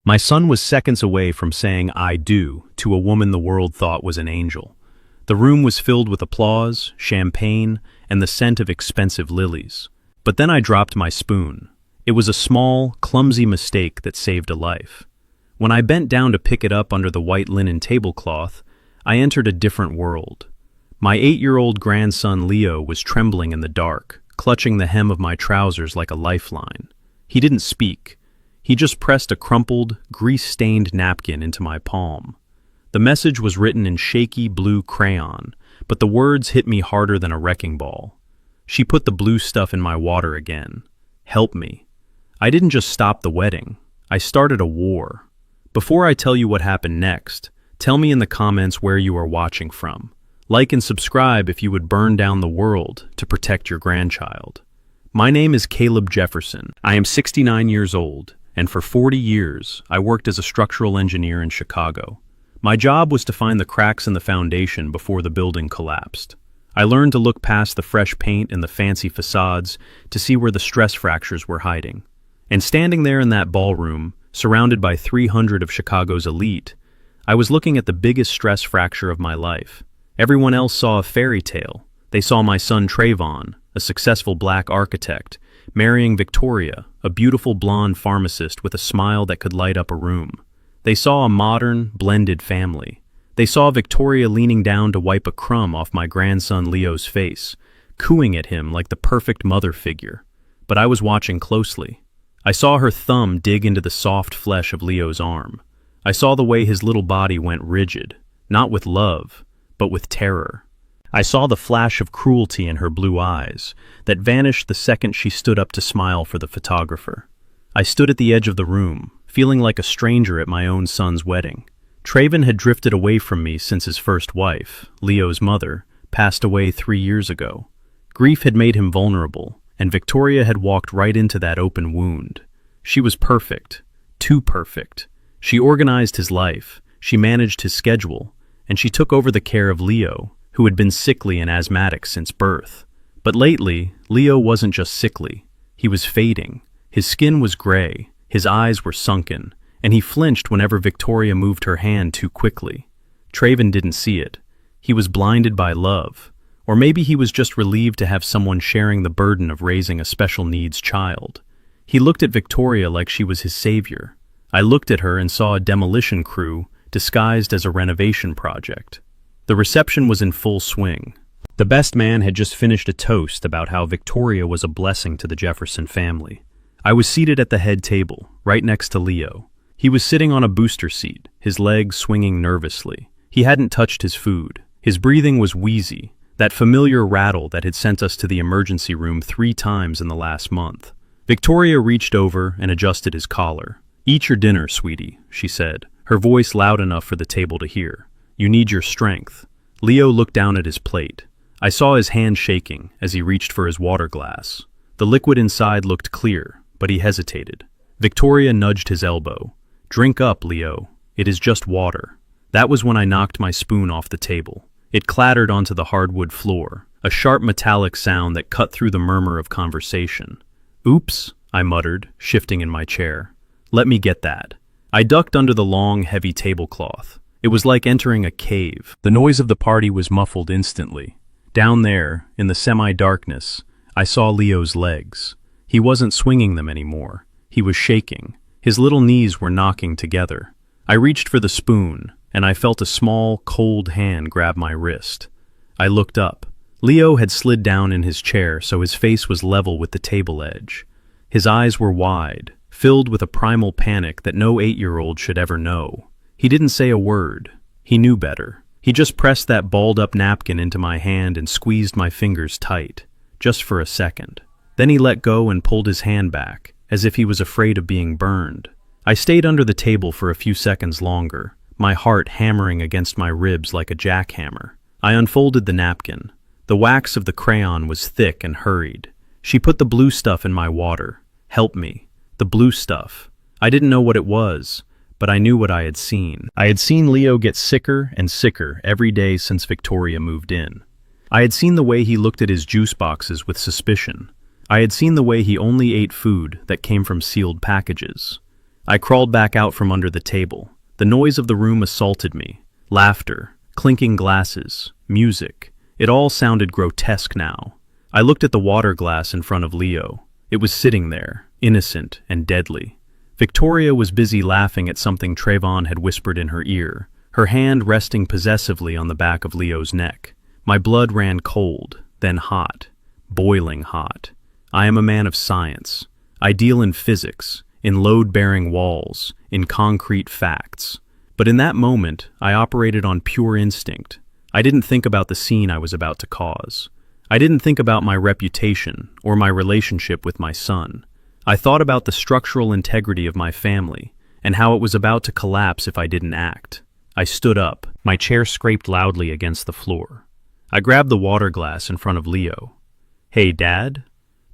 My son was seconds away from saying "I do" to a woman the world thought was an angel. The room was filled with applause, champagne, and the scent of expensive lilies. But then I dropped my spoon. It was a small, clumsy mistake that saved a life. When I bent down to pick it up under the white linen tablecloth, I entered a different world. My 8-year-old grandson Leo was trembling in the dark, clutching the hem of my trousers like a lifeline. He didn't speak. He just pressed a crumpled, grease-stained napkin into my palm. The message was written in shaky blue crayon, but the words hit me harder than a wrecking ball. She put the blue stuff in my water again. Help me. I didn't just stop the wedding. I started a war. Before I tell you what happened next, tell me in the comments where you are watching from. Like and subscribe if you would burn down the world to protect your grandchild. My name is Caleb Jefferson. I am 69 years old, and for 40 years, I worked as a structural engineer in Chicago. My job was to find the cracks in the foundation before the building collapsed. I learned to look past the fresh paint and the fancy facades to see where the stress fractures were hiding. And standing there in that ballroom, surrounded by 300 of Chicago's elite, I was looking at the biggest stress fracture of my life. Everyone else saw a fairy tale. They saw my son Trayvon, a successful black architect, marrying Victoria, a beautiful blonde pharmacist with a smile that could light up a room. They saw a modern, blended family. They saw Victoria leaning down to wipe a crumb off my grandson Leo's face, cooing at him like the perfect mother figure. But I was watching closely. I saw her thumb dig into the soft flesh of Leo's arm. I saw the way his little body went rigid, not with love, but with terror. I saw the flash of cruelty in her blue eyes that vanished the second she stood up to smile for the photographer. I stood at the edge of the room, feeling like a stranger at my own son's wedding. Trayvon had drifted away from me since his first wife, Leo's mother, passed away 3 years ago. Grief had made him vulnerable, and Victoria had walked right into that open wound. She was perfect, too perfect. She organized his life, she managed his schedule, and she took over the care of Leo, who had been sickly and asthmatic since birth. But lately, Leo wasn't just sickly. He was fading. His skin was gray, his eyes were sunken, and he flinched whenever Victoria moved her hand too quickly. Trayvon didn't see it. He was blinded by love. Or maybe he was just relieved to have someone sharing the burden of raising a special needs child. He looked at Victoria like she was his savior. I looked at her and saw a demolition crew disguised as a renovation project. The reception was in full swing. The best man had just finished a toast about how Victoria was a blessing to the Jefferson family. I was seated at the head table, right next to Leo. He was sitting on a booster seat, his legs swinging nervously. He hadn't touched his food. His breathing was wheezy, that familiar rattle that had sent us to the emergency room 3 times in the last month. Victoria reached over and adjusted his collar. "Eat your dinner, sweetie," she said, her voice loud enough for the table to hear. "You need your strength." Leo looked down at his plate. I saw his hand shaking as he reached for his water glass. The liquid inside looked clear, but he hesitated. Victoria nudged his elbow. "Drink up, Leo. It is just water." That was when I knocked my spoon off the table. It clattered onto the hardwood floor, a sharp metallic sound that cut through the murmur of conversation. "Oops," I muttered, shifting in my chair. "Let me get that." I ducked under the long, heavy tablecloth. It was like entering a cave. The noise of the party was muffled instantly. Down there, in the semi-darkness, I saw Leo's legs. He wasn't swinging them anymore. He was shaking. His little knees were knocking together. I reached for the spoon, and I felt a small, cold hand grab my wrist. I looked up. Leo had slid down in his chair so his face was level with the table edge. His eyes were wide, filled with a primal panic that no 8-year-old should ever know. He didn't say a word. He knew better. He just pressed that balled-up napkin into my hand and squeezed my fingers tight, just for a second. Then he let go and pulled his hand back, as if he was afraid of being burned. I stayed under the table for a few seconds longer, my heart hammering against my ribs like a jackhammer. I unfolded the napkin. The wax of the crayon was thick and hurried. She put the blue stuff in my water. Help me. The blue stuff. I didn't know what it was, but I knew what I had seen. I had seen Leo get sicker and sicker every day since Victoria moved in. I had seen the way he looked at his juice boxes with suspicion. I had seen the way he only ate food that came from sealed packages. I crawled back out from under the table. The noise of the room assaulted me. Laughter, clinking glasses, music. It all sounded grotesque now. I looked at the water glass in front of Leo. It was sitting there, innocent and deadly. Victoria was busy laughing at something Trayvon had whispered in her ear, her hand resting possessively on the back of Leo's neck. My blood ran cold, then hot, boiling hot. I am a man of science. I deal in physics, in load-bearing walls, in concrete facts. But in that moment, I operated on pure instinct. I didn't think about the scene I was about to cause. I didn't think about my reputation or my relationship with my son. I thought about the structural integrity of my family and how it was about to collapse if I didn't act. I stood up. My chair scraped loudly against the floor. I grabbed the water glass in front of Leo. "Hey, Dad?"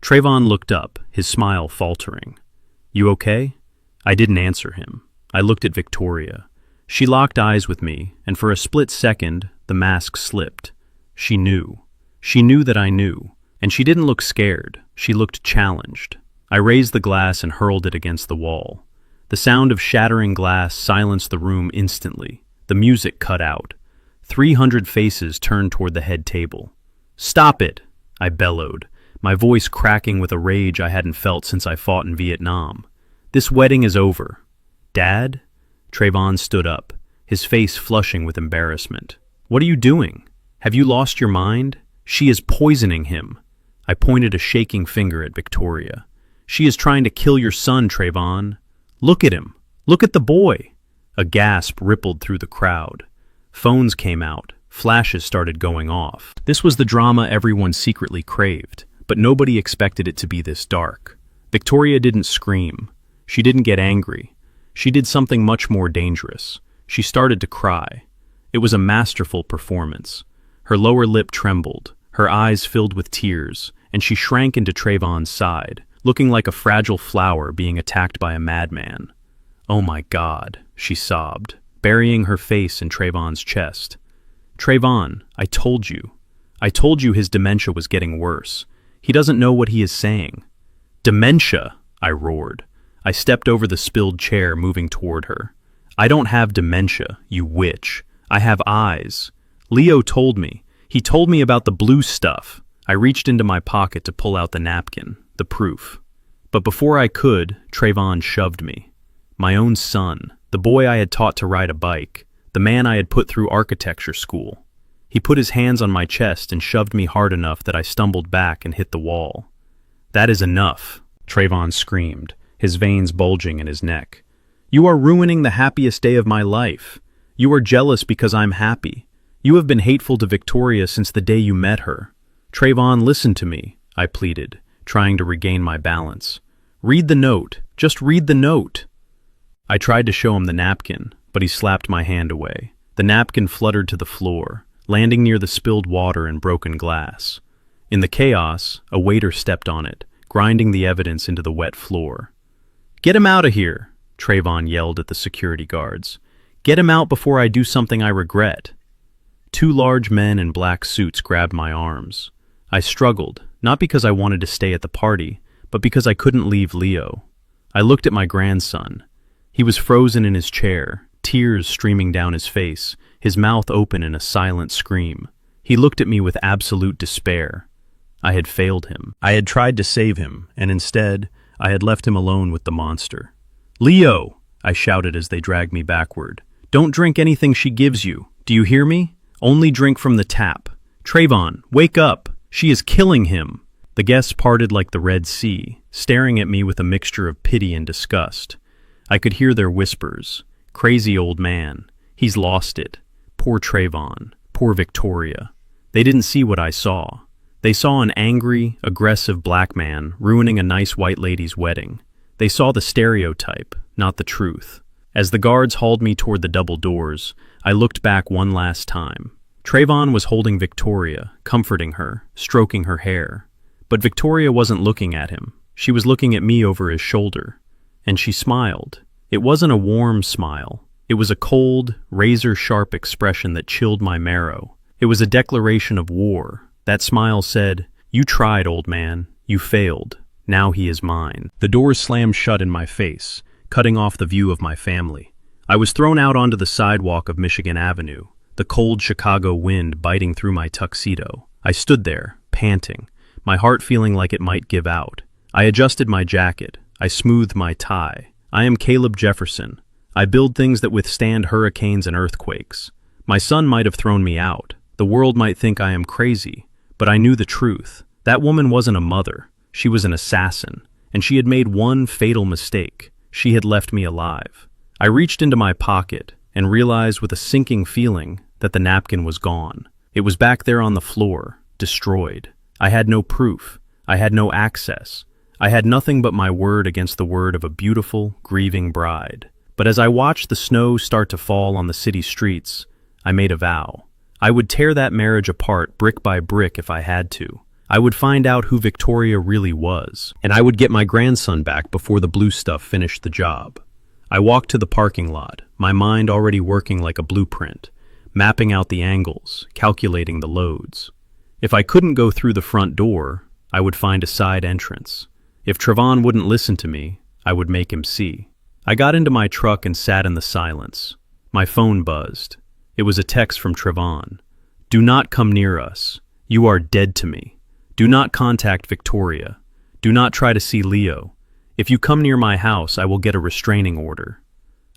Trayvon looked up, his smile faltering. "You okay?" I didn't answer him. I looked at Victoria. She locked eyes with me, and for a split second, the mask slipped. She knew. She knew that I knew, and she didn't look scared. She looked challenged. I raised the glass and hurled it against the wall. The sound of shattering glass silenced the room instantly. The music cut out. 300 faces turned toward the head table. "Stop it!" I bellowed, my voice cracking with a rage I hadn't felt since I fought in Vietnam. "This wedding is over." "Dad?" Trayvon stood up, his face flushing with embarrassment. "What are you doing? Have you lost your mind? She is poisoning him." I pointed a shaking finger at Victoria. "She is trying to kill your son, Trayvon. Look at him. Look at the boy." A gasp rippled through the crowd. Phones came out. Flashes started going off. This was the drama everyone secretly craved, but nobody expected it to be this dark. Victoria didn't scream. She didn't get angry. She did something much more dangerous. She started to cry. It was a masterful performance. Her lower lip trembled, her eyes filled with tears, and she shrank into Trayvon's side, looking like a fragile flower being attacked by a madman. "Oh my God," she sobbed, burying her face in Trayvon's chest. "Trayvon, I told you. I told you his dementia was getting worse. He doesn't know what he is saying." "Dementia!" I roared. I stepped over the spilled chair, moving toward her. "I don't have dementia, you witch. I have eyes. Leo told me. He told me about the blue stuff." I reached into my pocket to pull out the napkin, the proof. But before I could, Trayvon shoved me. My own son, the boy I had taught to ride a bike, the man I had put through architecture school. He put his hands on my chest and shoved me hard enough that I stumbled back and hit the wall. "That is enough," Trayvon screamed, his veins bulging in his neck. "You are ruining the happiest day of my life. You are jealous because I'm happy. You have been hateful to Victoria since the day you met her." "Trayvon, listen to me," I pleaded, trying to regain my balance. "Read the note. Just read the note." I tried to show him the napkin, but he slapped my hand away. The napkin fluttered to the floor, landing near the spilled water and broken glass. In the chaos, a waiter stepped on it, grinding the evidence into the wet floor. "Get him out of here," Trayvon yelled at the security guards. "Get him out before I do something I regret." Two large men in black suits grabbed my arms. I struggled, not because I wanted to stay at the party, but because I couldn't leave Leo. I looked at my grandson. He was frozen in his chair, tears streaming down his face, his mouth open in a silent scream. He looked at me with absolute despair. I had failed him. I had tried to save him, and instead, I had left him alone with the monster. "Leo!" I shouted as they dragged me backward. "Don't drink anything she gives you. Do you hear me? Only drink from the tap. Trayvon, wake up! She is killing him!" The guests parted like the Red Sea, staring at me with a mixture of pity and disgust. I could hear their whispers. "Crazy old man. He's lost it. Poor Trayvon. Poor Victoria." They didn't see what I saw. They saw an angry, aggressive black man ruining a nice white lady's wedding. They saw the stereotype, not the truth. As the guards hauled me toward the double doors, I looked back one last time. Trayvon was holding Victoria, comforting her, stroking her hair. But Victoria wasn't looking at him. She was looking at me over his shoulder. And she smiled. It wasn't a warm smile. It was a cold, razor-sharp expression that chilled my marrow. It was a declaration of war. That smile said, "You tried, old man. You failed. Now he is mine." The doors slammed shut in my face, cutting off the view of my family. I was thrown out onto the sidewalk of Michigan Avenue, the cold Chicago wind biting through my tuxedo. I stood there, panting, my heart feeling like it might give out. I adjusted my jacket. I smoothed my tie. I am Caleb Jefferson. I build things that withstand hurricanes and earthquakes. My son might have thrown me out. The world might think I am crazy, but I knew the truth. That woman wasn't a mother. She was an assassin, and she had made one fatal mistake. She had left me alive. I reached into my pocket and realized with a sinking feeling that the napkin was gone. It was back there on the floor, destroyed. I had no proof. I had no access. I had nothing but my word against the word of a beautiful, grieving bride. But as I watched the snow start to fall on the city streets, I made a vow. I would tear that marriage apart brick by brick if I had to. I would find out who Victoria really was, and I would get my grandson back before the blue stuff finished the job. I walked to the parking lot, my mind already working like a blueprint, mapping out the angles, calculating the loads. If I couldn't go through the front door, I would find a side entrance. If Trevon wouldn't listen to me, I would make him see. I got into my truck and sat in the silence. My phone buzzed. It was a text from Trevon. "Do not come near us. You are dead to me. Do not contact Victoria. Do not try to see Leo. If you come near my house, I will get a restraining order."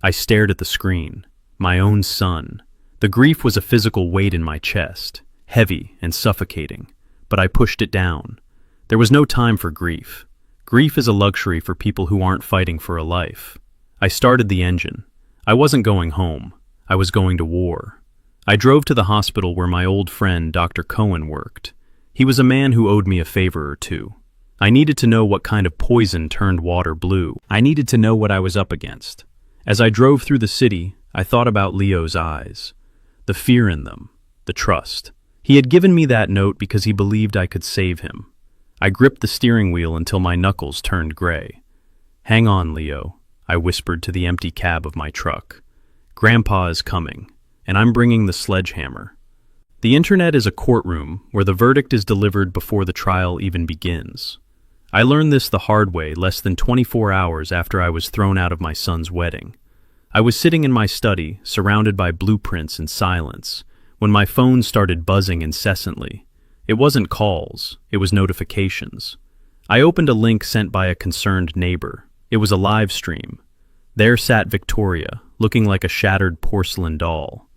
I stared at the screen. My own son. The grief was a physical weight in my chest, heavy and suffocating, but I pushed it down. There was no time for grief. Grief is a luxury for people who aren't fighting for a life. I started the engine. I wasn't going home. I was going to war. I drove to the hospital where my old friend Dr. Cohen worked. He was a man who owed me a favor or two. I needed to know what kind of poison turned water blue. I needed to know what I was up against. As I drove through the city, I thought about Leo's eyes. The fear in them. The trust. He had given me that note because he believed I could save him. I gripped the steering wheel until my knuckles turned gray. "Hang on, Leo," I whispered to the empty cab of my truck. "Grandpa is coming, and I'm bringing the sledgehammer." The internet is a courtroom where the verdict is delivered before the trial even begins. I learned this the hard way less than 24 hours after I was thrown out of my son's wedding. I was sitting in my study, surrounded by blueprints and silence, when my phone started buzzing incessantly. It wasn't calls, it was notifications. I opened a link sent by a concerned neighbor. It was a live stream. There sat Victoria, looking like a shattered porcelain doll.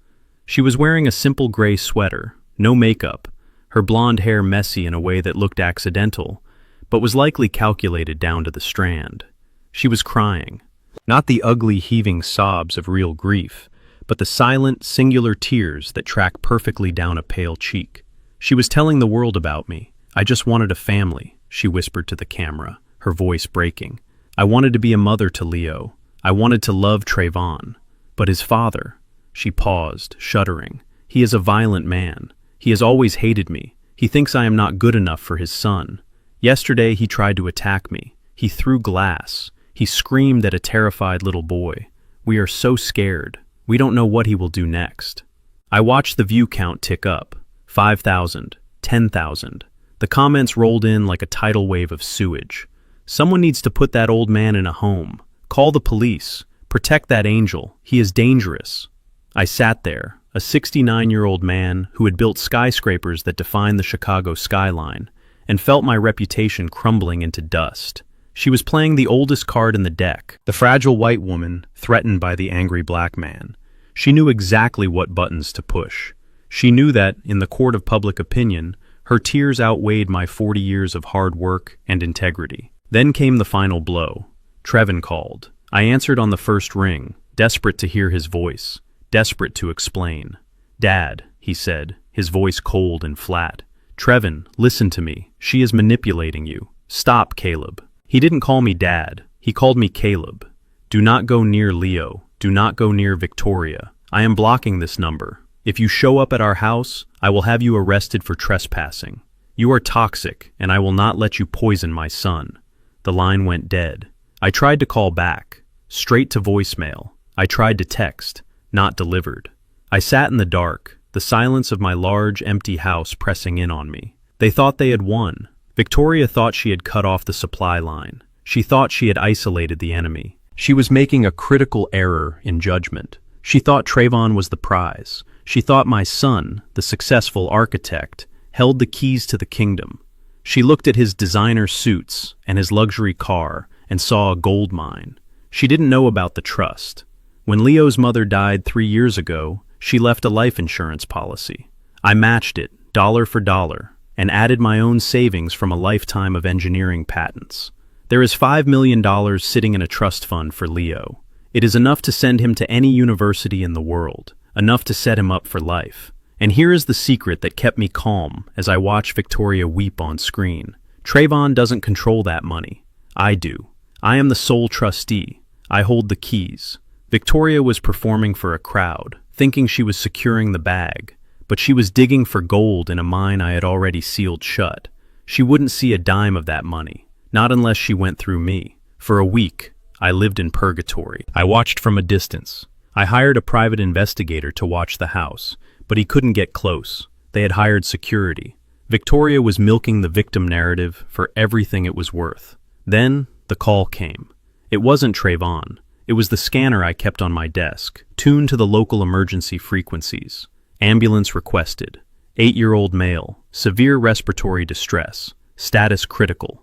She was wearing a simple gray sweater, no makeup, her blonde hair messy in a way that looked accidental, but was likely calculated down to the strand. She was crying. Not the ugly, heaving sobs of real grief, but the silent, singular tears that track perfectly down a pale cheek. She was telling the world about me. "I just wanted a family," she whispered to the camera, her voice breaking. "I wanted to be a mother to Leo. I wanted to love Trayvon. But his father..." She paused, shuddering. "He is a violent man. He has always hated me. He thinks I am not good enough for his son. Yesterday he tried to attack me. He threw glass. He screamed at a terrified little boy. We are so scared. We don't know what he will do next." I watched the view count tick up. 5,000, 10,000. The comments rolled in like a tidal wave of sewage. "Someone needs to put that old man in a home. Call the police. Protect that angel. He is dangerous." I sat there, a 69-year-old man who had built skyscrapers that defined the Chicago skyline, and felt my reputation crumbling into dust. She was playing the oldest card in the deck, the fragile white woman threatened by the angry black man. She knew exactly what buttons to push. She knew that, in the court of public opinion, her tears outweighed my 40 years of hard work and integrity. Then came the final blow. Trevon called. I answered on the first ring, desperate to hear his voice, desperate to explain. "Dad," he said, his voice cold and flat. "Trevon, listen to me. She is manipulating you. Stop, Caleb." He didn't call me Dad. He called me Caleb. "Do not go near Leo. Do not go near Victoria. I am blocking this number. If you show up at our house, I will have you arrested for trespassing. You are toxic, and I will not let you poison my son." The line went dead. I tried to call back, straight to voicemail. I tried to text, not delivered. I sat in the dark, the silence of my large, empty house pressing in on me. They thought they had won. Victoria thought she had cut off the supply line. She thought she had isolated the enemy. She was making a critical error in judgment. She thought Trayvon was the prize. She thought my son, the successful architect, held the keys to the kingdom. She looked at his designer suits and his luxury car and saw a gold mine. She didn't know about the trust. When Leo's mother died 3 years ago, she left a life insurance policy. I matched it, dollar for dollar, and added my own savings from a lifetime of engineering patents. There is $5 million sitting in a trust fund for Leo. It is enough to send him to any university in the world, enough to set him up for life. And here is the secret that kept me calm as I watched Victoria weep on screen. Trayvon doesn't control that money. I do. I am the sole trustee. I hold the keys. Victoria was performing for a crowd, thinking she was securing the bag, but she was digging for gold in a mine I had already sealed shut. She wouldn't see a dime of that money, not unless she went through me. For a week, I lived in purgatory. I watched from a distance. I hired a private investigator to watch the house, but he couldn't get close. They had hired security. Victoria was milking the victim narrative for everything it was worth. Then, the call came. It wasn't Trayvon. It was the scanner I kept on my desk, tuned to the local emergency frequencies. Ambulance requested. 8-year-old male, severe respiratory distress, status critical.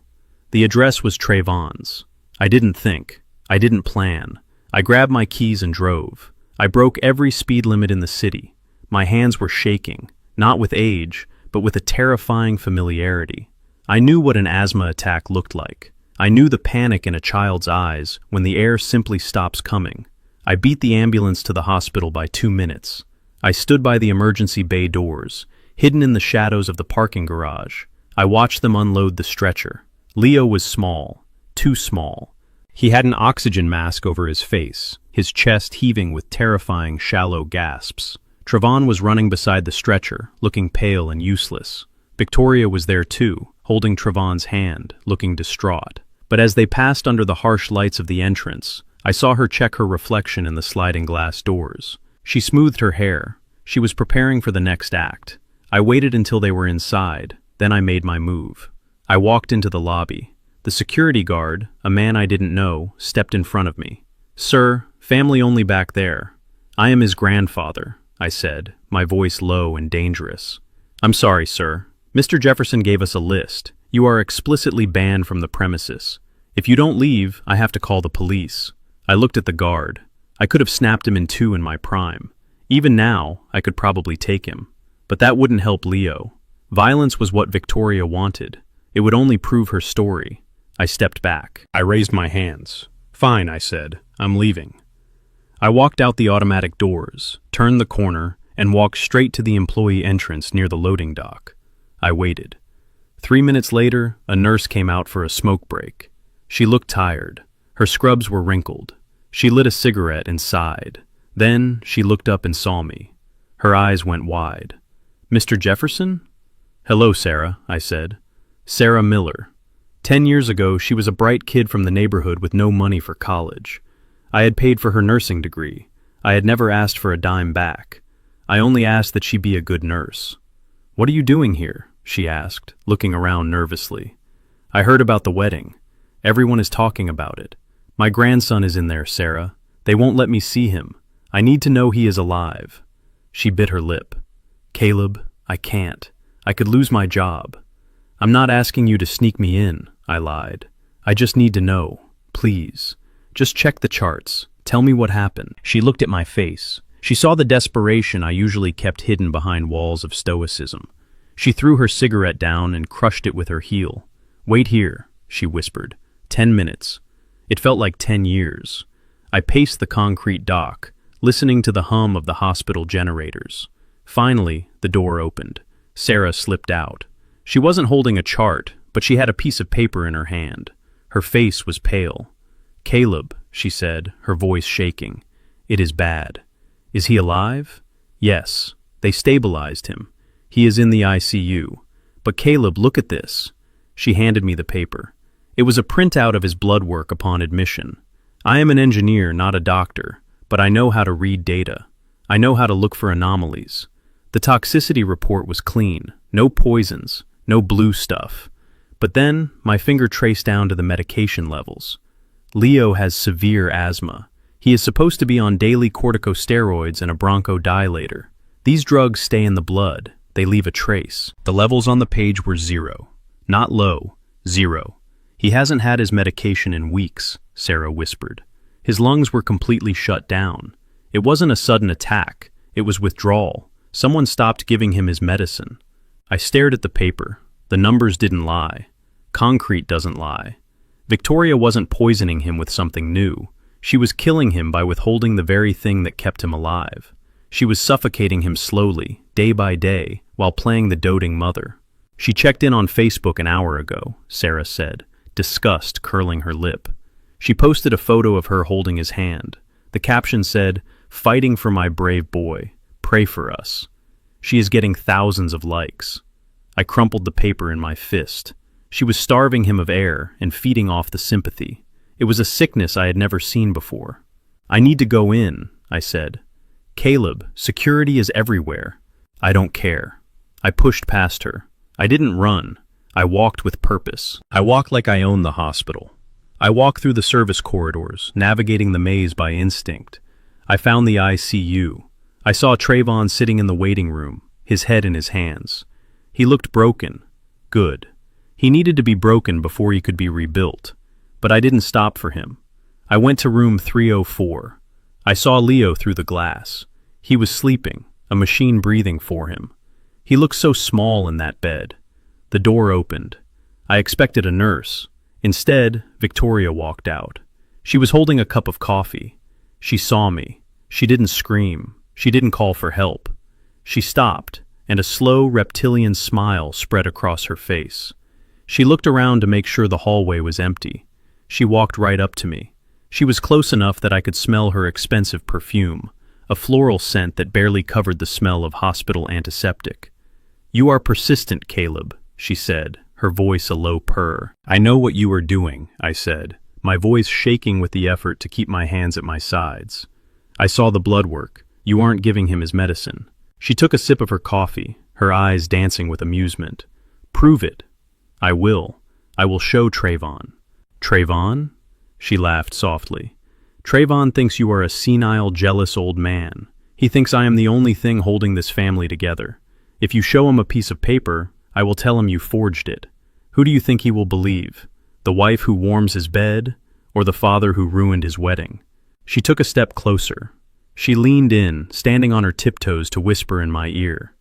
The address was Trayvon's. I didn't think. I didn't plan. I grabbed my keys and drove. I broke every speed limit in the city. My hands were shaking, not with age, but with a terrifying familiarity. I knew what an asthma attack looked like. I knew the panic in a child's eyes when the air simply stops coming. I beat the ambulance to the hospital by 2 minutes. I stood by the emergency bay doors, hidden in the shadows of the parking garage. I watched them unload the stretcher. Leo was small, too small. He had an oxygen mask over his face, his chest heaving with terrifying, shallow gasps. Trayvon was running beside the stretcher, looking pale and useless. Victoria was there too, holding Trayvon's hand, looking distraught. But as they passed under the harsh lights of the entrance, I saw her check her reflection in the sliding glass doors. She smoothed her hair. She was preparing for the next act. I waited until they were inside, then I made my move. I walked into the lobby. The security guard, a man I didn't know, stepped in front of me. "Sir, family only back there." "I am his grandfather," I said, my voice low and dangerous. "I'm sorry, sir. Mr. Jefferson gave us a list. You are explicitly banned from the premises. If you don't leave, I have to call the police." I looked at the guard. I could have snapped him in two in my prime. Even now, I could probably take him. But that wouldn't help Leo. Violence was what Victoria wanted. It would only prove her story. I stepped back. I raised my hands. "Fine," I said. "I'm leaving." I walked out the automatic doors, turned the corner, and walked straight to the employee entrance near the loading dock. I waited. 3 minutes later, a nurse came out for a smoke break. She looked tired. Her scrubs were wrinkled. She lit a cigarette and sighed. Then she looked up and saw me. Her eyes went wide. "Mr. Jefferson?" "Hello, Sarah," I said. "Sarah Miller. 10 years ago, she was a bright kid from the neighborhood with no money for college. I had paid for her nursing degree. I had never asked for a dime back. I only asked that she be a good nurse." "What are you doing here?" she asked, looking around nervously. "I heard about the wedding. Everyone is talking about it. My grandson is in there, Sarah. They won't let me see him. I need to know he is alive." She bit her lip. "Caleb, I can't. I could lose my job." "I'm not asking you to sneak me in," I lied. "I just need to know. Please. Just check the charts. Tell me what happened." She looked at my face. She saw the desperation I usually kept hidden behind walls of stoicism. She threw her cigarette down and crushed it with her heel. "Wait here," she whispered. 10 minutes. It felt like 10 years. I paced the concrete dock, listening to the hum of the hospital generators. Finally, the door opened. Sarah slipped out. She wasn't holding a chart, but she had a piece of paper in her hand. Her face was pale. "Caleb," she said, her voice shaking. "It is bad." "Is he alive?" "Yes. They stabilized him. He is in the ICU. But Caleb, look at this." She handed me the paper. It was a printout of his blood work upon admission. I am an engineer, not a doctor, but I know how to read data. I know how to look for anomalies. The toxicity report was clean. No poisons. No blue stuff. But then, my finger traced down to the medication levels. Leo has severe asthma. He is supposed to be on daily corticosteroids and a bronchodilator. These drugs stay in the blood. They leave a trace. The levels on the page were 0. Not low, 0. He hasn't had his medication in weeks, Sarah whispered. His lungs were completely shut down. It wasn't a sudden attack. It was withdrawal. Someone stopped giving him his medicine. I stared at the paper. The numbers didn't lie. Concrete doesn't lie. Victoria wasn't poisoning him with something new. She was killing him by withholding the very thing that kept him alive. She was suffocating him slowly, day by day, while playing the doting mother. She checked in on Facebook an hour ago, Sarah said, disgust curling her lip. She posted a photo of her holding his hand. The caption said, "Fighting for my brave boy. Pray for us." She is getting thousands of likes. I crumpled the paper in my fist. She was starving him of air and feeding off the sympathy. It was a sickness I had never seen before. "I need to go in," I said. "Caleb, security is everywhere." "I don't care." I pushed past her. I didn't run. I walked with purpose. I walked like I owned the hospital. I walked through the service corridors, navigating the maze by instinct. I found the ICU. I saw Trayvon sitting in the waiting room, his head in his hands. He looked broken. Good. He needed to be broken before he could be rebuilt. But I didn't stop for him. I went to room 304. I saw Leo through the glass. He was sleeping, a machine breathing for him. He looked so small in that bed. The door opened. I expected a nurse. Instead, Victoria walked out. She was holding a cup of coffee. She saw me. She didn't scream. She didn't call for help. She stopped, and a slow reptilian smile spread across her face. She looked around to make sure the hallway was empty. She walked right up to me. She was close enough that I could smell her expensive perfume, a floral scent that barely covered the smell of hospital antiseptic. "You are persistent, Caleb," she said, her voice a low purr. "I know what you are doing," I said, my voice shaking with the effort to keep my hands at my sides. "I saw the blood work. You aren't giving him his medicine." She took a sip of her coffee, her eyes dancing with amusement. "Prove it." "I will. I will show Trayvon." "Trayvon?" She laughed softly. "Trayvon thinks you are a senile, jealous old man. He thinks I am the only thing holding this family together. If you show him a piece of paper, I will tell him you forged it. Who do you think he will believe? The wife who warms his bed, or the father who ruined his wedding?" She took a step closer. She leaned in, standing on her tiptoes to whisper in my ear.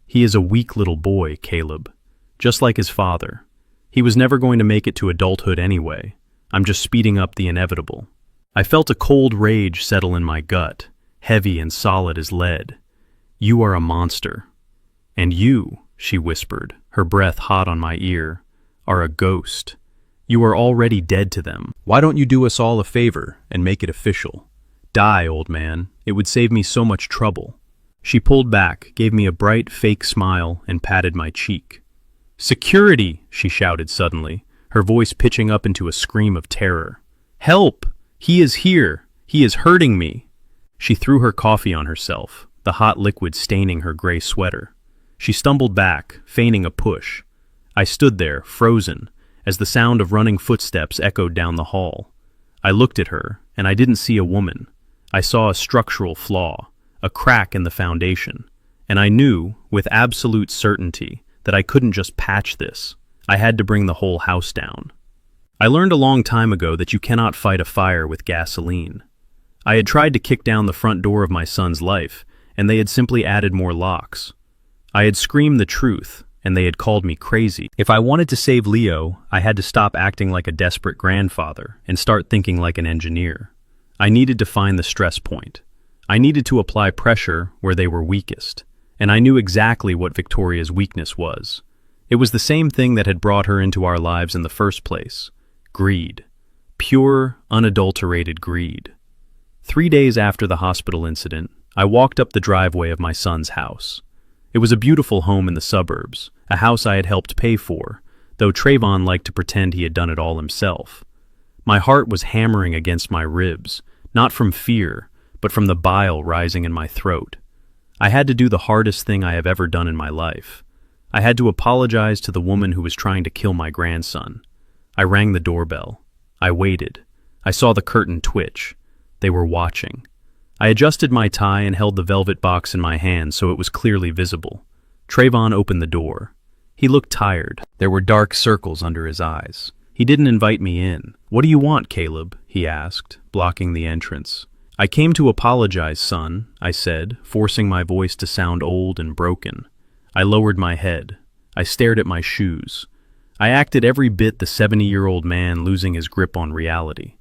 "He is a weak little boy, Caleb. Just like his father. He was never going to make it to adulthood anyway. I'm just speeding up the inevitable." I felt a cold rage settle in my gut, heavy and solid as lead. "You are a monster. And you," she whispered, her breath hot on my ear, "are a ghost. You are already dead to them. Why don't you do us all a favor and make it official? Die, old man. It would save me so much trouble." She pulled back, gave me a bright, fake smile, and patted my cheek. "Security!" she shouted suddenly, her voice pitching up into a scream of terror. "Help! He is here! He is hurting me!" She threw her coffee on herself, the hot liquid staining her gray sweater. She stumbled back, feigning a push. I stood there, frozen, as the sound of running footsteps echoed down the hall. I looked at her, and I didn't see a woman. I saw a structural flaw, a crack in the foundation, and I knew, with absolute certainty, that I couldn't just patch this. I had to bring the whole house down. I learned a long time ago that you cannot fight a fire with gasoline. I had tried to kick down the front door of my son's life, and they had simply added more locks. I had screamed the truth, and they had called me crazy. If I wanted to save Leo, I had to stop acting like a desperate grandfather and start thinking like an engineer. I needed to find the stress point. I needed to apply pressure where they were weakest, and I knew exactly what Victoria's weakness was. It was the same thing that had brought her into our lives in the first place: greed. Pure, unadulterated greed. 3 days after the hospital incident, I walked up the driveway of my son's house. It was a beautiful home in the suburbs, a house I had helped pay for, though Trayvon liked to pretend he had done it all himself. My heart was hammering against my ribs, not from fear, but from the bile rising in my throat. I had to do the hardest thing I have ever done in my life. I had to apologize to the woman who was trying to kill my grandson. I rang the doorbell. I waited. I saw the curtain twitch. They were watching. I adjusted my tie and held the velvet box in my hand so it was clearly visible. Trayvon opened the door. He looked tired. There were dark circles under his eyes. He didn't invite me in. "What do you want, Caleb?" he asked, blocking the entrance. "I came to apologize, son," I said, forcing my voice to sound old and broken. I lowered my head. I stared at my shoes. I acted every bit the 70-year-old man losing his grip on reality.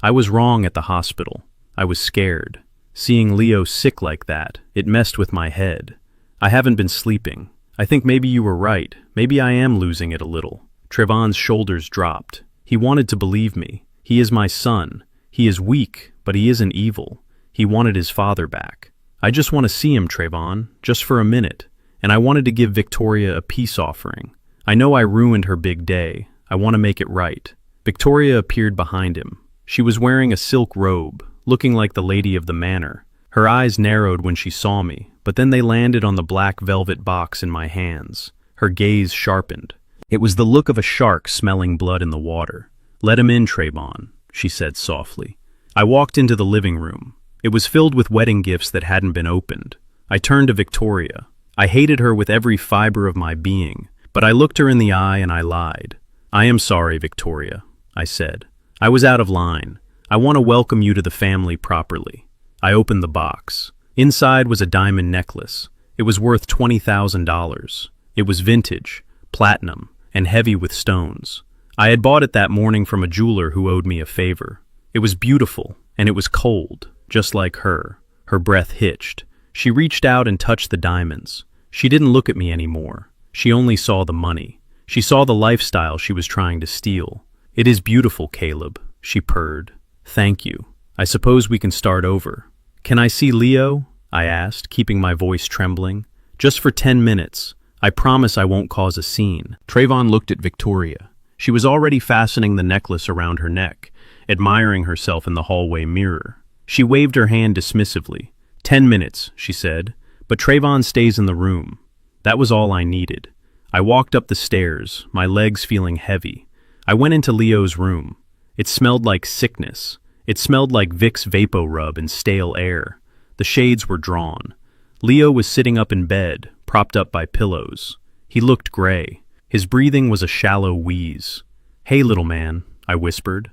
I was wrong at the hospital. I was scared. Seeing Leo sick like that, it messed with my head. I haven't been sleeping. I think maybe you were right. Maybe I am losing it a little. Trayvon's shoulders dropped. He wanted to believe me. He is my son. He is weak, but he isn't evil. He wanted his father back. I just want to see him, Trayvon, just for a minute. And I wanted to give Victoria a peace offering. I know I ruined her big day. I want to make it right. Victoria appeared behind him. She was wearing a silk robe, looking like the lady of the manor. Her eyes narrowed when she saw me, but then they landed on the black velvet box in my hands. Her gaze sharpened. It was the look of a shark smelling blood in the water. "Let him in, Trayvon," she said softly. I walked into the living room. It was filled with wedding gifts that hadn't been opened. I turned to Victoria. I hated her with every fiber of my being, but I looked her in the eye and I lied. "I am sorry, Victoria," I said. "I was out of line. I want to welcome you to the family properly." I opened the box. Inside was a diamond necklace. It was worth $20,000. It was vintage, platinum, and heavy with stones. I had bought it that morning from a jeweler who owed me a favor. It was beautiful, and it was cold, just like her. Her breath hitched. She reached out and touched the diamonds. She didn't look at me anymore. She only saw the money. She saw the lifestyle she was trying to steal. "It is beautiful, Caleb," she purred. "Thank you. I suppose we can start over." "Can I see Leo?" I asked, keeping my voice trembling. "Just for 10 minutes. I promise I won't cause a scene." Trayvon looked at Victoria. She was already fastening the necklace around her neck, admiring herself in the hallway mirror. She waved her hand dismissively. 10 minutes, she said, but Trayvon stays in the room. That was all I needed. I walked up the stairs, my legs feeling heavy. I went into Leo's room. It smelled like sickness. It smelled like Vicks Vapo Rub and stale air. The shades were drawn. Leo was sitting up in bed, propped up by pillows. He looked gray. His breathing was a shallow wheeze. "Hey, little man," I whispered.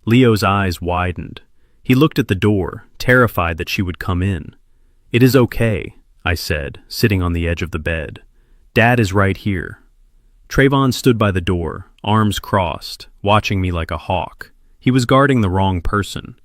Leo's eyes widened. He looked at the door, terrified that she would come in. "It is okay," I said, sitting on the edge of the bed. "Dad is right here." Trayvon stood by the door, arms crossed, watching me like a hawk. He was guarding the wrong person.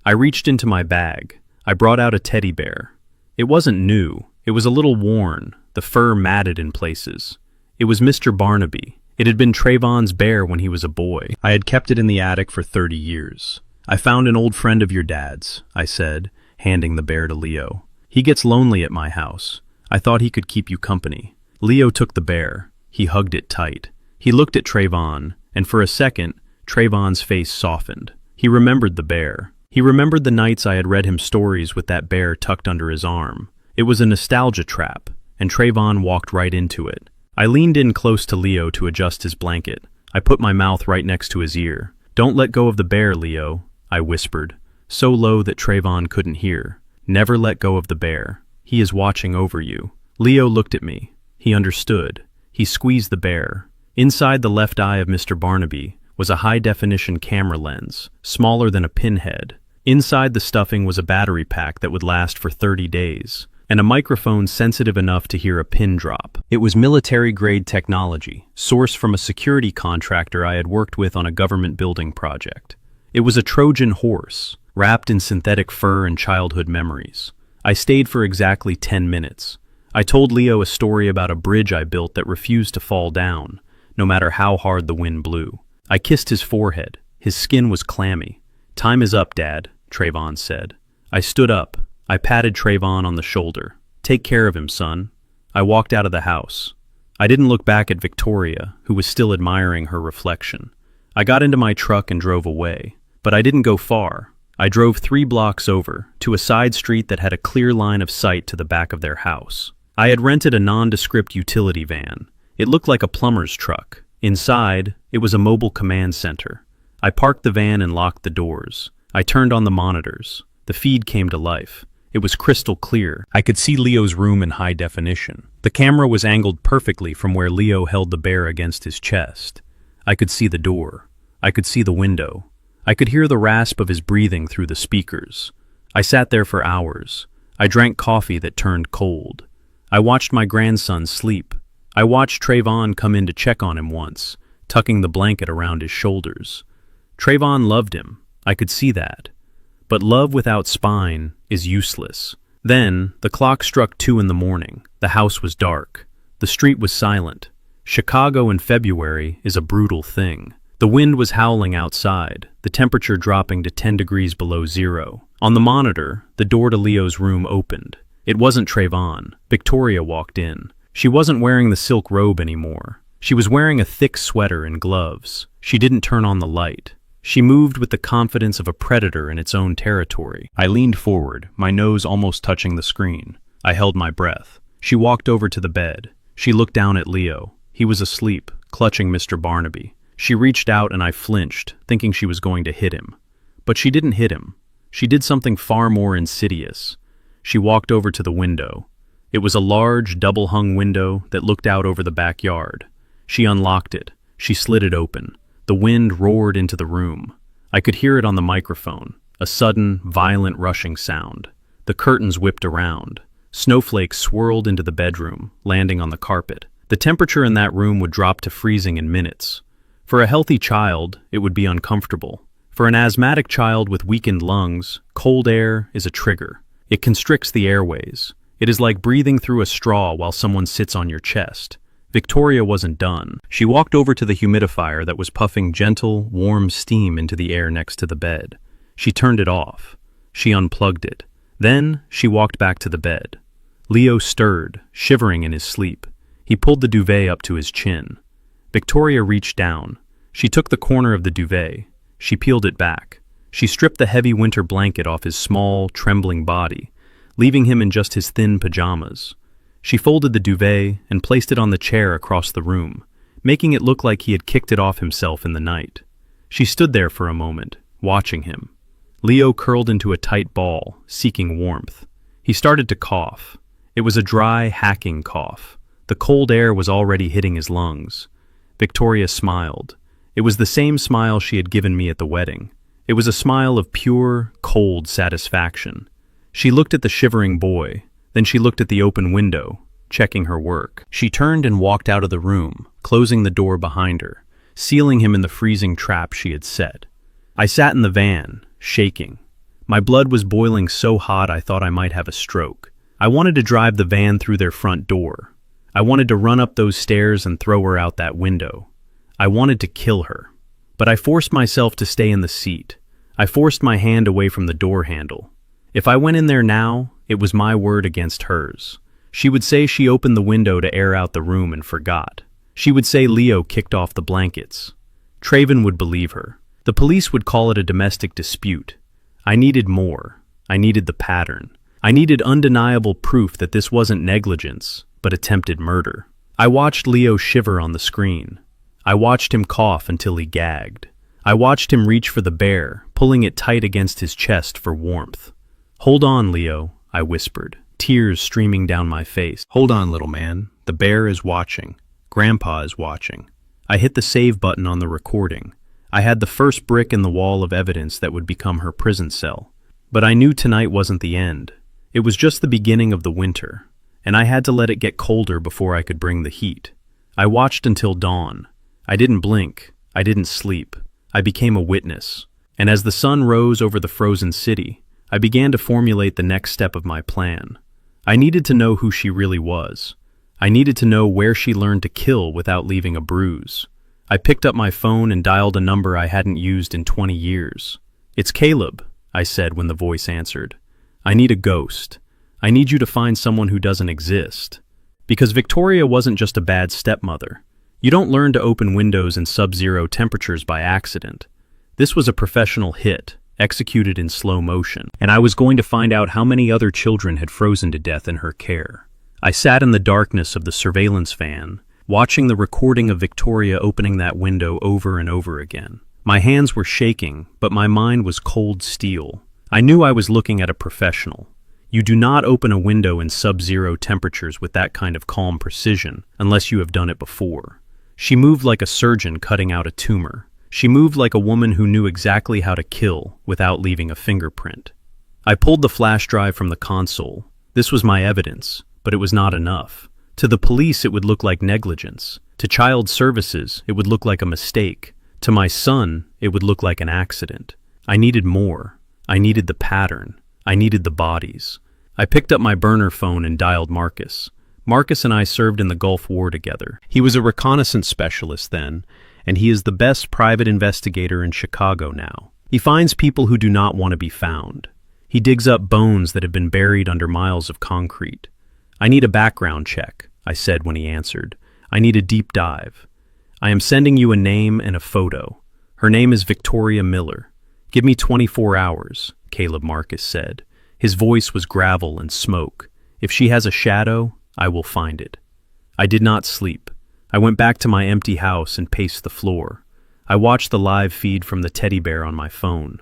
I reached into my bag. I brought out a teddy bear. It wasn't new. It was a little worn, the fur matted in places. It was Mr. Barnaby. It had been Trayvon's bear when he was a boy. I had kept it in the attic for 30 years. "I found an old friend of your dad's," I said, handing the bear to Leo. "He gets lonely at my house. I thought he could keep you company." Leo took the bear. He hugged it tight. He looked at Trayvon, and for a second, Trayvon's face softened. He remembered the bear. He remembered the nights I had read him stories with that bear tucked under his arm. It was a nostalgia trap, and Trayvon walked right into it. I leaned in close to Leo to adjust his blanket. I put my mouth right next to his ear. "Don't let go of the bear, Leo," I whispered, so low that Trayvon couldn't hear. "Never let go of the bear. He is watching over you." Leo looked at me. He understood. He squeezed the bear. Inside the left eye of Mr. Barnaby was a high-definition camera lens, smaller than a pinhead. Inside the stuffing was a battery pack that would last for 30 days, and a microphone sensitive enough to hear a pin drop. It was military-grade technology, sourced from a security contractor I had worked with on a government building project. It was a Trojan horse, wrapped in synthetic fur and childhood memories. I stayed for exactly 10 minutes. I told Leo a story about a bridge I built that refused to fall down, no matter how hard the wind blew. I kissed his forehead. His skin was clammy. "Time is up, Dad," Trayvon said. I stood up. I patted Trayvon on the shoulder. "Take care of him, son." I walked out of the house. I didn't look back at Victoria, who was still admiring her reflection. I got into my truck and drove away. But I didn't go far. I drove 3 blocks over, to a side street that had a clear line of sight to the back of their house. I had rented a nondescript utility van. It looked like a plumber's truck. Inside, it was a mobile command center. I parked the van and locked the doors. I turned on the monitors. The feed came to life. It was crystal clear. I could see Leo's room in high definition. The camera was angled perfectly from where Leo held the bear against his chest. I could see the door. I could see the window. I could hear the rasp of his breathing through the speakers. I sat there for hours. I drank coffee that turned cold. I watched my grandson sleep. I watched Trayvon come in to check on him once, tucking the blanket around his shoulders. Trayvon loved him. I could see that. But love without spine is useless. Then, the clock struck 2 in the morning. The house was dark. The street was silent. Chicago in February is a brutal thing. The wind was howling outside, the temperature dropping to 10 degrees below zero. On the monitor, the door to Leo's room opened. It wasn't Trayvon. Victoria walked in. She wasn't wearing the silk robe anymore. She was wearing a thick sweater and gloves. She didn't turn on the light. She moved with the confidence of a predator in its own territory. I leaned forward, my nose almost touching the screen. I held my breath. She walked over to the bed. She looked down at Leo. He was asleep, clutching Mr. Barnaby. She reached out and I flinched, thinking she was going to hit him. But she didn't hit him. She did something far more insidious. She walked over to the window. It was a large, double-hung window that looked out over the backyard. She unlocked it. She slid it open. The wind roared into the room. I could hear it on the microphone, a sudden, violent rushing sound. The curtains whipped around. Snowflakes swirled into the bedroom, landing on the carpet. The temperature in that room would drop to freezing in minutes. For a healthy child, it would be uncomfortable. For an asthmatic child with weakened lungs, cold air is a trigger. It constricts the airways. It is like breathing through a straw while someone sits on your chest. Victoria wasn't done. She walked over to the humidifier that was puffing gentle, warm steam into the air next to the bed. She turned it off. She unplugged it. Then, she walked back to the bed. Leo stirred, shivering in his sleep. He pulled the duvet up to his chin. Victoria reached down. She took the corner of the duvet. She peeled it back. She stripped the heavy winter blanket off his small, trembling body, leaving him in just his thin pajamas. She folded the duvet and placed it on the chair across the room, making it look like he had kicked it off himself in the night. She stood there for a moment, watching him. Leo curled into a tight ball, seeking warmth. He started to cough. It was a dry, hacking cough. The cold air was already hitting his lungs. Victoria smiled. It was the same smile she had given me at the wedding. It was a smile of pure, cold satisfaction. She looked at the shivering boy. Then she looked at the open window, checking her work. She turned and walked out of the room, closing the door behind her, sealing him in the freezing trap she had set. I sat in the van, shaking. My blood was boiling so hot I thought I might have a stroke. I wanted to drive the van through their front door. I wanted to run up those stairs and throw her out that window. I wanted to kill her. But I forced myself to stay in the seat. I forced my hand away from the door handle. If I went in there now, it was my word against hers. She would say she opened the window to air out the room and forgot. She would say Leo kicked off the blankets. Trayvon would believe her. The police would call it a domestic dispute. I needed more. I needed the pattern. I needed undeniable proof that this wasn't negligence, but attempted murder. I watched Leo shiver on the screen. I watched him cough until he gagged. I watched him reach for the bear, pulling it tight against his chest for warmth. "Hold on, Leo," I whispered, tears streaming down my face. "Hold on, little man. The bear is watching. Grandpa is watching." I hit the save button on the recording. I had the first brick in the wall of evidence that would become her prison cell. But I knew tonight wasn't the end. It was just the beginning of the winter, and I had to let it get colder before I could bring the heat. I watched until dawn. I didn't blink. I didn't sleep. I became a witness. And as the sun rose over the frozen city, I began to formulate the next step of my plan. I needed to know who she really was. I needed to know where she learned to kill without leaving a bruise. I picked up my phone and dialed a number I hadn't used in 20 years. "It's Caleb," I said when the voice answered. "I need a ghost. I need you to find someone who doesn't exist." Because Victoria wasn't just a bad stepmother. You don't learn to open windows in sub-zero temperatures by accident. This was a professional hit, executed in slow motion, and I was going to find out how many other children had frozen to death in her care. I sat in the darkness of the surveillance van, watching the recording of Victoria opening that window over and over again. My hands were shaking, but my mind was cold steel. I knew I was looking at a professional. You do not open a window in sub-zero temperatures with that kind of calm precision unless you have done it before. She moved like a surgeon cutting out a tumor. She moved like a woman who knew exactly how to kill without leaving a fingerprint. I pulled the flash drive from the console. This was my evidence, but it was not enough. To the police, it would look like negligence. To child services, it would look like a mistake. To my son, it would look like an accident. I needed more. I needed the pattern. I needed the bodies. I picked up my burner phone and dialed Marcus. Marcus and I served in the Gulf War together. He was a reconnaissance specialist then, and he is the best private investigator in Chicago now. He finds people who do not want to be found. He digs up bones that have been buried under miles of concrete. I need a background check, I said when he answered. I need a deep dive. I am sending you a name and a photo. Her name is Victoria Miller. Give me 24 hours, Caleb Marcus said. His voice was gravel and smoke. If she has a shadow, I will find it. I did not sleep. I went back to my empty house and paced the floor. I watched the live feed from the teddy bear on my phone.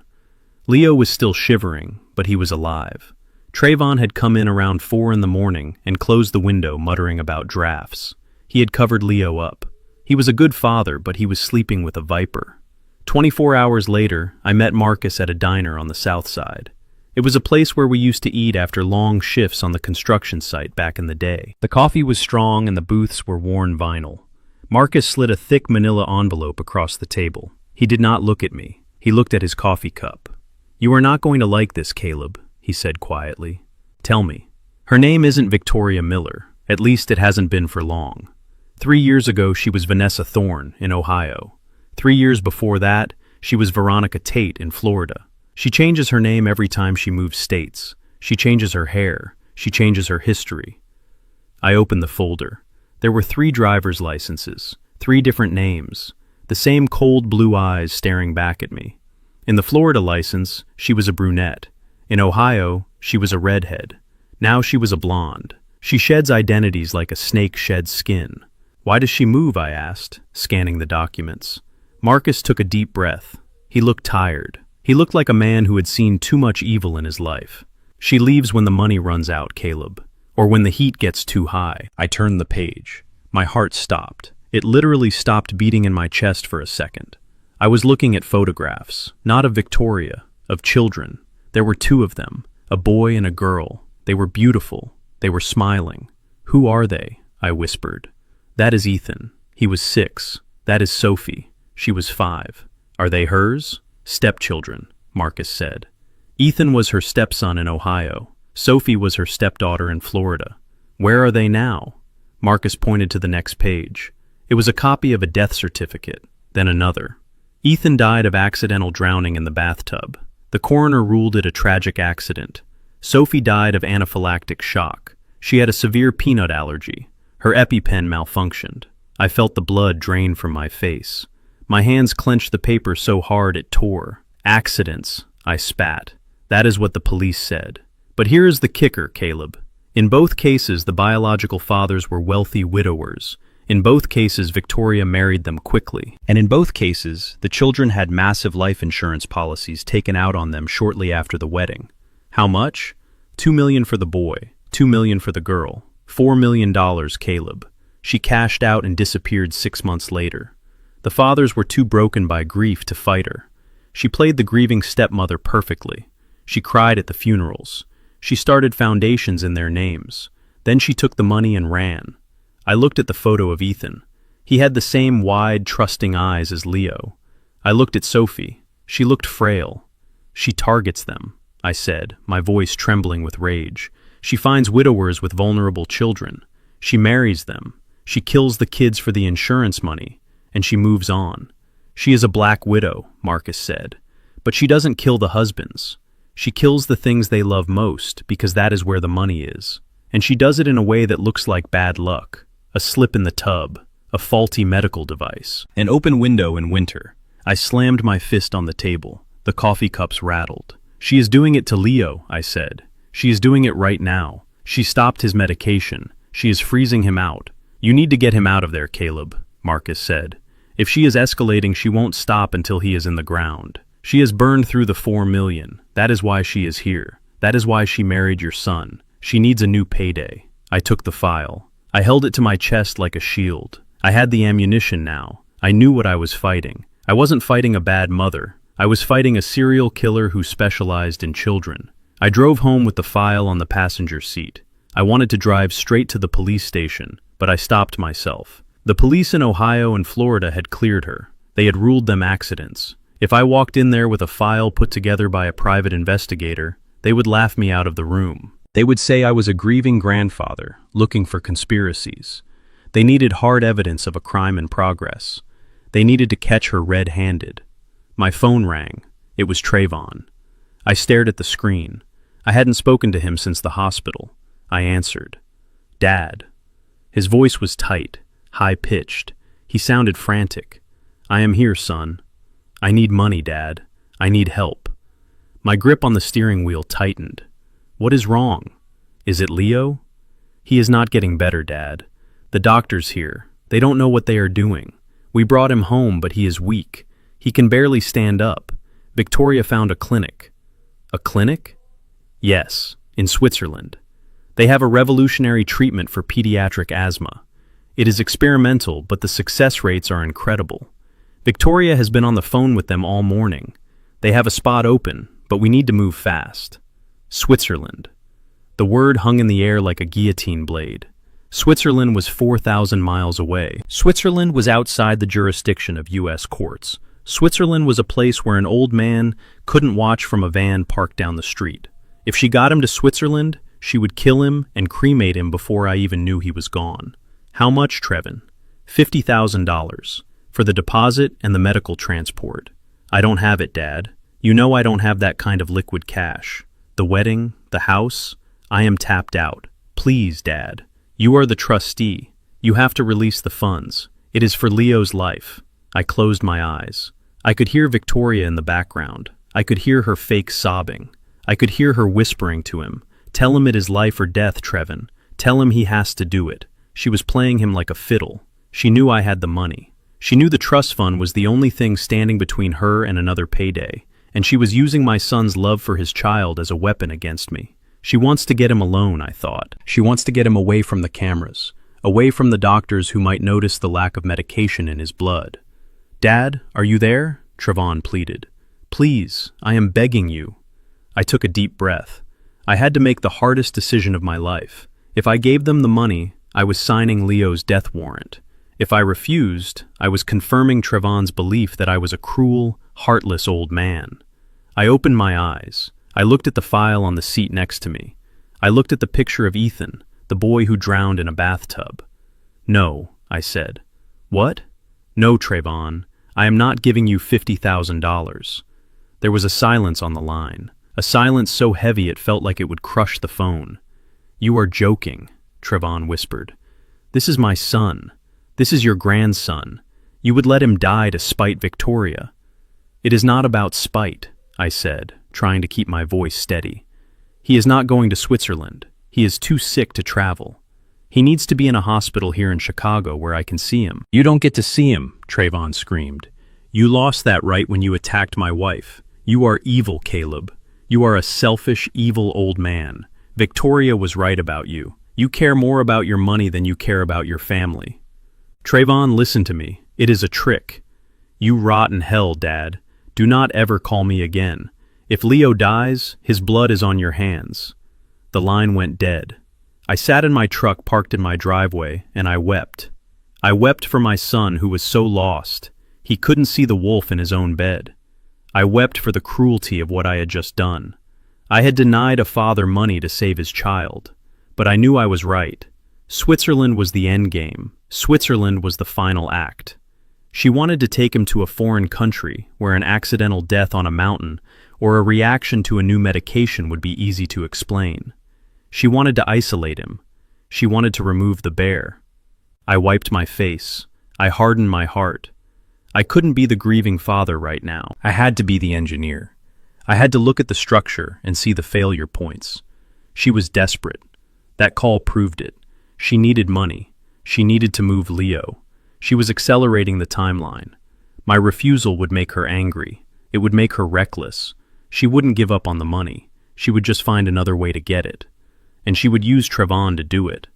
Leo was still shivering, but he was alive. Trayvon had come in around 4 in the morning and closed the window, muttering about drafts. He had covered Leo up. He was a good father, but he was sleeping with a viper. 24 hours later, I met Marcus at a diner on the south side. It was a place where we used to eat after long shifts on the construction site back in the day. The coffee was strong and the booths were worn vinyl. Marcus slid a thick manila envelope across the table. He did not look at me. He looked at his coffee cup. "You are not going to like this, Caleb," he said quietly. "Tell me." "Her name isn't Victoria Miller. At least it hasn't been for long. 3 years ago, she was Vanessa Thorne in Ohio. 3 years before that, she was Veronica Tate in Florida. She changes her name every time she moves states. She changes her hair. She changes her history." I opened the folder. There were 3 driver's licenses, 3 different names, the same cold blue eyes staring back at me. In the Florida license, she was a brunette. In Ohio, she was a redhead. Now she was a blonde. She sheds identities like a snake sheds skin. "Why does she move?" I asked, scanning the documents. Marcus took a deep breath. He looked tired. He looked like a man who had seen too much evil in his life. "She leaves when the money runs out, Caleb. Or when the heat gets too high." I turned the page. My heart stopped. It literally stopped beating in my chest for a second. I was looking at photographs, not of Victoria, of children. There were 2 of them, a boy and a girl. They were beautiful. They were smiling. "Who are they?" I whispered. "That is Ethan. He was 6. That is Sophie. She was 5. "Are they hers?" "Stepchildren," Marcus said. Ethan was her stepson in Ohio. Sophie was her stepdaughter in Florida. "Where are they now?" Marcus pointed to the next page. It was a copy of a death certificate, then another. Ethan died of accidental drowning in the bathtub. The coroner ruled it a tragic accident. Sophie died of anaphylactic shock. She had a severe peanut allergy. Her EpiPen malfunctioned. I felt the blood drain from my face. My hands clenched the paper so hard it tore. "Accidents," I spat. "That is what the police said. But here is the kicker, Caleb. In both cases, the biological fathers were wealthy widowers. In both cases, Victoria married them quickly. And in both cases, the children had massive life insurance policies taken out on them shortly after the wedding. How much? $2 million for the boy, $2 million for the girl, $4 million, Caleb. She cashed out and disappeared 6 months later. The fathers were too broken by grief to fight her. She played the grieving stepmother perfectly. She cried at the funerals. She started foundations in their names. Then she took the money and ran. I looked at the photo of Ethan. He had the same wide, trusting eyes as Leo. I looked at Sophie. She looked frail. "She targets them," I said, my voice trembling with rage. "She finds widowers with vulnerable children. She marries them. She kills the kids for the insurance money, and she moves on. She is a black widow," Marcus said. "But she doesn't kill the husbands. She kills the things they love most because that is where the money is. And she does it in a way that looks like bad luck. A slip in the tub, a faulty medical device, an open window in winter." I slammed my fist on the table. The coffee cups rattled. "She is doing it to Leo," I said. "She is doing it right now. She stopped his medication. She is freezing him out. You need to get him out of there, Caleb," Marcus said. If she is escalating, she won't stop until he is in the ground. She has burned through the 4 million. That is why she is here. That is why she married your son. She needs a new payday. I took the file. I held it to my chest like a shield. I had the ammunition now. I knew what I was fighting. I wasn't fighting a bad mother. I was fighting a serial killer who specialized in children. I drove home with the file on the passenger seat. I wanted to drive straight to the police station, but I stopped myself. The police in Ohio and Florida had cleared her. They had ruled them accidents. If I walked in there with a file put together by a private investigator, they would laugh me out of the room. They would say I was a grieving grandfather, looking for conspiracies. They needed hard evidence of a crime in progress. They needed to catch her red-handed. My phone rang. It was Trayvon. I stared at the screen. I hadn't spoken to him since the hospital. I answered. "Dad." His voice was tight, high-pitched. He sounded frantic. "I am here, son. I need money, Dad. I need help." My grip on the steering wheel tightened. "What is wrong? Is it Leo?" "He is not getting better, Dad. The doctor's here. They don't know what they are doing. We brought him home, but he is weak. He can barely stand up. Victoria found a clinic." "A clinic?" "Yes, in Switzerland. They have a revolutionary treatment for pediatric asthma. It is experimental, but the success rates are incredible. Victoria has been on the phone with them all morning. They have a spot open, but we need to move fast." Switzerland. The word hung in the air like a guillotine blade. Switzerland was 4,000 miles away. Switzerland was outside the jurisdiction of U.S. courts. Switzerland was a place where an old man couldn't watch from a van parked down the street. If she got him to Switzerland, she would kill him and cremate him before I even knew he was gone. "How much, Trevin?" $50,000. For the deposit and the medical transport. "I don't have it, Dad. You know I don't have that kind of liquid cash. The wedding, the house, I am tapped out. Please, Dad. You are the trustee. You have to release the funds. It is for Leo's life." I closed my eyes. I could hear Victoria in the background. I could hear her fake sobbing. I could hear her whispering to him, "Tell him it is life or death, Trevin. Tell him he has to do it." She was playing him like a fiddle. She knew I had the money. She knew the trust fund was the only thing standing between her and another payday, and she was using my son's love for his child as a weapon against me. She wants to get him alone, I thought. She wants to get him away from the cameras, away from the doctors who might notice the lack of medication in his blood. "Dad, are you there?" Trayvon pleaded. "Please, I am begging you." I took a deep breath. I had to make the hardest decision of my life. If I gave them the money, I was signing Leo's death warrant. If I refused, I was confirming Trayvon's belief that I was a cruel, heartless old man. I opened my eyes. I looked at the file on the seat next to me. I looked at the picture of Ethan, the boy who drowned in a bathtub. "No," I said. "What?" "No, Trayvon. I am not giving you $50,000. There was a silence on the line, a silence so heavy it felt like it would crush the phone. "You are joking," Trayvon whispered. "This is my son. This is your grandson. You would let him die to spite Victoria." "It is not about spite," I said, trying to keep my voice steady. "He is not going to Switzerland. He is too sick to travel. He needs to be in a hospital here in Chicago where I can see him." "You don't get to see him," Trayvon screamed. "You lost that right when you attacked my wife. You are evil, Caleb. You are a selfish, evil old man. Victoria was right about you. You care more about your money than you care about your family." "Trayvon, listen to me. It is a trick. You rot in hell, Dad. Do not ever call me again. If Leo dies, his blood is on your hands." The line went dead. I sat in my truck parked in my driveway, and I wept. I wept for my son who was so lost. He couldn't see the wolf in his own bed. I wept for the cruelty of what I had just done. I had denied a father money to save his child. But I knew I was right. Switzerland was the end game. Switzerland was the final act. She wanted to take him to a foreign country where an accidental death on a mountain or a reaction to a new medication would be easy to explain. She wanted to isolate him. She wanted to remove the bear. I wiped my face. I hardened my heart. I couldn't be the grieving father right now. I had to be the engineer. I had to look at the structure and see the failure points. She was desperate. That call proved it. She needed money. She needed to move Leo. She was accelerating the timeline. My refusal would make her angry. It would make her reckless. She wouldn't give up on the money. She would just find another way to get it. And she would use Trayvon to do it.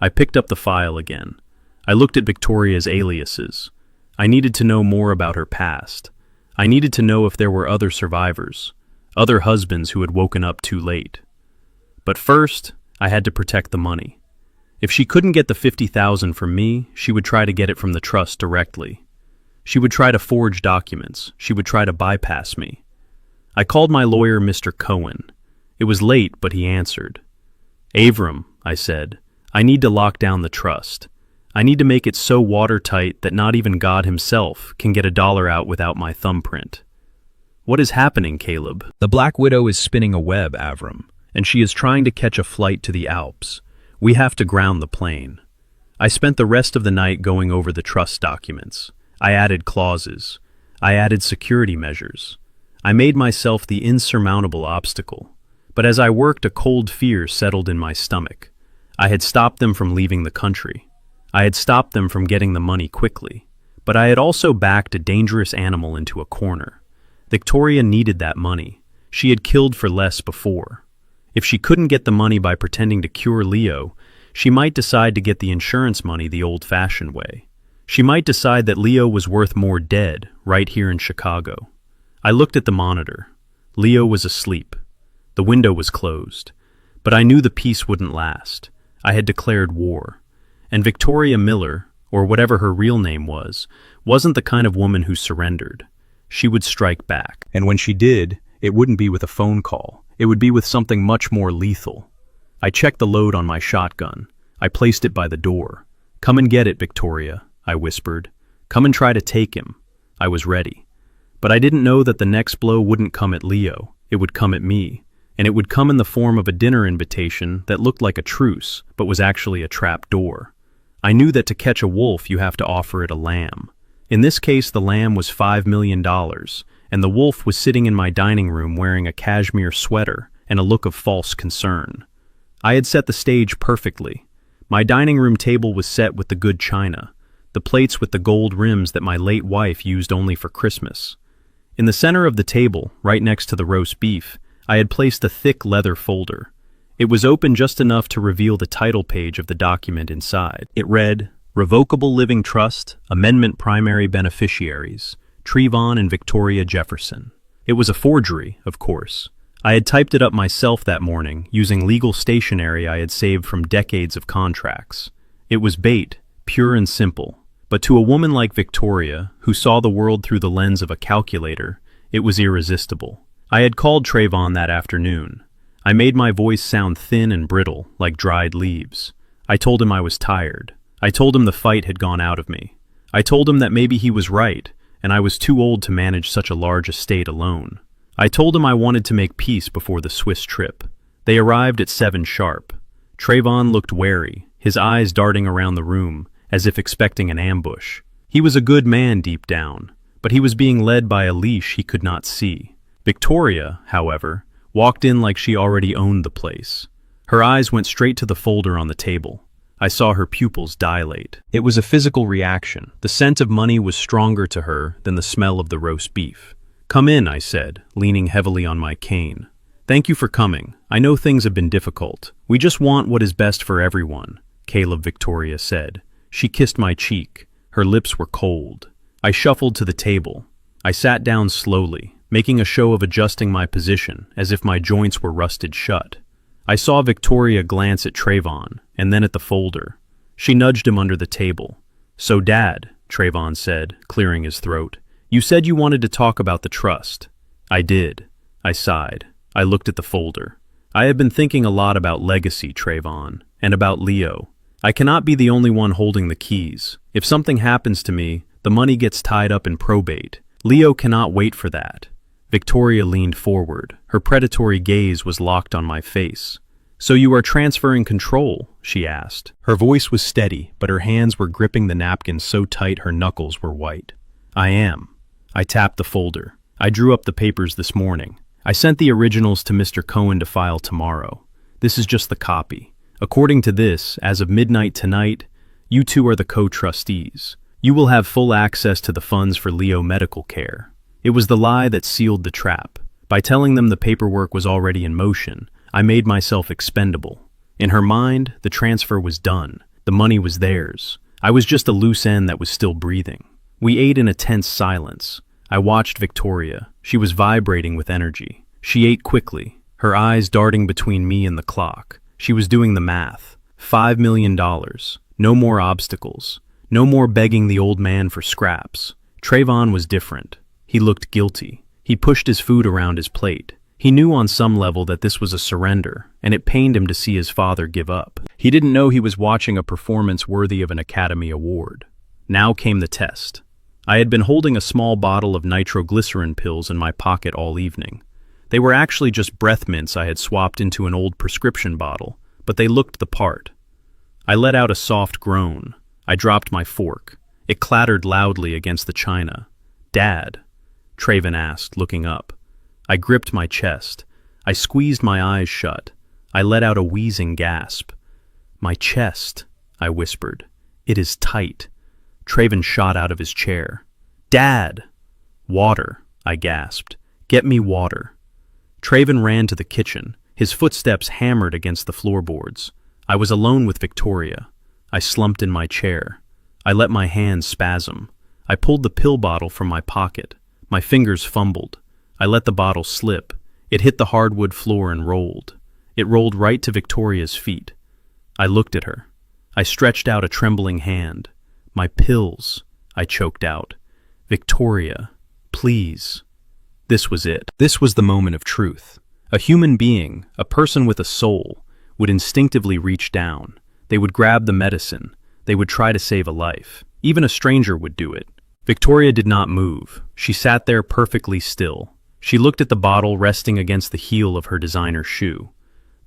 I picked up the file again. I looked at Victoria's aliases. I needed to know more about her past. I needed to know if there were other survivors, other husbands who had woken up too late. But first, I had to protect the money. If she couldn't get the $50,000 from me, she would try to get it from the trust directly. She would try to forge documents. She would try to bypass me. I called my lawyer, Mr. Cohen. It was late, but he answered. "Avram," I said, "I need to lock down the trust. I need to make it so watertight that not even God himself can get $1 out without my thumbprint." "What is happening, Caleb?" The Black Widow is spinning a web, Avram, "And she is trying to catch a flight to the Alps. We have to ground the plane." I spent the rest of the night going over the trust documents. I added clauses. I added security measures. I made myself the insurmountable obstacle. But as I worked, a cold fear settled in my stomach. I had stopped them from leaving the country. I had stopped them from getting the money quickly. But I had also backed a dangerous animal into a corner. Victoria needed that money. She had killed for less before. If she couldn't get the money by pretending to cure Leo, she might decide to get the insurance money the old-fashioned way. She might decide that Leo was worth more dead right here in Chicago. I looked at the monitor. Leo was asleep. The window was closed. But I knew the peace wouldn't last. I had declared war. And Victoria Miller, or whatever her real name was, wasn't the kind of woman who surrendered. She would strike back. And when she did, it wouldn't be with a phone call. It would be with something much more lethal. I checked the load on my shotgun. I placed it by the door. "Come and get it, Victoria," I whispered. "Come and try to take him." I was ready. But I didn't know that the next blow wouldn't come at Leo. It would come at me. And it would come in the form of a dinner invitation that looked like a truce, but was actually a trap door. I knew that to catch a wolf you have to offer it a lamb. In this case, the lamb was $5 million, and the wolf was sitting in my dining room wearing a cashmere sweater and a look of false concern. I had set the stage perfectly. My dining room table was set with the good china, the plates with the gold rims that my late wife used only for Christmas. In the center of the table, right next to the roast beef, I had placed a thick leather folder. It was open just enough to reveal the title page of the document inside. It read, "Revocable Living Trust, Amendment Primary Beneficiaries, Trayvon and Victoria Jefferson." It was a forgery, of course. I had typed it up myself that morning, using legal stationery I had saved from decades of contracts. It was bait, pure and simple. But to a woman like Victoria, who saw the world through the lens of a calculator, it was irresistible. I had called Trayvon that afternoon. I made my voice sound thin and brittle, like dried leaves. I told him I was tired. I told him the fight had gone out of me. I told him that maybe he was right, and I was too old to manage such a large estate alone. I told him I wanted to make peace before the Swiss trip. They arrived at 7 sharp. Trayvon looked wary, his eyes darting around the room, as if expecting an ambush. He was a good man deep down, but he was being led by a leash he could not see. Victoria, however, walked in like she already owned the place. Her eyes went straight to the folder on the table. I saw her pupils dilate. It was a physical reaction. The scent of money was stronger to her than the smell of the roast beef. "Come in," I said, leaning heavily on my cane. "Thank you for coming. I know things have been difficult. We just want what is best for everyone," Caleb, Victoria said. She kissed my cheek. Her lips were cold. I shuffled to the table. I sat down slowly, making a show of adjusting my position, as if my joints were rusted shut. I saw Victoria glance at Trayvon, and then at the folder. She nudged him under the table. "So, Dad," Trayvon said, clearing his throat, "you said you wanted to talk about the trust." "I did." I sighed. I looked at the folder. "I have been thinking a lot about legacy, Trayvon, and about Leo. I cannot be the only one holding the keys. If something happens to me, the money gets tied up in probate. Leo cannot wait for that." Victoria leaned forward. Her predatory gaze was locked on my face. "So you are transferring control?" she asked. Her voice was steady, but her hands were gripping the napkin so tight her knuckles were white. "I am." I tapped the folder. "I drew up the papers this morning. I sent the originals to Mr. Cohen to file tomorrow. This is just the copy. According to this, as of midnight tonight, you two are the co-trustees. You will have full access to the funds for Leo medical care. It was the lie that sealed the trap. By telling them the paperwork was already in motion, I made myself expendable. In her mind, the transfer was done. The money was theirs. I was just a loose end that was still breathing. We ate in a tense silence. I watched Victoria. She was vibrating with energy. She ate quickly, her eyes darting between me and the clock. She was doing the math. $5 million. No more obstacles. No more begging the old man for scraps. Trayvon was different. He looked guilty. He pushed his food around his plate. He knew on some level that this was a surrender, and it pained him to see his father give up. He didn't know he was watching a performance worthy of an Academy Award. Now came the test. I had been holding a small bottle of nitroglycerin pills in my pocket all evening. They were actually just breath mints I had swapped into an old prescription bottle, but they looked the part. I let out a soft groan. I dropped my fork. It clattered loudly against the china. "Dad?" Trayvon asked, looking up. I gripped my chest. I squeezed my eyes shut. I let out a wheezing gasp. "My chest," I whispered. "It is tight." Trayvon shot out of his chair. "Dad!" "Water," I gasped. "Get me water." Trayvon ran to the kitchen. His footsteps hammered against the floorboards. I was alone with Victoria. I slumped in my chair. I let my hands spasm. I pulled the pill bottle from my pocket. My fingers fumbled. I let the bottle slip. It hit the hardwood floor and rolled. It rolled right to Victoria's feet. I looked at her. I stretched out a trembling hand. "My pills," I choked out. "Victoria, please." This was it. This was the moment of truth. A human being, a person with a soul, would instinctively reach down. They would grab the medicine. They would try to save a life. Even a stranger would do it. Victoria did not move. She sat there perfectly still. She looked at the bottle resting against the heel of her designer shoe.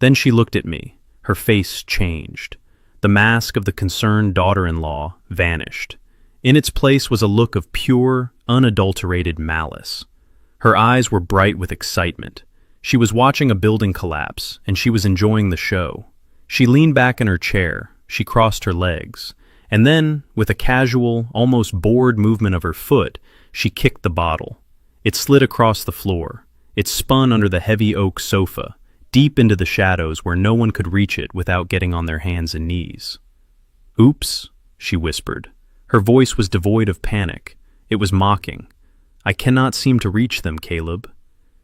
Then she looked at me. Her face changed. The mask of the concerned daughter-in-law vanished. In its place was a look of pure, unadulterated malice. Her eyes were bright with excitement. She was watching a building collapse, and she was enjoying the show. She leaned back in her chair. She crossed her legs. And then, with a casual, almost bored movement of her foot, she kicked the bottle. It slid across the floor. It spun under the heavy oak sofa, deep into the shadows where no one could reach it without getting on their hands and knees. "Oops," she whispered. Her voice was devoid of panic. It was mocking. "I cannot seem to reach them, Caleb."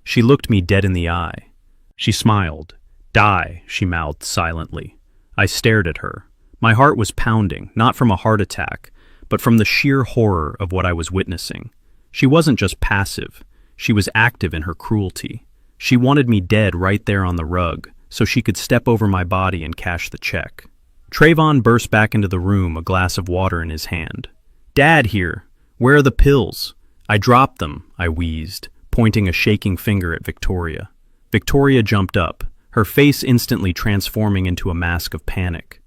She looked me dead in the eye. She smiled. "Die," she mouthed silently. I stared at her. My heart was pounding, not from a heart attack, but from the sheer horror of what I was witnessing. She wasn't just passive. She was active in her cruelty. She wanted me dead right there on the rug, so she could step over my body and cash the check. Trayvon burst back into the room, a glass of water in his hand. "Dad here. Where are the pills?" "I dropped them," I wheezed, pointing a shaking finger at Victoria. Victoria jumped up, her face instantly transforming into a mask of panic.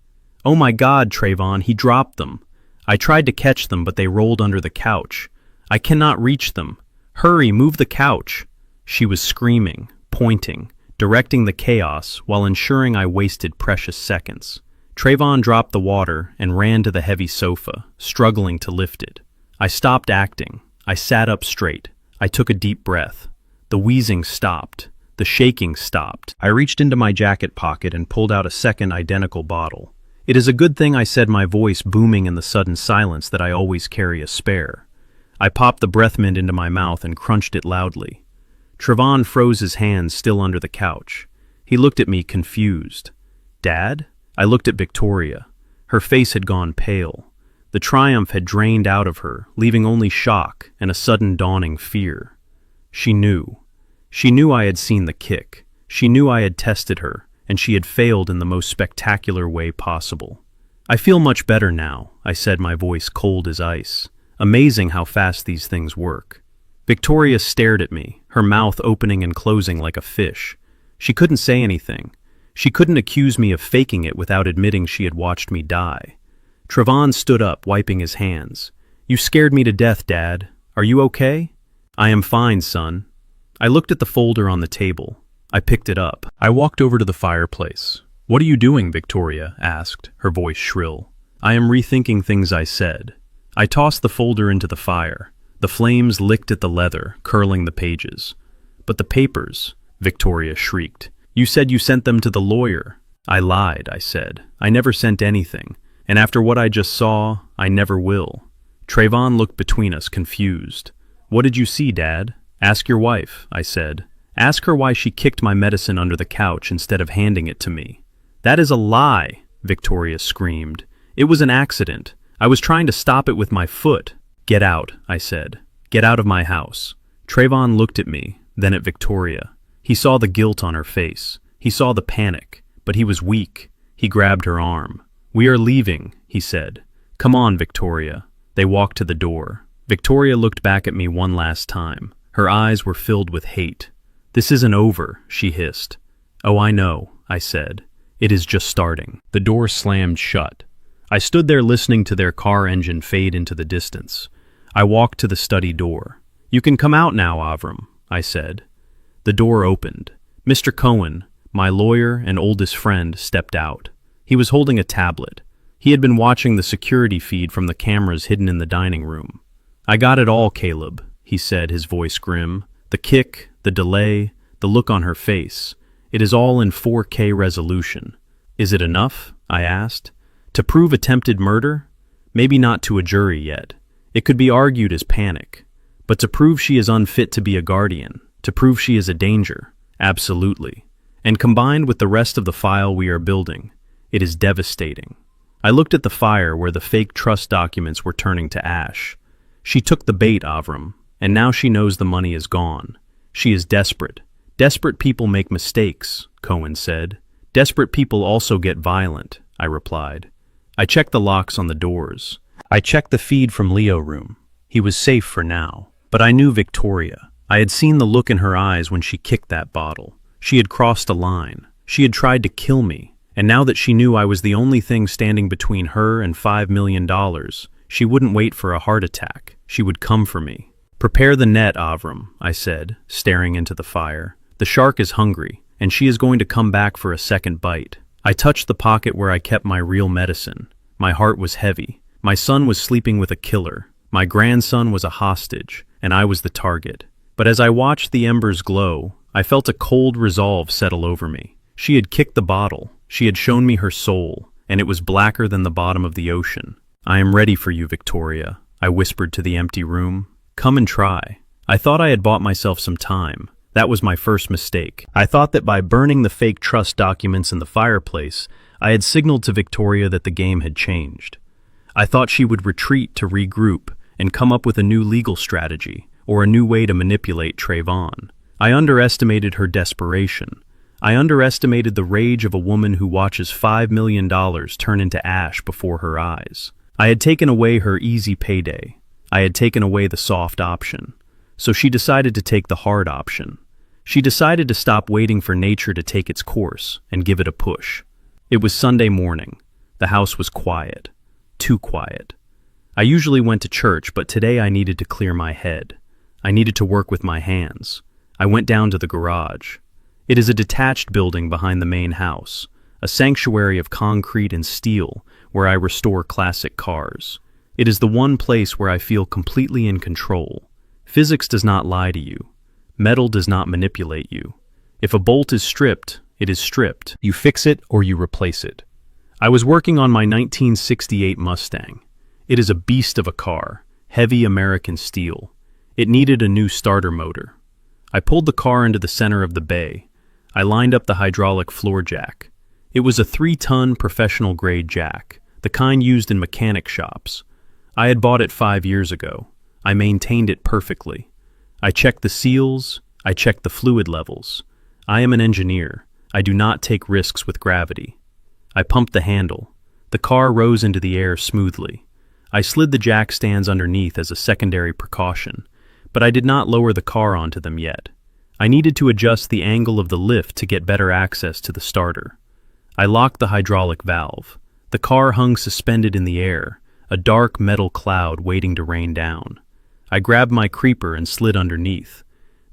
"Oh my God, Trayvon, he dropped them. I tried to catch them, but they rolled under the couch. I cannot reach them. Hurry, move the couch." She was screaming, pointing, directing the chaos while ensuring I wasted precious seconds. Trayvon dropped the water and ran to the heavy sofa, struggling to lift it. I stopped acting. I sat up straight. I took a deep breath. The wheezing stopped. The shaking stopped. I reached into my jacket pocket and pulled out a second identical bottle. It is a good thing I said, my voice booming in the sudden silence, that I always carry a spare. I popped the breath mint into my mouth and crunched it loudly. Trayvon froze his hands still under the couch. He looked at me confused. "Dad?" I looked at Victoria. Her face had gone pale. The triumph had drained out of her, leaving only shock and a sudden dawning fear. She knew. She knew I had seen the kick. She knew I had tested her, and she had failed in the most spectacular way possible. "I feel much better now," I said, my voice cold as ice. Amazing how fast these things work. Victoria stared at me, her mouth opening and closing like a fish. She couldn't say anything. She couldn't accuse me of faking it without admitting she had watched me die. Trayvon stood up, wiping his hands. "You scared me to death, Dad. Are you okay?" "I am fine, son." I looked at the folder on the table. I picked it up. I walked over to the fireplace. "What are you doing?" Victoria asked, her voice shrill. "I am rethinking things I said." I tossed the folder into the fire. The flames licked at the leather, curling the pages. "But the papers," Victoria shrieked. "You said you sent them to the lawyer." "I lied," I said. "I never sent anything. And after what I just saw, I never will." Trayvon looked between us, confused. "What did you see, Dad?" "Ask your wife," I said. "Ask her why she kicked my medicine under the couch instead of handing it to me." "That is a lie," Victoria screamed. "It was an accident. I was trying to stop it with my foot." "Get out," I said. "Get out of my house." Trayvon looked at me, then at Victoria. He saw the guilt on her face. He saw the panic, but he was weak. He grabbed her arm. "We are leaving," he said. "Come on, Victoria." They walked to the door. Victoria looked back at me one last time. Her eyes were filled with hate. "This isn't over," she hissed. "Oh, I know," I said. "It is just starting." The door slammed shut. I stood there listening to their car engine fade into the distance. I walked to the study door. "You can come out now, Avram," I said. The door opened. Mr. Cohen, my lawyer and oldest friend, stepped out. He was holding a tablet. He had been watching the security feed from the cameras hidden in the dining room. "I got it all, Caleb," he said, his voice grim. "The kick, the delay, the look on her face. It is all in 4K resolution." "Is it enough?" I asked. "To prove attempted murder? Maybe not to a jury yet. It could be argued as panic. But to prove she is unfit to be a guardian, to prove she is a danger, absolutely. And combined with the rest of the file we are building, it is devastating." I looked at the fire where the fake trust documents were turning to ash. "She took the bait, Avram, and now she knows the money is gone. She is desperate. Desperate people make mistakes," Cohen said. "Desperate people also get violent," I replied. I checked the locks on the doors. I checked the feed from Leo room. He was safe for now. But I knew Victoria. I had seen the look in her eyes when she kicked that bottle. She had crossed a line. She had tried to kill me. And now that she knew I was the only thing standing between her and $5 million, she wouldn't wait for a heart attack. She would come for me. "Prepare the net, Avram," I said, staring into the fire. "The shark is hungry, and she is going to come back for a second bite." I touched the pocket where I kept my real medicine. My heart was heavy. My son was sleeping with a killer. My grandson was a hostage, and I was the target. But as I watched the embers glow, I felt a cold resolve settle over me. She had kicked the bottle. She had shown me her soul, and it was blacker than the bottom of the ocean. "I am ready for you, Victoria," I whispered to the empty room. "Come and try." I thought I had bought myself some time. That was my first mistake. I thought that by burning the fake trust documents in the fireplace, I had signaled to Victoria that the game had changed. I thought she would retreat to regroup and come up with a new legal strategy or a new way to manipulate Trayvon. I underestimated her desperation. I underestimated the rage of a woman who watches $5 million turn into ash before her eyes. I had taken away her easy payday. I had taken away the soft option. So she decided to take the hard option. She decided to stop waiting for nature to take its course and give it a push. It was Sunday morning. The house was quiet. Too quiet. I usually went to church, but today I needed to clear my head. I needed to work with my hands. I went down to the garage. It is a detached building behind the main house, a sanctuary of concrete and steel where I restore classic cars. It is the one place where I feel completely in control. Physics does not lie to you. Metal does not manipulate you. If a bolt is stripped, it is stripped. You fix it or you replace it. I was working on my 1968 Mustang. It is a beast of a car, heavy American steel. It needed a new starter motor. I pulled the car into the center of the bay. I lined up the hydraulic floor jack. It was a 3-ton professional-grade jack, the kind used in mechanic shops. I had bought it 5 years ago. I maintained it perfectly. I checked the seals. I checked the fluid levels. I am an engineer. I do not take risks with gravity. I pumped the handle. The car rose into the air smoothly. I slid the jack stands underneath as a secondary precaution, but I did not lower the car onto them yet. I needed to adjust the angle of the lift to get better access to the starter. I locked the hydraulic valve. The car hung suspended in the air, a dark metal cloud waiting to rain down. I grabbed my creeper and slid underneath.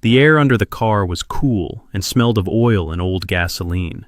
The air under the car was cool and smelled of oil and old gasoline.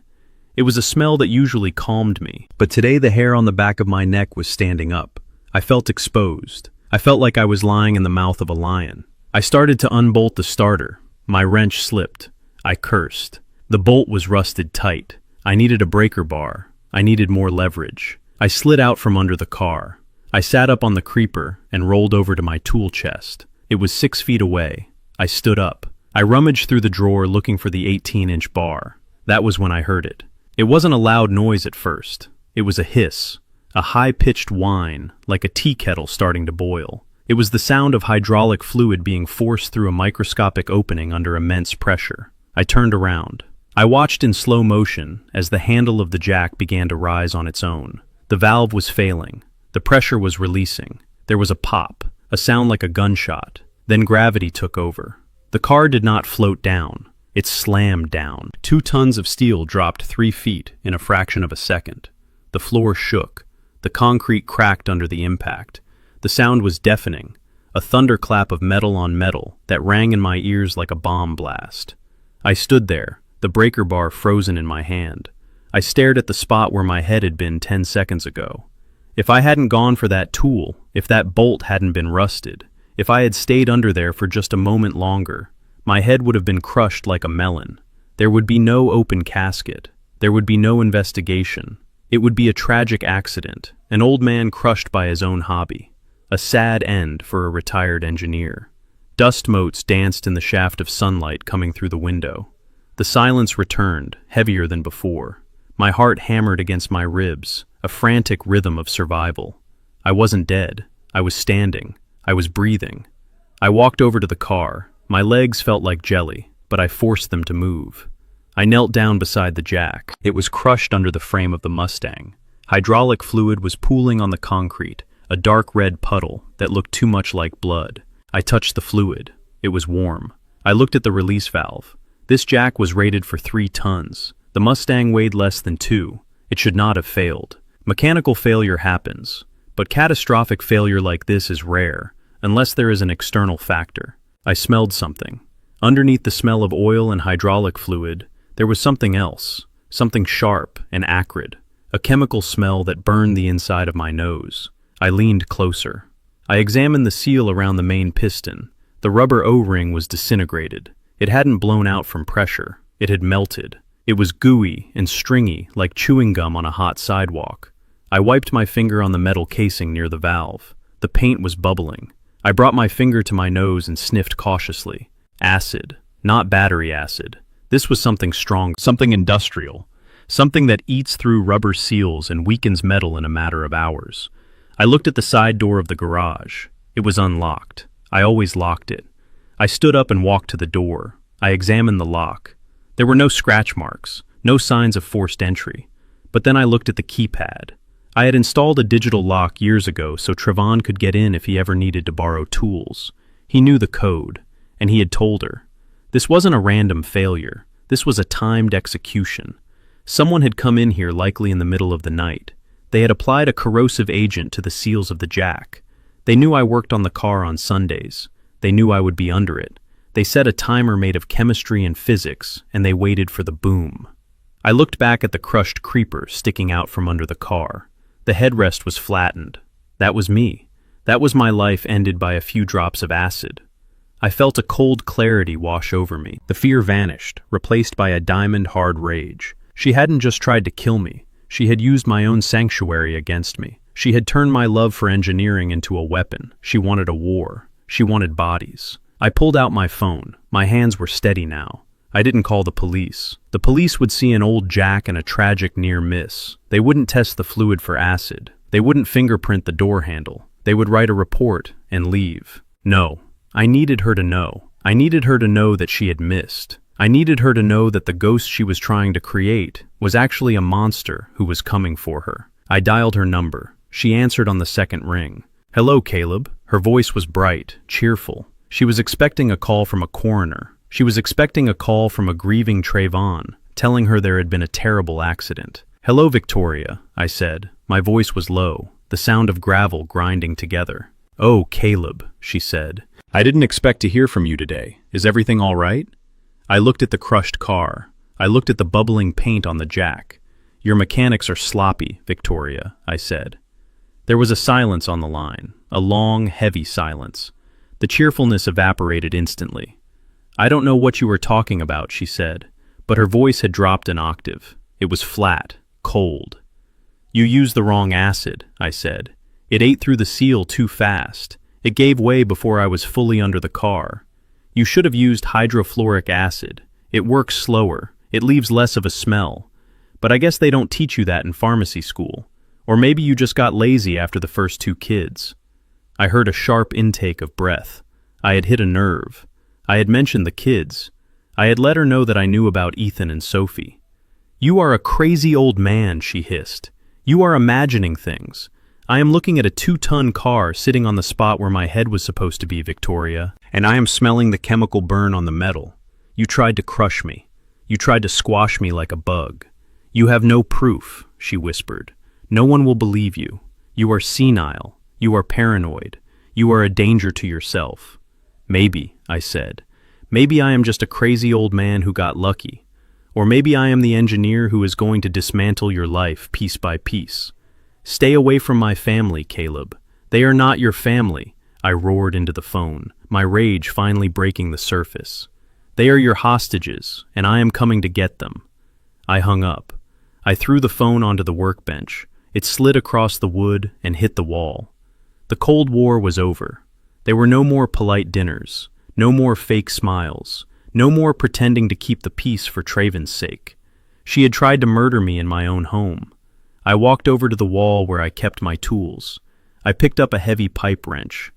It was a smell that usually calmed me, but today the hair on the back of my neck was standing up. I felt exposed. I felt like I was lying in the mouth of a lion. I started to unbolt the starter. My wrench slipped. I cursed. The bolt was rusted tight. I needed a breaker bar. I needed more leverage. I slid out from under the car. I sat up on the creeper and rolled over to my tool chest. It was 6 feet away. I stood up. I rummaged through the drawer looking for the 18-inch bar. That was when I heard it. It wasn't a loud noise at first. It was a hiss, a high-pitched whine, like a tea kettle starting to boil. It was the sound of hydraulic fluid being forced through a microscopic opening under immense pressure. I turned around. I watched in slow motion as the handle of the jack began to rise on its own. The valve was failing. The pressure was releasing. There was a pop, a sound like a gunshot. Then gravity took over. The car did not float down. It slammed down. 2 tons of steel dropped 3 feet in a fraction of a second. The floor shook. The concrete cracked under the impact. The sound was deafening, a thunderclap of metal on metal that rang in my ears like a bomb blast. I stood there, the breaker bar frozen in my hand. I stared at the spot where my head had been 10 seconds ago. If I hadn't gone for that tool, if that bolt hadn't been rusted, if I had stayed under there for just a moment longer, my head would have been crushed like a melon. There would be no open casket. There would be no investigation. It would be a tragic accident, an old man crushed by his own hobby. A sad end for a retired engineer. Dust motes danced in the shaft of sunlight coming through the window. The silence returned, heavier than before. My heart hammered against my ribs, a frantic rhythm of survival. I wasn't dead. I was standing. I was breathing. I walked over to the car. My legs felt like jelly, but I forced them to move. I knelt down beside the jack. It was crushed under the frame of the Mustang. Hydraulic fluid was pooling on the concrete, a dark red puddle that looked too much like blood. I touched the fluid. It was warm. I looked at the release valve. This jack was rated for 3 tons. The Mustang weighed less than 2. It should not have failed. Mechanical failure happens, but catastrophic failure like this is rare, unless there is an external factor. I smelled something. Underneath the smell of oil and hydraulic fluid, there was something else, something sharp and acrid, a chemical smell that burned the inside of my nose. I leaned closer. I examined the seal around the main piston. The rubber O-ring was disintegrated. It hadn't blown out from pressure. It had melted. It was gooey and stringy, like chewing gum on a hot sidewalk. I wiped my finger on the metal casing near the valve. The paint was bubbling. I brought my finger to my nose and sniffed cautiously. Acid, not battery acid. This was something strong, something industrial, something that eats through rubber seals and weakens metal in a matter of hours. I looked at the side door of the garage. It was unlocked. I always locked it. I stood up and walked to the door. I examined the lock. There were no scratch marks, no signs of forced entry. But then I looked at the keypad. I had installed a digital lock years ago so Trevon could get in if he ever needed to borrow tools. He knew the code, and he had told her. This wasn't a random failure. This was a timed execution. Someone had come in here likely in the middle of the night. They had applied a corrosive agent to the seals of the jack. They knew I worked on the car on Sundays. They knew I would be under it. They set a timer made of chemistry and physics, and they waited for the boom. I looked back at the crushed creeper sticking out from under the car. The headrest was flattened. That was me. That was my life ended by a few drops of acid. I felt a cold clarity wash over me. The fear vanished, replaced by a diamond-hard rage. She hadn't just tried to kill me. She had used my own sanctuary against me. She had turned my love for engineering into a weapon. She wanted a war. She wanted bodies. I pulled out my phone. My hands were steady now. I didn't call the police. The police would see an old jack and a tragic near miss. They wouldn't test the fluid for acid. They wouldn't fingerprint the door handle. They would write a report and leave. No. I needed her to know. I needed her to know that she had missed. I needed her to know that the ghost she was trying to create was actually a monster who was coming for her. I dialed her number. She answered on the second ring. "Hello, Caleb." Her voice was bright, cheerful. She was expecting a call from a coroner. She was expecting a call from a grieving Trayvon, telling her there had been a terrible accident. "Hello, Victoria," I said. My voice was low, the sound of gravel grinding together. "Oh, Caleb," she said. "I didn't expect to hear from you today. Is everything all right?" I looked at the crushed car. I looked at the bubbling paint on the jack. "Your mechanics are sloppy, Victoria," I said. There was a silence on the line, a long, heavy silence. The cheerfulness evaporated instantly. "I don't know what you are talking about," she said, but her voice had dropped an octave. It was flat, cold. "You used the wrong acid," I said. "It ate through the seal too fast. It gave way before I was fully under the car. You should have used hydrofluoric acid. It works slower. It leaves less of a smell. But I guess they don't teach you that in pharmacy school. Or maybe you just got lazy after the first 2 kids." I heard a sharp intake of breath. I had hit a nerve. I had mentioned the kids. I had let her know that I knew about Ethan and Sophie. "You are a crazy old man," she hissed. "You are imagining things. I am looking at a 2-ton car sitting on the spot where my head was supposed to be, Victoria, and I am smelling the chemical burn on the metal. You tried to crush me. You tried to squash me like a bug. You have no proof," she whispered. "No one will believe you. You are senile. You are paranoid. You are a danger to yourself." "Maybe," I said. "Maybe I am just a crazy old man who got lucky. Or maybe I am the engineer who is going to dismantle your life piece by piece. Stay away from my family, Caleb. They are not your family," I roared into the phone, my rage finally breaking the surface. "They are your hostages, and I am coming to get them." I hung up. I threw the phone onto the workbench. It slid across the wood and hit the wall. The Cold War was over. There were no more polite dinners, no more fake smiles, no more pretending to keep the peace for Traven's sake. She had tried to murder me in my own home. I walked over to the wall where I kept my tools. I picked up a heavy pipe wrench.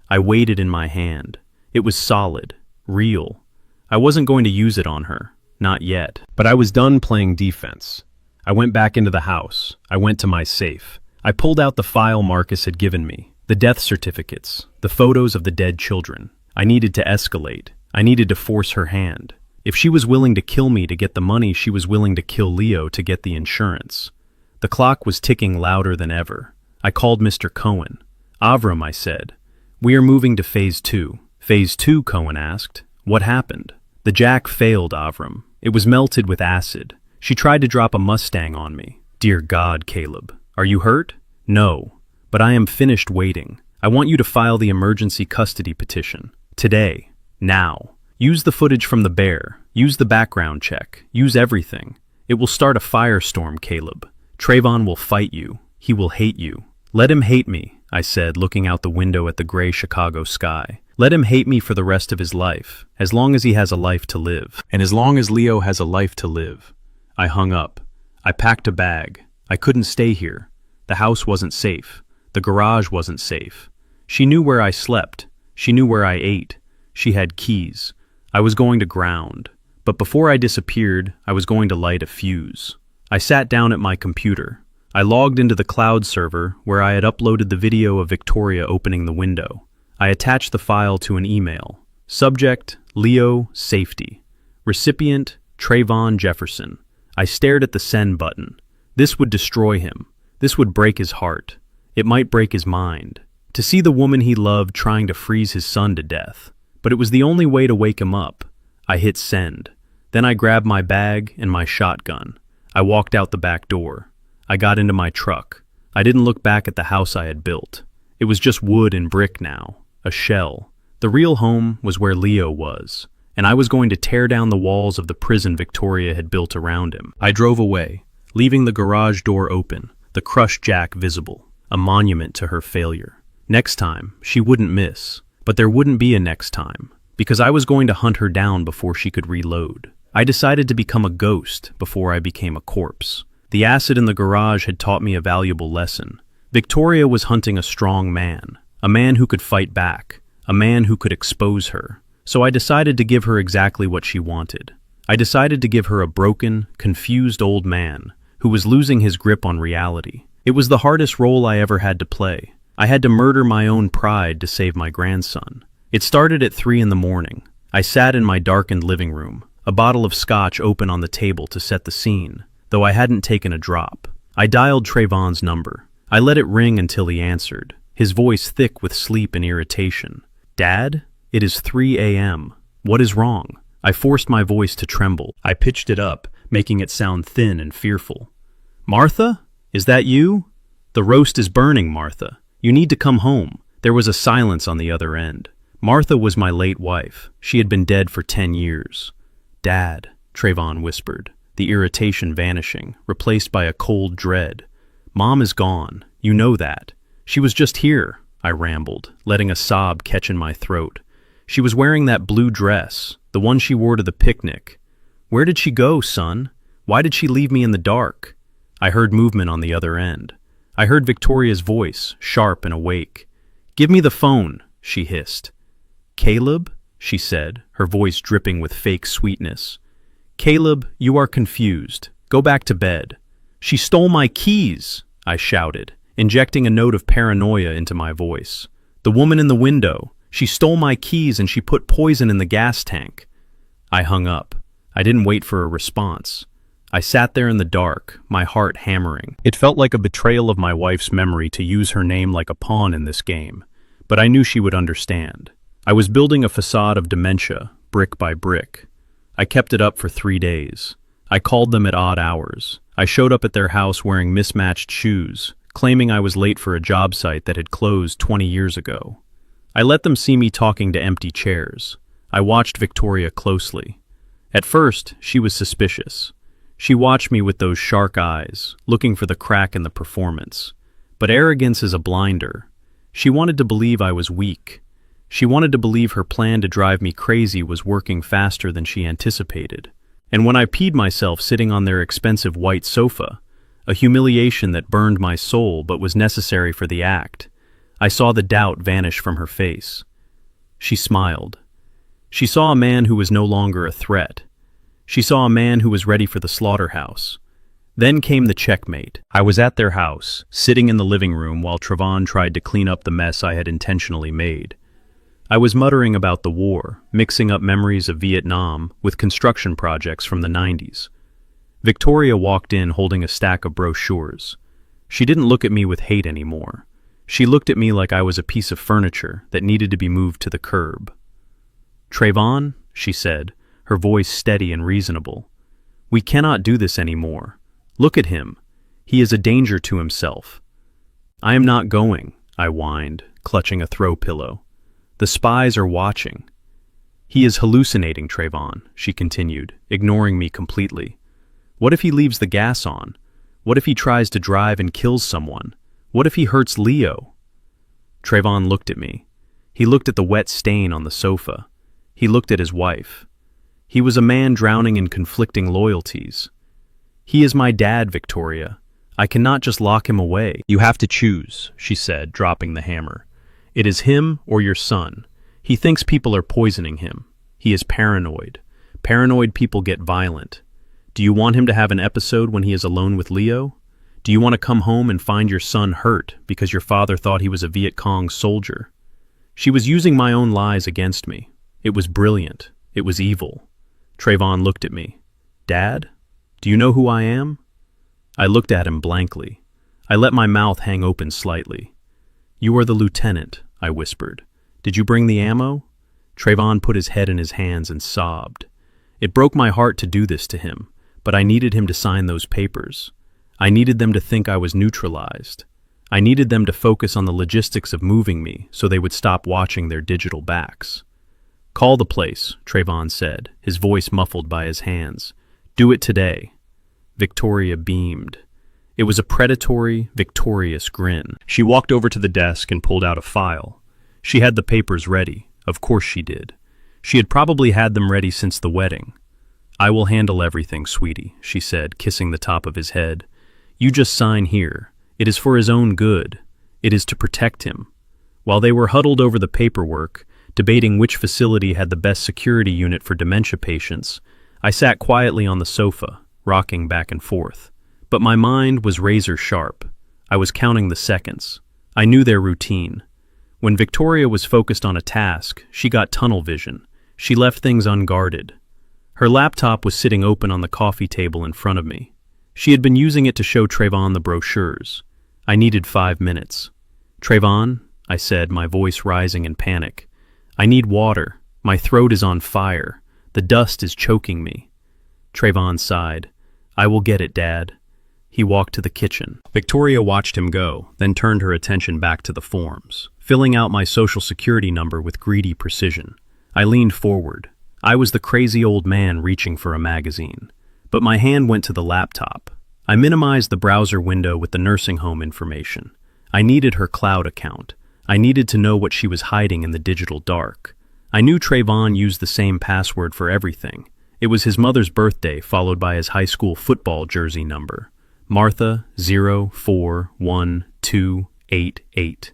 I weighed it in my hand. It was solid, real. I wasn't going to use it on her, not yet. But I was done playing defense. I went back into the house. I went to my safe. I pulled out the file Marcus had given me, the death certificates, the photos of the dead children. I needed to escalate. I needed to force her hand. If she was willing to kill me to get the money, she was willing to kill Leo to get the insurance. The clock was ticking louder than ever. I called Mr. Cohen. "Avram," I said, "we are moving to Phase 2. "Phase 2, Cohen asked. "What happened?" "The jack failed, Avram. It was melted with acid. She tried to drop a Mustang on me." "Dear God, Caleb. Are you hurt?" "No. But I am finished waiting. I want you to file the emergency custody petition. Today. Now. Use the footage from the bear. Use the background check. Use everything. It will start a firestorm, Caleb. Trayvon will fight you. He will hate you." "Let him hate me," I said, looking out the window at the gray Chicago sky. "Let him hate me for the rest of his life, as long as he has a life to live. And as long as Leo has a life to live." I hung up. I packed a bag. I couldn't stay here. The house wasn't safe. The garage wasn't safe. She knew where I slept. She knew where I ate. She had keys. I was going to ground. But before I disappeared, I was going to light a fuse. I sat down at my computer. I logged into the cloud server where I had uploaded the video of Victoria opening the window. I attached the file to an email. Subject, Leo, safety. Recipient, Trayvon Jefferson. I stared at the send button. This would destroy him. This would break his heart. It might break his mind. To see the woman he loved trying to freeze his son to death. But it was the only way to wake him up. I hit send. Then I grabbed my bag and my shotgun. I walked out the back door. I got into my truck. I didn't look back at the house I had built. It was just wood and brick now. A shell. The real home was where Leo was. And I was going to tear down the walls of the prison Victoria had built around him. I drove away, leaving the garage door open, the crushed jack visible, a monument to her failure. Next time, she wouldn't miss. But there wouldn't be a next time, because I was going to hunt her down before she could reload. I decided to become a ghost before I became a corpse. The acid in the garage had taught me a valuable lesson. Victoria was hunting a strong man, a man who could fight back, a man who could expose her. So I decided to give her exactly what she wanted. I decided to give her a broken, confused old man who was losing his grip on reality. It was the hardest role I ever had to play. I had to murder my own pride to save my grandson. It started at 3 in the morning. I sat in my darkened living room, a bottle of scotch open on the table to set the scene, though I hadn't taken a drop. I dialed Trayvon's number. I let it ring until he answered, his voice thick with sleep and irritation. "Dad? It is 3 a.m. What is wrong?" I forced my voice to tremble. I pitched it up, making it sound thin and fearful. "Martha? Is that you?" "The roast is burning, Martha. You need to come home." There was a silence on the other end. Martha was my late wife. She had been dead for 10 years. "Dad," Trayvon whispered, the irritation vanishing, replaced by a cold dread. "Mom is gone. You know that. She was just here," I rambled, letting a sob catch in my throat. "She was wearing that blue dress, the one she wore to the picnic. Where did she go, son? Why did she leave me in the dark?" I heard movement on the other end. I heard Victoria's voice, sharp and awake. "Give me the phone," she hissed. "Caleb?" she said, her voice dripping with fake sweetness. "Caleb, you are confused. Go back to bed." "She stole my keys," I shouted, injecting a note of paranoia into my voice. "The woman in the window. She stole my keys and she put poison in the gas tank." I hung up. I didn't wait for a response. I sat there in the dark, my heart hammering. It felt like a betrayal of my wife's memory to use her name like a pawn in this game, but I knew she would understand. I was building a facade of dementia, brick by brick. I kept it up for 3 days. I called them at odd hours. I showed up at their house wearing mismatched shoes, claiming I was late for a job site that had closed 20 years ago. I let them see me talking to empty chairs. I watched Victoria closely. At first, she was suspicious. She watched me with those shark eyes, looking for the crack in the performance. But arrogance is a blinder. She wanted to believe I was weak. She wanted to believe her plan to drive me crazy was working faster than she anticipated. And when I peed myself sitting on their expensive white sofa, a humiliation that burned my soul but was necessary for the act, I saw the doubt vanish from her face. She smiled. She saw a man who was no longer a threat. She saw a man who was ready for the slaughterhouse. Then came the checkmate. I was at their house, sitting in the living room while Trayvon tried to clean up the mess I had intentionally made. I was muttering about the war, mixing up memories of Vietnam with construction projects from the 90s. Victoria walked in holding a stack of brochures. She didn't look at me with hate anymore. She looked at me like I was a piece of furniture that needed to be moved to the curb. "Trayvon," she said, her voice steady and reasonable, "we cannot do this anymore. Look at him. He is a danger to himself." "I am not going," I whined, clutching a throw pillow. "The spies are watching." "He is hallucinating, Trayvon," she continued, ignoring me completely. "What if he leaves the gas on? What if he tries to drive and kills someone? What if he hurts Leo?" Trayvon looked at me. He looked at the wet stain on the sofa. He looked at his wife. He was a man drowning in conflicting loyalties. "He is my dad, Victoria. I cannot just lock him away." "You have to choose," she said, dropping the hammer. "It is him or your son. He thinks people are poisoning him. He is paranoid. Paranoid people get violent. Do you want him to have an episode when he is alone with Leo? Do you want to come home and find your son hurt because your father thought he was a Viet Cong soldier?" She was using my own lies against me. It was brilliant. It was evil. Trayvon looked at me. "Dad, do you know who I am?" I looked at him blankly. I let my mouth hang open slightly. "You are the lieutenant," I whispered. "Did you bring the ammo?" Trayvon put his head in his hands and sobbed. It broke my heart to do this to him, but I needed him to sign those papers. I needed them to think I was neutralized. I needed them to focus on the logistics of moving me so they would stop watching their digital backs. "Call the place," Trayvon said, his voice muffled by his hands. "Do it today." Victoria beamed. It was a predatory, victorious grin. She walked over to the desk and pulled out a file. She had the papers ready. Of course she did. She had probably had them ready since the wedding. "I will handle everything, sweetie," she said, kissing the top of his head. "You just sign here. It is for his own good. It is to protect him." While they were huddled over the paperwork, debating which facility had the best security unit for dementia patients, I sat quietly on the sofa, rocking back and forth. But my mind was razor sharp. I was counting the seconds. I knew their routine. When Victoria was focused on a task, she got tunnel vision. She left things unguarded. Her laptop was sitting open on the coffee table in front of me. She had been using it to show Trayvon the brochures. I needed 5 minutes. "Trayvon," I said, my voice rising in panic. "I need water. My throat is on fire. The dust is choking me." Trayvon sighed. "I will get it, Dad." He walked to the kitchen. Victoria watched him go, then turned her attention back to the forms, filling out my social security number with greedy precision. I leaned forward. I was the crazy old man reaching for a magazine. But my hand went to the laptop. I minimized the browser window with the nursing home information. I needed her cloud account. I needed to know what she was hiding in the digital dark. I knew Trayvon used the same password for everything. It was his mother's birthday followed by his high school football jersey number. Martha 041288.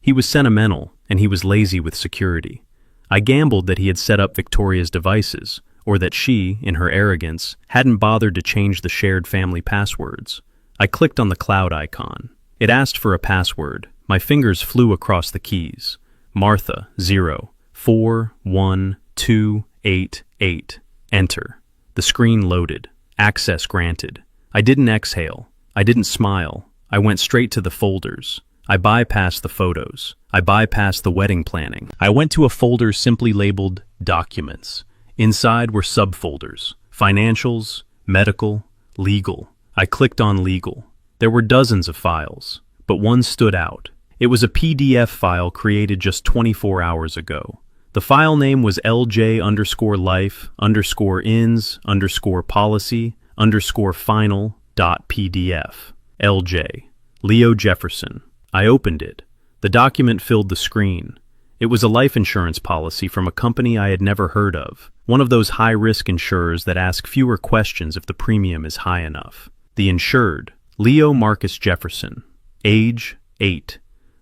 He was sentimental, and he was lazy with security. I gambled that he had set up Victoria's devices, or that she, in her arrogance, hadn't bothered to change the shared family passwords. I clicked on the cloud icon. It asked for a password. My fingers flew across the keys. Martha 041288. Enter. The screen loaded. Access granted. I didn't exhale. I didn't smile. I went straight to the folders. I bypassed the photos. I bypassed the wedding planning. I went to a folder simply labeled Documents. Inside were subfolders: Financials, Medical, Legal. I clicked on Legal. There were dozens of files, but one stood out. It was a PDF file created just 24 hours ago. The file name was LJ_life_ins_policy_final.pdf. LJ. Leo Jefferson. I opened it. The document filled the screen. It was a life insurance policy from a company I had never heard of, one of those high-risk insurers that ask fewer questions if the premium is high enough. The insured, Leo Marcus Jefferson. Age, 8.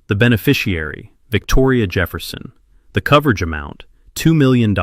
The beneficiary, Victoria Jefferson. The coverage amount, $2 million.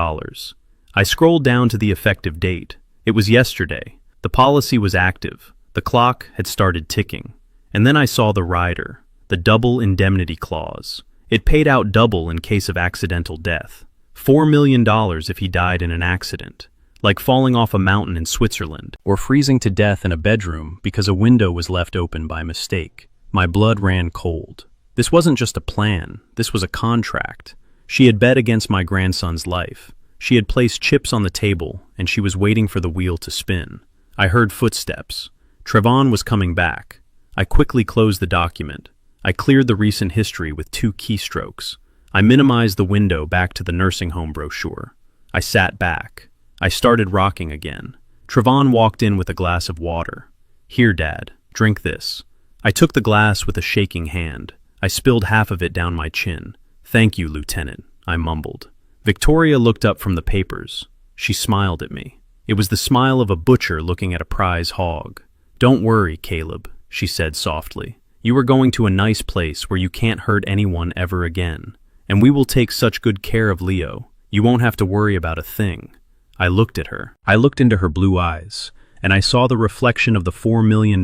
I scrolled down to the effective date. It was yesterday. The policy was active. The clock had started ticking. And then I saw the rider, the double indemnity clause. It paid out double in case of accidental death. $4 million if he died in an accident, like falling off a mountain in Switzerland, or freezing to death in a bedroom because a window was left open by mistake. My blood ran cold. This wasn't just a plan, this was a contract. She had bet against my grandson's life. She had placed chips on the table, and she was waiting for the wheel to spin. I heard footsteps. Trayvon was coming back. I quickly closed the document. I cleared the recent history with 2 keystrokes. I minimized the window back to the nursing home brochure. I sat back. I started rocking again. Trayvon walked in with a glass of water. "Here, Dad, drink this." I took the glass with a shaking hand. I spilled half of it down my chin. "Thank you, Lieutenant," I mumbled. Victoria looked up from the papers. She smiled at me. It was the smile of a butcher looking at a prize hog. "Don't worry, Caleb," she said softly. "You are going to a nice place where you can't hurt anyone ever again. And we will take such good care of Leo. You won't have to worry about a thing." I looked at her. I looked into her blue eyes, and I saw the reflection of the $4 million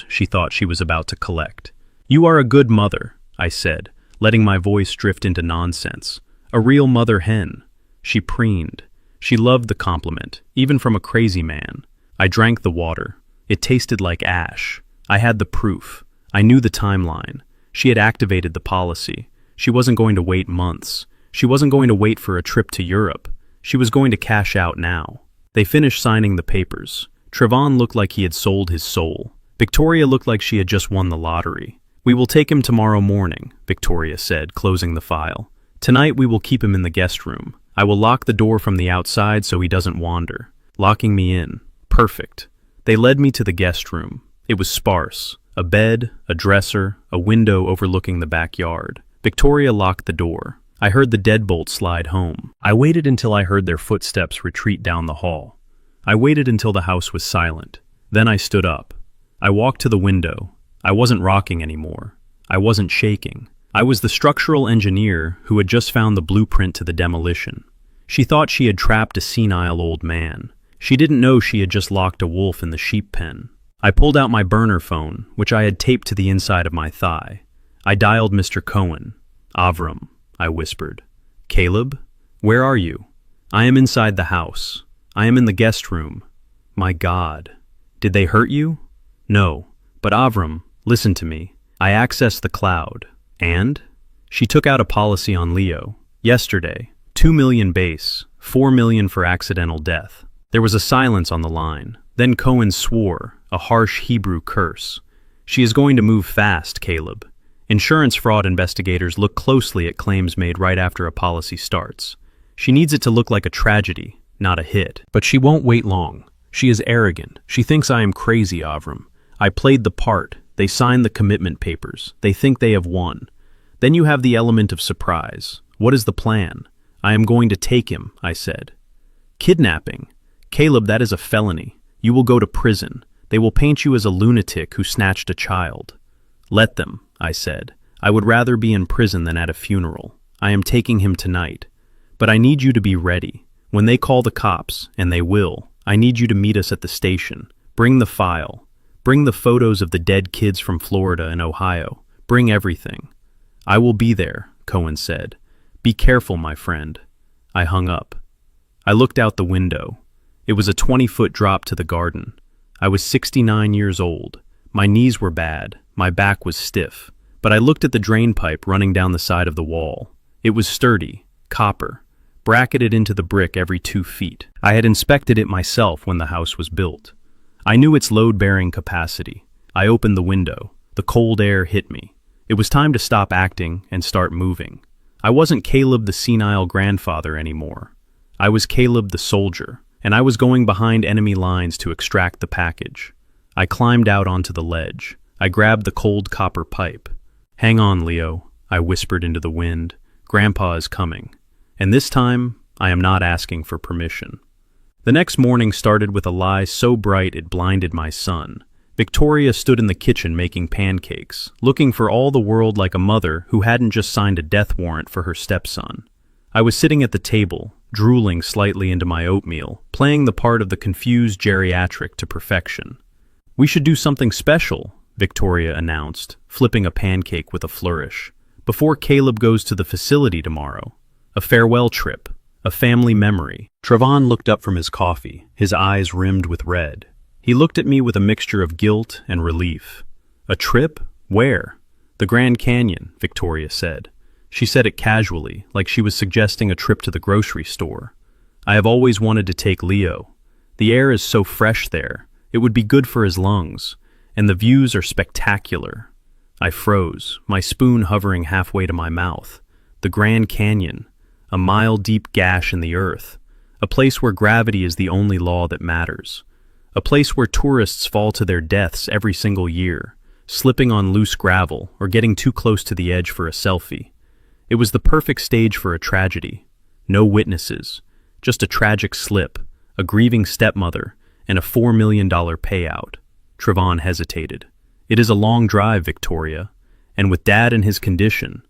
she thought she was about to collect. "You are a good mother," I said, letting my voice drift into nonsense. "A real mother hen." She preened. She loved the compliment, even from a crazy man. I drank the water. It tasted like ash. I had the proof. I knew the timeline. She had activated the policy. She wasn't going to wait months. She wasn't going to wait for a trip to Europe. She was going to cash out now. They finished signing the papers. Trayvon looked like he had sold his soul. Victoria looked like she had just won the lottery. "We will take him tomorrow morning," Victoria said, closing the file. "Tonight we will keep him in the guest room. I will lock the door from the outside so he doesn't wander." Locking me in. Perfect. They led me to the guest room. It was sparse. A bed, a dresser, a window overlooking the backyard. Victoria locked the door. I heard the deadbolt slide home. I waited until I heard their footsteps retreat down the hall. I waited until the house was silent. Then I stood up. I walked to the window. I wasn't rocking anymore. I wasn't shaking. I was the structural engineer who had just found the blueprint to the demolition. She thought she had trapped a senile old man. She didn't know she had just locked a wolf in the sheep pen. I pulled out my burner phone, which I had taped to the inside of my thigh. I dialed Mr. Cohen. "Avram," I whispered. "Caleb? Where are you?" "I am inside the house. I am in the guest room." "My God. Did they hurt you?" "No. But Avram, listen to me. I accessed the cloud. And?" She took out a policy on Leo. "Yesterday. 2 million base. 4 million for accidental death." There was a silence on the line. Then Cohen swore, a harsh Hebrew curse. She is going to move fast, Caleb. Insurance fraud investigators look closely at claims made right after a policy starts. She needs it to look like a tragedy, not a hit. But she won't wait long. She is arrogant. She thinks I am crazy, Avram. I played the part. They signed the commitment papers. They think they have won. Then you have the element of surprise. What is the plan? I am going to take him, I said. Kidnapping? Caleb, that is a felony. You will go to prison. They will paint you as a lunatic who snatched a child. Let them, I said. I would rather be in prison than at a funeral. I am taking him tonight. But I need you to be ready. When they call the cops, and they will, I need you to meet us at the station. Bring the file. Bring the photos of the dead kids from Florida and Ohio. Bring everything. I will be there, Cohen said. Be careful, my friend. I hung up. I looked out the window. It was a 20-foot drop to the garden. I was 69 years old. My knees were bad. My back was stiff. But I looked at the drain pipe running down the side of the wall. It was sturdy, copper, bracketed into the brick every 2 feet. I had inspected it myself when the house was built. I knew its load-bearing capacity. I opened the window. The cold air hit me. It was time to stop acting and start moving. I wasn't Caleb the senile grandfather anymore. I was Caleb the soldier, and I was going behind enemy lines to extract the package. I climbed out onto the ledge. I grabbed the cold copper pipe. Hang on, Leo, I whispered into the wind. Grandpa is coming. And this time, I am not asking for permission. The next morning started with a lie so bright it blinded my son. Victoria stood in the kitchen making pancakes, looking for all the world like a mother who hadn't just signed a death warrant for her stepson. I was sitting at the table, drooling slightly into my oatmeal, playing the part of the confused geriatric to perfection. We should do something special, Victoria announced, flipping a pancake with a flourish. Before Caleb goes to the facility tomorrow. A farewell trip. A family memory. Trevon looked up from his coffee, his eyes rimmed with red. He looked at me with a mixture of guilt and relief. A trip? Where? The Grand Canyon, Victoria said. She said it casually, like she was suggesting a trip to the grocery store. I have always wanted to take Leo. The air is so fresh there. It would be good for his lungs. And the views are spectacular. I froze, my spoon hovering halfway to my mouth. The Grand Canyon. A mile-deep gash in the earth, a place where gravity is the only law that matters, a place where tourists fall to their deaths every single year, slipping on loose gravel or getting too close to the edge for a selfie. It was the perfect stage for a tragedy. No witnesses, just a tragic slip, a grieving stepmother, and a $4 million payout. Trevon hesitated. It is a long drive, Victoria, and with Dad in his condition.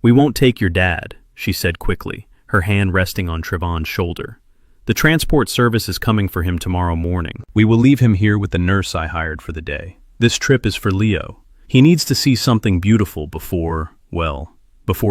We won't take your dad, she said quickly, her hand resting on Trevon's shoulder. The transport service is coming for him tomorrow morning. We will leave him here with the nurse I hired for the day. This trip is for Leo. He needs to see something beautiful before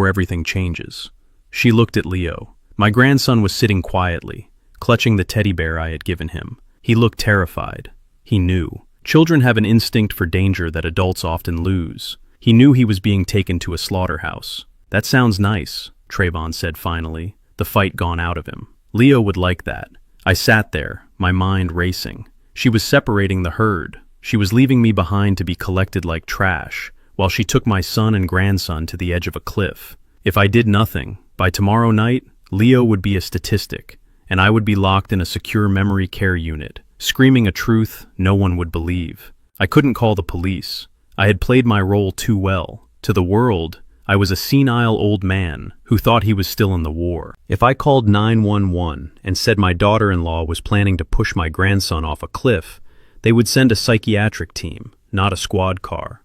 everything changes. She looked at Leo. My grandson was sitting quietly, clutching the teddy bear I had given him. He looked terrified. He knew. Children have an instinct for danger that adults often lose. He knew he was being taken to a slaughterhouse. That sounds nice, Trevon said finally, the fight gone out of him. Leo would like that. I sat there, my mind racing. She was separating the herd. She was leaving me behind to be collected like trash, while she took my son and grandson to the edge of a cliff. If I did nothing, by tomorrow night, Leo would be a statistic, and I would be locked in a secure memory care unit, screaming a truth no one would believe. I couldn't call the police. I had played my role too well. To the world, I was a senile old man who thought he was still in the war. If I called 911 and said my daughter-in-law was planning to push my grandson off a cliff, they would send a psychiatric team, not a squad car.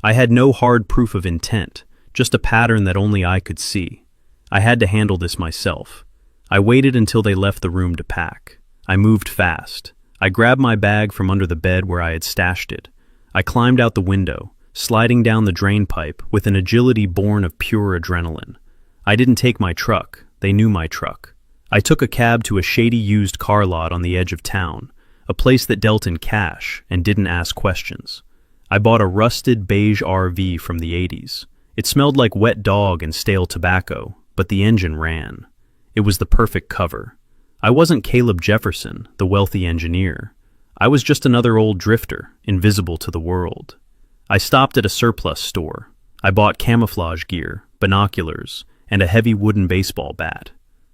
I had no hard proof of intent, just a pattern that only I could see. I had to handle this myself. I waited until they left the room to pack. I moved fast. I grabbed my bag from under the bed where I had stashed it. I climbed out the window, sliding down the drain pipe with an agility born of pure adrenaline. I didn't take my truck. They knew my truck. I took a cab to a shady used car lot on the edge of town, a place that dealt in cash and didn't ask questions. I bought a rusted beige RV from the 80s. It smelled like wet dog and stale tobacco, but the engine ran. It was the perfect cover. I wasn't Caleb Jefferson, the wealthy engineer. I was just another old drifter, invisible to the world. I stopped at a surplus store. I bought camouflage gear, binoculars, and a heavy wooden baseball bat.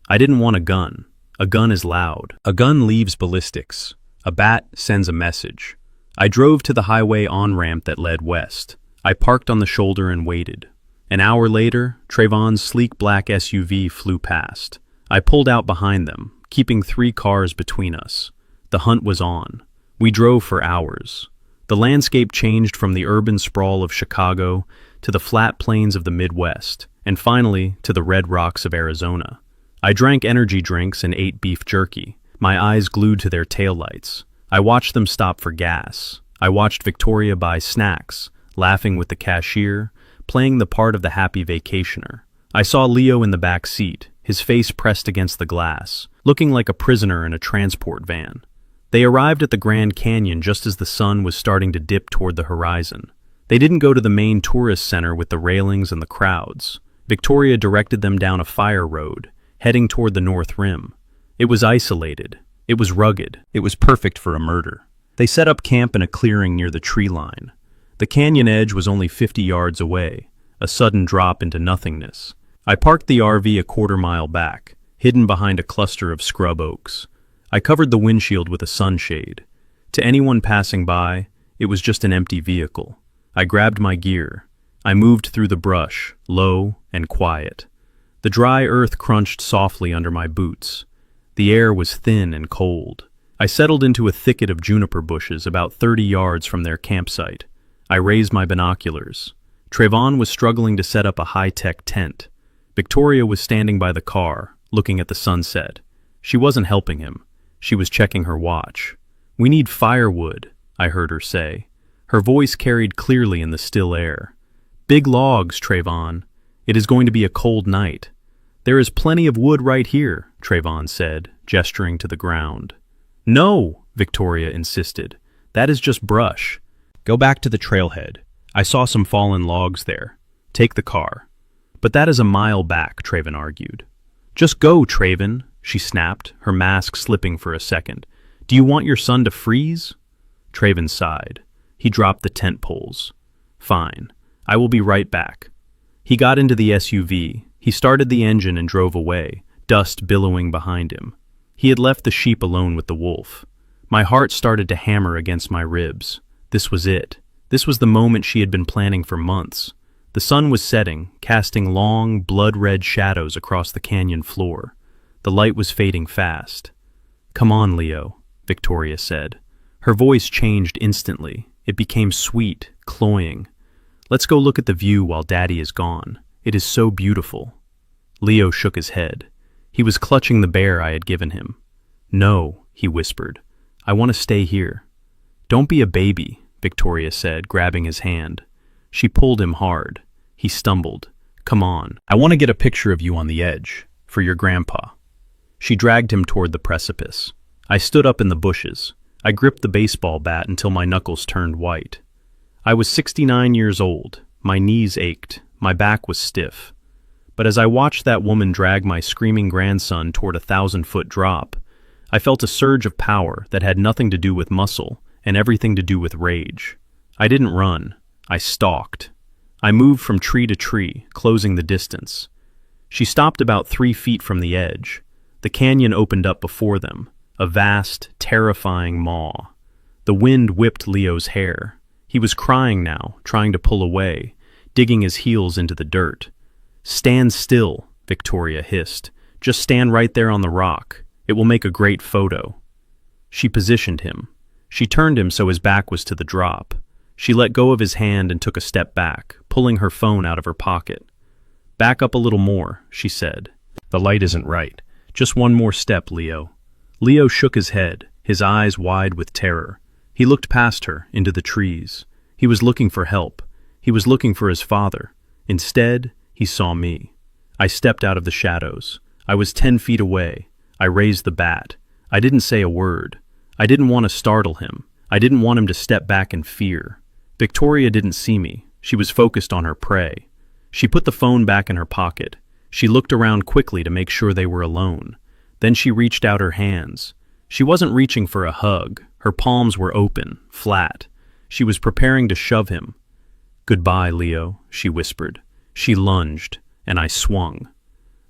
I didn't want a gun. A gun is loud. A gun leaves ballistics. A bat sends a message. I drove to the highway on-ramp that led west. I parked on the shoulder and waited. An hour later, Trayvon's sleek black SUV flew past. I pulled out behind them, keeping 3 cars between us. The hunt was on. We drove for hours. The landscape changed from the urban sprawl of Chicago to the flat plains of the Midwest, and finally to the red rocks of Arizona. I drank energy drinks and ate beef jerky, my eyes glued to their taillights. I watched them stop for gas. I watched Victoria buy snacks, laughing with the cashier, playing the part of the happy vacationer. I saw Leo in the back seat, his face pressed against the glass, looking like a prisoner in a transport van. They arrived at the Grand Canyon just as the sun was starting to dip toward the horizon. They didn't go to the main tourist center with the railings and the crowds. Victoria directed them down a fire road, heading toward the North Rim. It was isolated. It was rugged. It was perfect for a murder. They set up camp in a clearing near the tree line. The canyon edge was only 50 yards away, a sudden drop into nothingness. I parked the RV a quarter-mile back, hidden behind a cluster of scrub oaks. I covered the windshield with a sunshade. To anyone passing by, it was just an empty vehicle. I grabbed my gear. I moved through the brush, low and quiet. The dry earth crunched softly under my boots. The air was thin and cold. I settled into a thicket of juniper bushes about 30 yards from their campsite. I raised my binoculars. Trayvon was struggling to set up a high-tech tent. Victoria was standing by the car, looking at the sunset. She wasn't helping him. She was checking her watch. "We need firewood," I heard her say. Her voice carried clearly in the still air. "Big logs, Trayvon. It is going to be a cold night." "There is plenty of wood right here," Trayvon said, gesturing to the ground. "No," Victoria insisted. "That is just brush. Go back to the trailhead. I saw some fallen logs there. Take the car." "But that is a mile back," Trayvon argued. "Just go, Trayvon," she snapped, her mask slipping for a second. "Do you want your son to freeze?" Trayvon sighed. He dropped the tent poles. "Fine. I will be right back." He got into the SUV. He started the engine and drove away, dust billowing behind him. He had left the sheep alone with the wolf. My heart started to hammer against my ribs. This was it. This was the moment she had been planning for months. The sun was setting, casting long, blood-red shadows across the canyon floor. The light was fading fast. "Come on, Leo," Victoria said. Her voice changed instantly. It became sweet, cloying. "Let's go look at the view while Daddy is gone. It is so beautiful." Leo shook his head. He was clutching the bear I had given him. "No," he whispered. "I want to stay here." "Don't be a baby," Victoria said, grabbing his hand. She pulled him hard. He stumbled. "Come on. I want to get a picture of you on the edge, for your grandpa." She dragged him toward the precipice. I stood up in the bushes. I gripped the baseball bat until my knuckles turned white. I was 69 years old. My knees ached. My back was stiff. But as I watched that woman drag my screaming grandson toward a 1,000-foot drop, I felt a surge of power that had nothing to do with muscle and everything to do with rage. I didn't run. I stalked. I moved from tree to tree, closing the distance. She stopped about 3 feet from the edge. The canyon opened up before them, a vast, terrifying maw. The wind whipped Leo's hair. He was crying now, trying to pull away, digging his heels into the dirt. "Stand still," Victoria hissed. "Just stand right there on the rock. It will make a great photo." She positioned him. She turned him so his back was to the drop. She let go of his hand and took a step back, pulling her phone out of her pocket. "Back up a little more," she said. "The light isn't right. Just one more step, Leo." Leo shook his head, his eyes wide with terror. He looked past her, into the trees. He was looking for help. He was looking for his father. Instead, he saw me. I stepped out of the shadows. I was 10 feet away. I raised the bat. I didn't say a word. I didn't want to startle him. I didn't want him to step back in fear. Victoria didn't see me. She was focused on her prey. She put the phone back in her pocket. She looked around quickly to make sure they were alone. Then she reached out her hands. She wasn't reaching for a hug. Her palms were open, flat. She was preparing to shove him. "Goodbye, Leo," she whispered. She lunged, and I swung.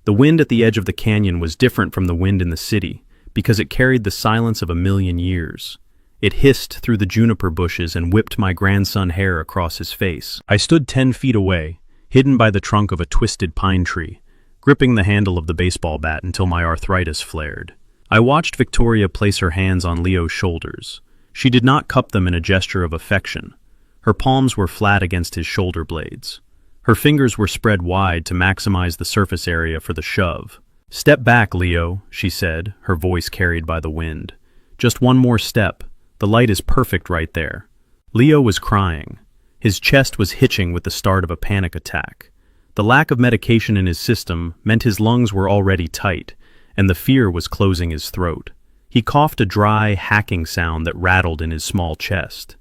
The wind at the edge of the canyon was different from the wind in the city, because it carried the silence of a million years. It hissed through the juniper bushes and whipped my grandson hair across his face. I stood 10 feet away, hidden by the trunk of a twisted pine tree, gripping the handle of the baseball bat until my arthritis flared. I watched Victoria place her hands on Leo's shoulders. She did not cup them in a gesture of affection. Her palms were flat against his shoulder blades. Her fingers were spread wide to maximize the surface area for the shove. "Step back, Leo," she said, her voice carried by the wind. "Just one more step. The light is perfect right there." Leo was crying. His chest was hitching with the start of a panic attack. The lack of medication in his system meant his lungs were already tight, and the fear was closing his throat. He coughed a dry, hacking sound that rattled in his small chest.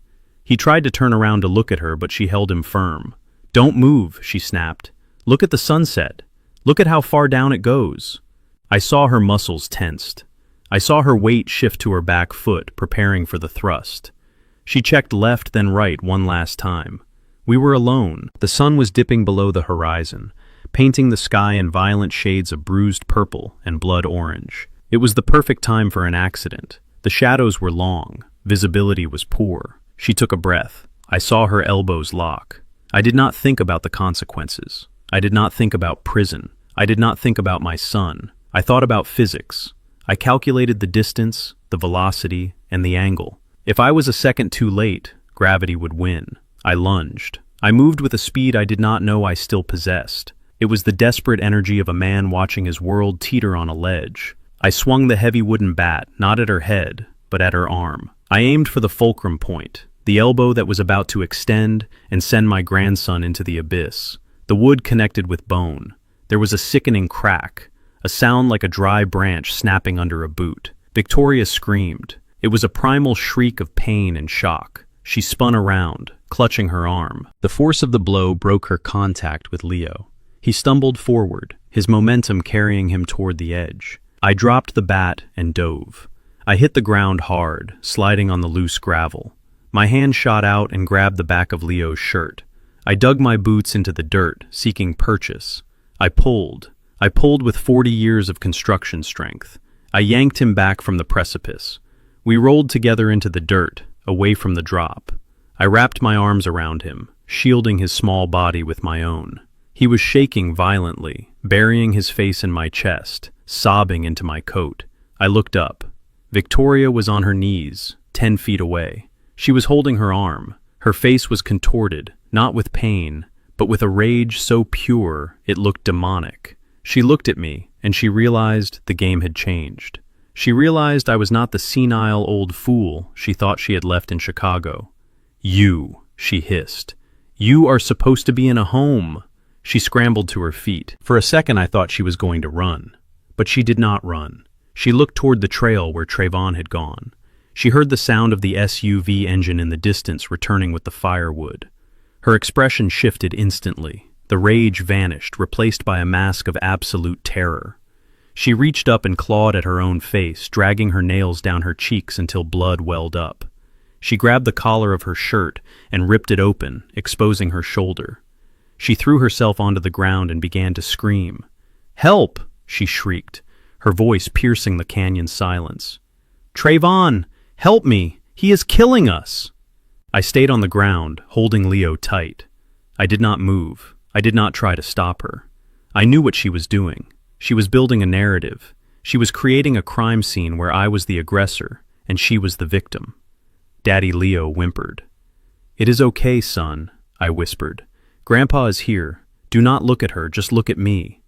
He tried to turn around to look at her, but she held him firm. "Don't move," she snapped. "Look at the sunset. Look at how far down it goes." I saw her muscles tensed. I saw her weight shift to her back foot, preparing for the thrust. She checked left then right one last time. We were alone. The sun was dipping below the horizon, painting the sky in violent shades of bruised purple and blood orange. It was the perfect time for an accident. The shadows were long. Visibility was poor. She took a breath. I saw her elbows lock. I did not think about the consequences. I did not think about prison. I did not think about my son. I thought about physics. I calculated the distance, the velocity, and the angle. If I was a second too late, gravity would win. I lunged. I moved with a speed I did not know I still possessed. It was the desperate energy of a man watching his world teeter on a ledge. I swung the heavy wooden bat, not at her head, but at her arm. I aimed for the fulcrum point, the elbow that was about to extend and send my grandson into the abyss. The wood connected with bone. There was a sickening crack, a sound like a dry branch snapping under a boot. Victoria screamed. It was a primal shriek of pain and shock. She spun around, clutching her arm. The force of the blow broke her contact with Leo. He stumbled forward, his momentum carrying him toward the edge. I dropped the bat and dove. I hit the ground hard, sliding on the loose gravel. My hand shot out and grabbed the back of Leo's shirt. I dug my boots into the dirt, seeking purchase. I pulled with 40 years of construction strength. I yanked him back from the precipice. We rolled together into the dirt, away from the drop. I wrapped my arms around him, shielding his small body with my own. He was shaking violently, burying his face in my chest, sobbing into my coat. I looked up. Victoria was on her knees, 10 feet away. She was holding her arm. Her face was contorted, not with pain, but with a rage so pure it looked demonic. She looked at me, and she realized the game had changed. She realized I was not the senile old fool she thought she had left in Chicago. "You," she hissed. "You are supposed to be in a home." She scrambled to her feet. For a second I thought she was going to run. But she did not run. She looked toward the trail where Trayvon had gone. She heard the sound of the SUV engine in the distance returning with the firewood. Her expression shifted instantly. The rage vanished, replaced by a mask of absolute terror. She reached up and clawed at her own face, dragging her nails down her cheeks until blood welled up. She grabbed the collar of her shirt and ripped it open, exposing her shoulder. She threw herself onto the ground and began to scream. "Help!" she shrieked, her voice piercing the canyon silence. "Trayvon, help me! He is killing us!" I stayed on the ground, holding Leo tight. I did not move. I did not try to stop her. I knew what she was doing. She was building a narrative. She was creating a crime scene where I was the aggressor, and she was the victim. Daddy Leo whimpered. "It is okay, son," I whispered. "Grandpa is here. Do not look at her, just look at me."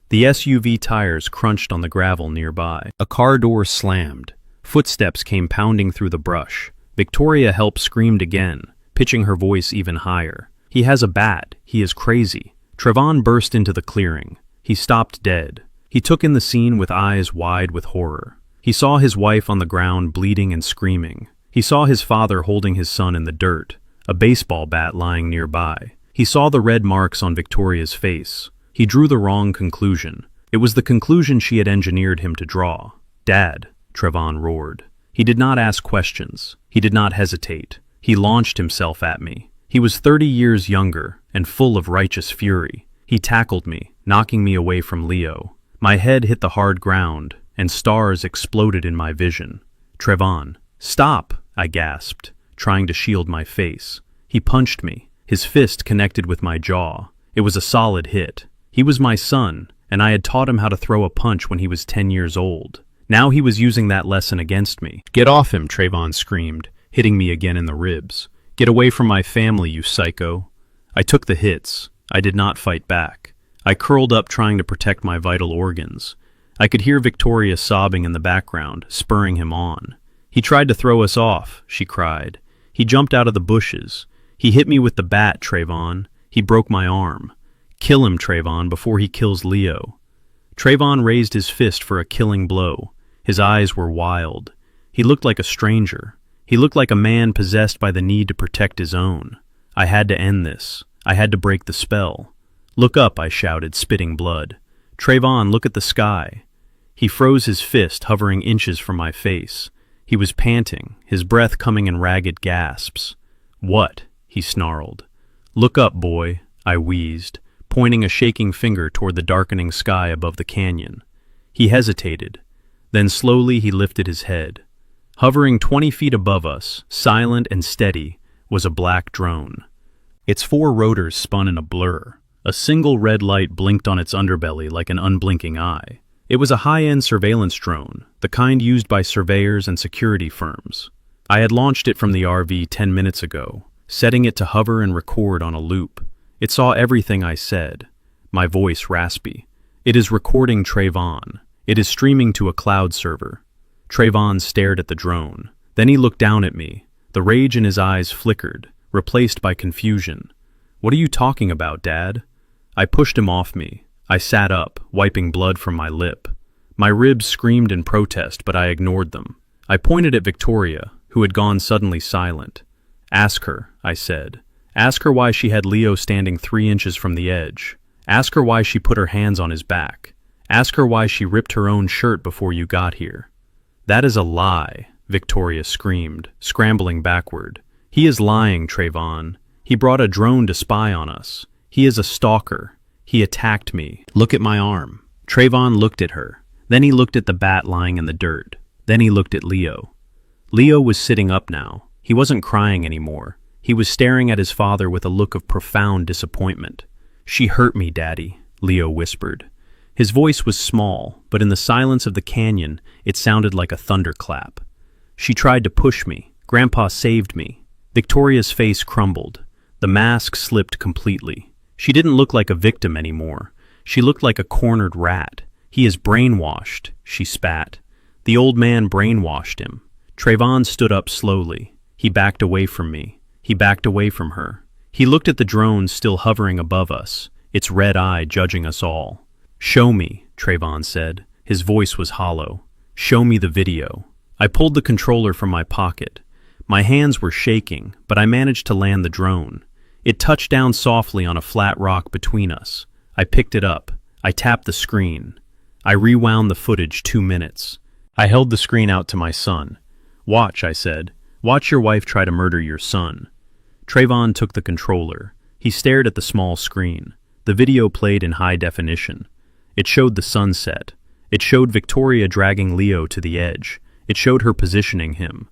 The SUV tires crunched on the gravel nearby. A car door slammed. Footsteps came pounding through the brush. Victoria Help screamed again, pitching her voice even higher. "He has a bat. He is crazy." Trayvon burst into the clearing. He stopped dead. He took in the scene with eyes wide with horror. He saw his wife on the ground bleeding and screaming. He saw his father holding his son in the dirt, a baseball bat lying nearby. He saw the red marks on Victoria's face. He drew the wrong conclusion. It was the conclusion she had engineered him to draw. "Dad," Trayvon roared. He did not ask questions. He did not hesitate. He launched himself at me. He was 30 years younger and full of righteous fury. He tackled me, knocking me away from Leo. My head hit the hard ground, and stars exploded in my vision. "Trayvon, stop!" I gasped, trying to shield my face. He punched me. His fist connected with my jaw. It was a solid hit. He was my son, and I had taught him how to throw a punch when he was 10 years old. Now he was using that lesson against me. "Get off him," Trayvon screamed, hitting me again in the ribs. "Get away from my family, you psycho." I took the hits. I did not fight back. I curled up trying to protect my vital organs. I could hear Victoria sobbing in the background, spurring him on. "He tried to throw us off," she cried. "He jumped out of the bushes. He hit me with the bat, Trayvon. He broke my arm. Kill him, Trayvon, before he kills Leo." Trayvon raised his fist for a killing blow. His eyes were wild. He looked like a stranger. He looked like a man possessed by the need to protect his own. I had to end this. I had to break the spell. "Look up," I shouted, spitting blood. "Trayvon, look at the sky." He froze his fist, hovering inches from my face. He was panting, his breath coming in ragged gasps. "What?" he snarled. "Look up, boy," I wheezed, pointing a shaking finger toward the darkening sky above the canyon. He hesitated. Then slowly he lifted his head. Hovering 20 feet above us, silent and steady, was a black drone. Its 4 rotors spun in a blur. A single red light blinked on its underbelly like an unblinking eye. It was a high-end surveillance drone, the kind used by surveyors and security firms. I had launched it from the RV 10 minutes ago, setting it to hover and record on a loop. It saw everything I said. My voice raspy. "It is recording Trayvon. It is streaming to a cloud server." Trayvon stared at the drone. Then he looked down at me. The rage in his eyes flickered, replaced by confusion. "What are you talking about, Dad?" I pushed him off me. I sat up, wiping blood from my lip. My ribs screamed in protest, but I ignored them. I pointed at Victoria, who had gone suddenly silent. "Ask her," I said. "Ask her why she had Leo standing 3 inches from the edge. Ask her why she put her hands on his back. Ask her why she ripped her own shirt before you got here." "That is a lie," Victoria screamed, scrambling backward. "He is lying, Trayvon. He brought a drone to spy on us. He is a stalker. He attacked me. Look at my arm." Trayvon looked at her. Then he looked at the bat lying in the dirt. Then he looked at Leo. Leo was sitting up now. He wasn't crying anymore. He was staring at his father with a look of profound disappointment. "She hurt me, Daddy," Leo whispered. His voice was small, but in the silence of the canyon, it sounded like a thunderclap. "She tried to push me. Grandpa saved me." Victoria's face crumbled. The mask slipped completely. She didn't look like a victim anymore. She looked like a cornered rat. "He is brainwashed," she spat. The old man brainwashed him. Trayvon stood up slowly. He backed away from me. He backed away from her. He looked at the drone still hovering above us, its red eye judging us all. "Show me," Trayvon said. His voice was hollow. "Show me the video." I pulled the controller from my pocket. My hands were shaking, but I managed to land the drone. It touched down softly on a flat rock between us. I picked it up. I tapped the screen. I rewound the footage 2 minutes. I held the screen out to my son. "Watch," I said. "Watch your wife try to murder your son." Trayvon took the controller. He stared at the small screen. The video played in high definition. It showed the sunset. It showed Victoria dragging Leo to the edge. It showed her positioning him.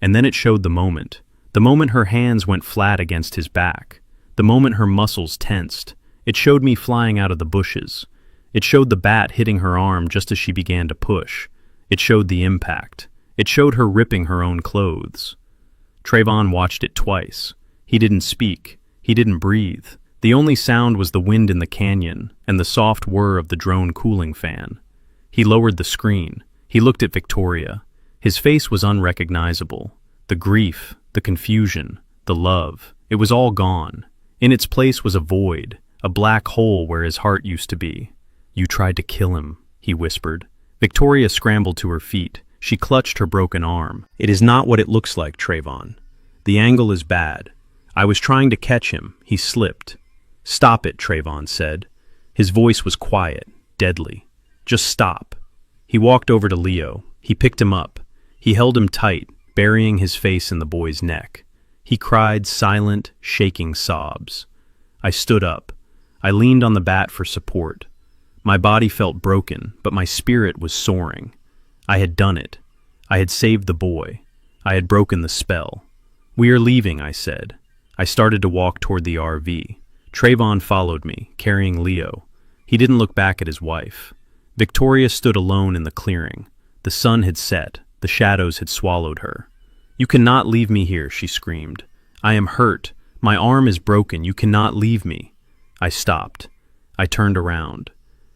And then it showed the moment her hands went flat against his back. The moment her muscles tensed. It showed me flying out of the bushes. It showed the bat hitting her arm just as she began to push. It showed the impact. It showed her ripping her own clothes. Trayvon watched it twice. He didn't speak. He didn't breathe. The only sound was the wind in the canyon and the soft whir of the drone cooling fan. He lowered the screen. He looked at Victoria. His face was unrecognizable. The grief, the confusion, the love, it was all gone. In its place was a void, a black hole where his heart used to be. "You tried to kill him," he whispered. Victoria scrambled to her feet. She clutched her broken arm. "It is not what it looks like, Trayvon. The angle is bad. I was trying to catch him. He slipped." "Stop it," Trayvon said. His voice was quiet, deadly. "Just stop." He walked over to Leo. He picked him up. He held him tight, burying his face in the boy's neck. He cried silent, shaking sobs. I stood up. I leaned on the bat for support. My body felt broken, but my spirit was soaring. I had done it. I had saved the boy. I had broken the spell. "We are leaving," I said. I started to walk toward the RV. Trayvon followed me, carrying Leo. He didn't look back at his wife. Victoria stood alone in the clearing. The sun had set. The shadows had swallowed her. "You cannot leave me here," she screamed. "I am hurt. My arm is broken. You cannot leave me." I stopped. I turned around.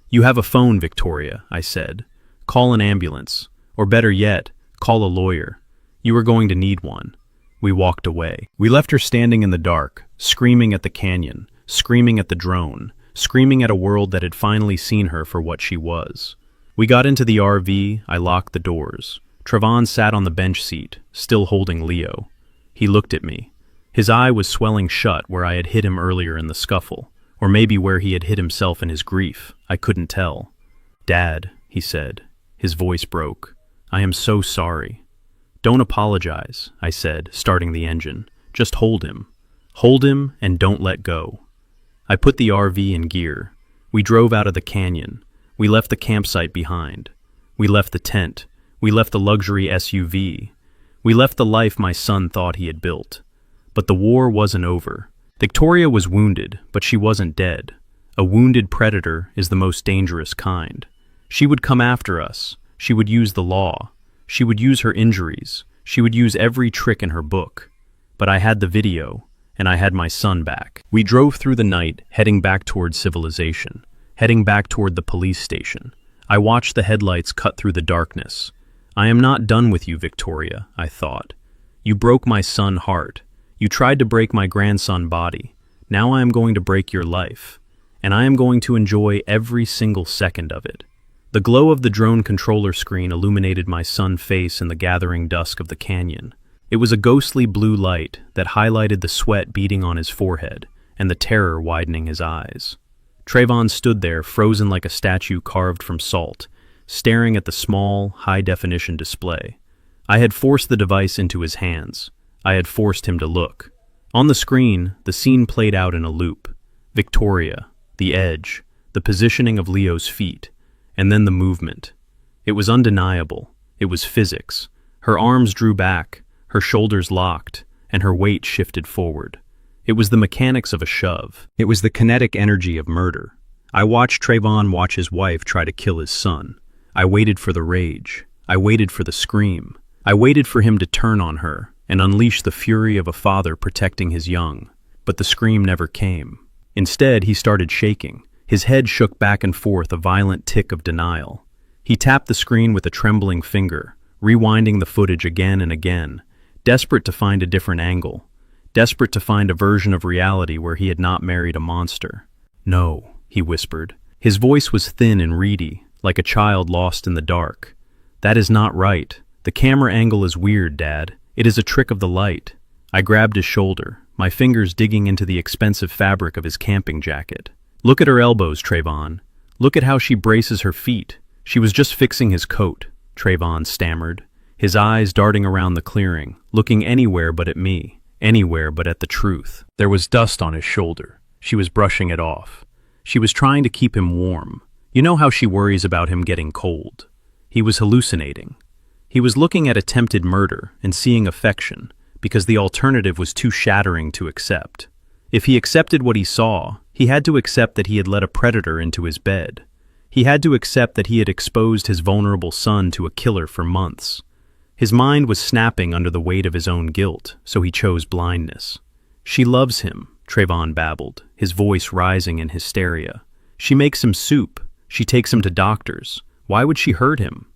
"You have a phone, Victoria," I said. "Call an ambulance. Or better yet, call a lawyer. You are going to need one." We walked away. We left her standing in the dark, screaming at the canyon, screaming at the drone, screaming at a world that had finally seen her for what she was. We got into the RV. I locked the doors. Trayvon sat on the bench seat, still holding Leo. He looked at me. His eye was swelling shut where I had hit him earlier in the scuffle, or maybe where he had hit himself in his grief. I couldn't tell. "Dad," he said. His voice broke. "I am so sorry." "Don't apologize," I said, starting the engine. "Just hold him. Hold him and don't let go." I put the RV in gear. We drove out of the canyon. We left the campsite behind. We left the tent. We left the luxury SUV. We left the life my son thought he had built. But the war wasn't over. Victoria was wounded, but she wasn't dead. A wounded predator is the most dangerous kind. She would come after us. She would use the law. She would use her injuries. She would use every trick in her book. But I had the video, and I had my son back. We drove through the night, heading back toward civilization, heading back toward the police station. I watched the headlights cut through the darkness. "I am not done with you, Victoria," I thought. "You broke my son's heart. You tried to break my grandson body. Now I am going to break your life. And I am going to enjoy every single second of it." The glow of the drone controller screen illuminated my son's face in the gathering dusk of the canyon. It was a ghostly blue light that highlighted the sweat beading on his forehead and the terror widening his eyes. Trayvon stood there, frozen like a statue carved from salt, staring at the small, high-definition display. I had forced the device into his hands. I had forced him to look. On the screen, the scene played out in a loop. Victoria, the edge, the positioning of Leo's feet, and then the movement. It was undeniable. It was physics. Her arms drew back, her shoulders locked, and her weight shifted forward. It was the mechanics of a shove. It was the kinetic energy of murder. I watched Trayvon watch his wife try to kill his son. I waited for the rage. I waited for the scream. I waited for him to turn on her and unleash the fury of a father protecting his young. But the scream never came. Instead, he started shaking. His head shook back and forth, a violent tick of denial. He tapped the screen with a trembling finger, rewinding the footage again and again, desperate to find a different angle, desperate to find a version of reality where he had not married a monster. "No," he whispered. His voice was thin and reedy, like a child lost in the dark. "That is not right. The camera angle is weird, Dad. It is a trick of the light." I grabbed his shoulder, my fingers digging into the expensive fabric of his camping jacket. "Look at her elbows, Trayvon. Look at how she braces her feet. She was just fixing his coat," Trayvon stammered, his eyes darting around the clearing, looking anywhere but at me, anywhere but at the truth. There was dust on his shoulder. She was brushing it off. She was trying to keep him warm. You know how she worries about him getting cold. He was hallucinating. He was looking at attempted murder and seeing affection, because the alternative was too shattering to accept. If he accepted what he saw, he had to accept that he had let a predator into his bed. He had to accept that he had exposed his vulnerable son to a killer for months. His mind was snapping under the weight of his own guilt, so he chose blindness. "She loves him," Trayvon babbled, his voice rising in hysteria. "She makes him soup. She takes him to doctors. Why would she hurt him?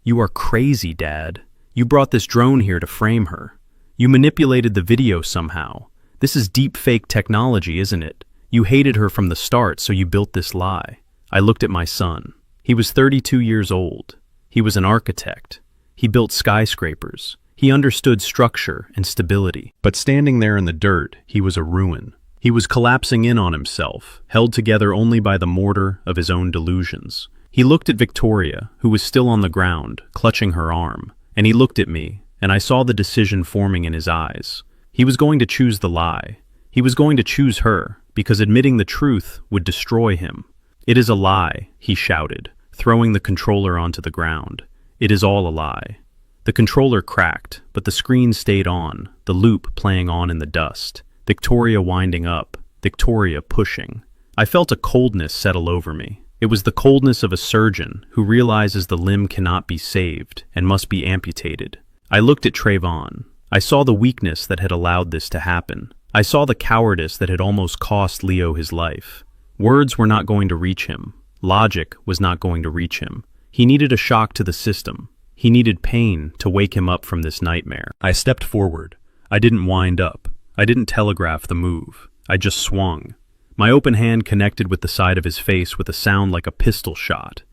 You are crazy, Dad. You brought this drone here to frame her. You manipulated the video somehow. This is deep fake technology, isn't it? You hated her from the start, so you built this lie." I looked at my son. He was 32 years old. He was an architect. He built skyscrapers. He understood structure and stability. But standing there in the dirt, he was a ruin. He was collapsing in on himself, held together only by the mortar of his own delusions. He looked at Victoria, who was still on the ground, clutching her arm, And he looked at me, and I saw the decision forming in his eyes. He was going to choose the lie. He was going to choose her, because admitting the truth would destroy him. "It is a lie," he shouted, throwing the controller onto the ground. "It is all a lie." The controller cracked, but the screen stayed on, the loop playing on in the dust. Victoria winding up, Victoria pushing. I felt a coldness settle over me. It was the coldness of a surgeon who realizes the limb cannot be saved and must be amputated. I looked at Trayvon. I saw the weakness that had allowed this to happen. I saw the cowardice that had almost cost Leo his life. Words were not going to reach him. Logic was not going to reach him. He needed a shock to the system. He needed pain to wake him up from this nightmare. I stepped forward. I didn't wind up. I didn't telegraph the move. I just swung. My open hand connected with the side of his face with a sound like a pistol shot.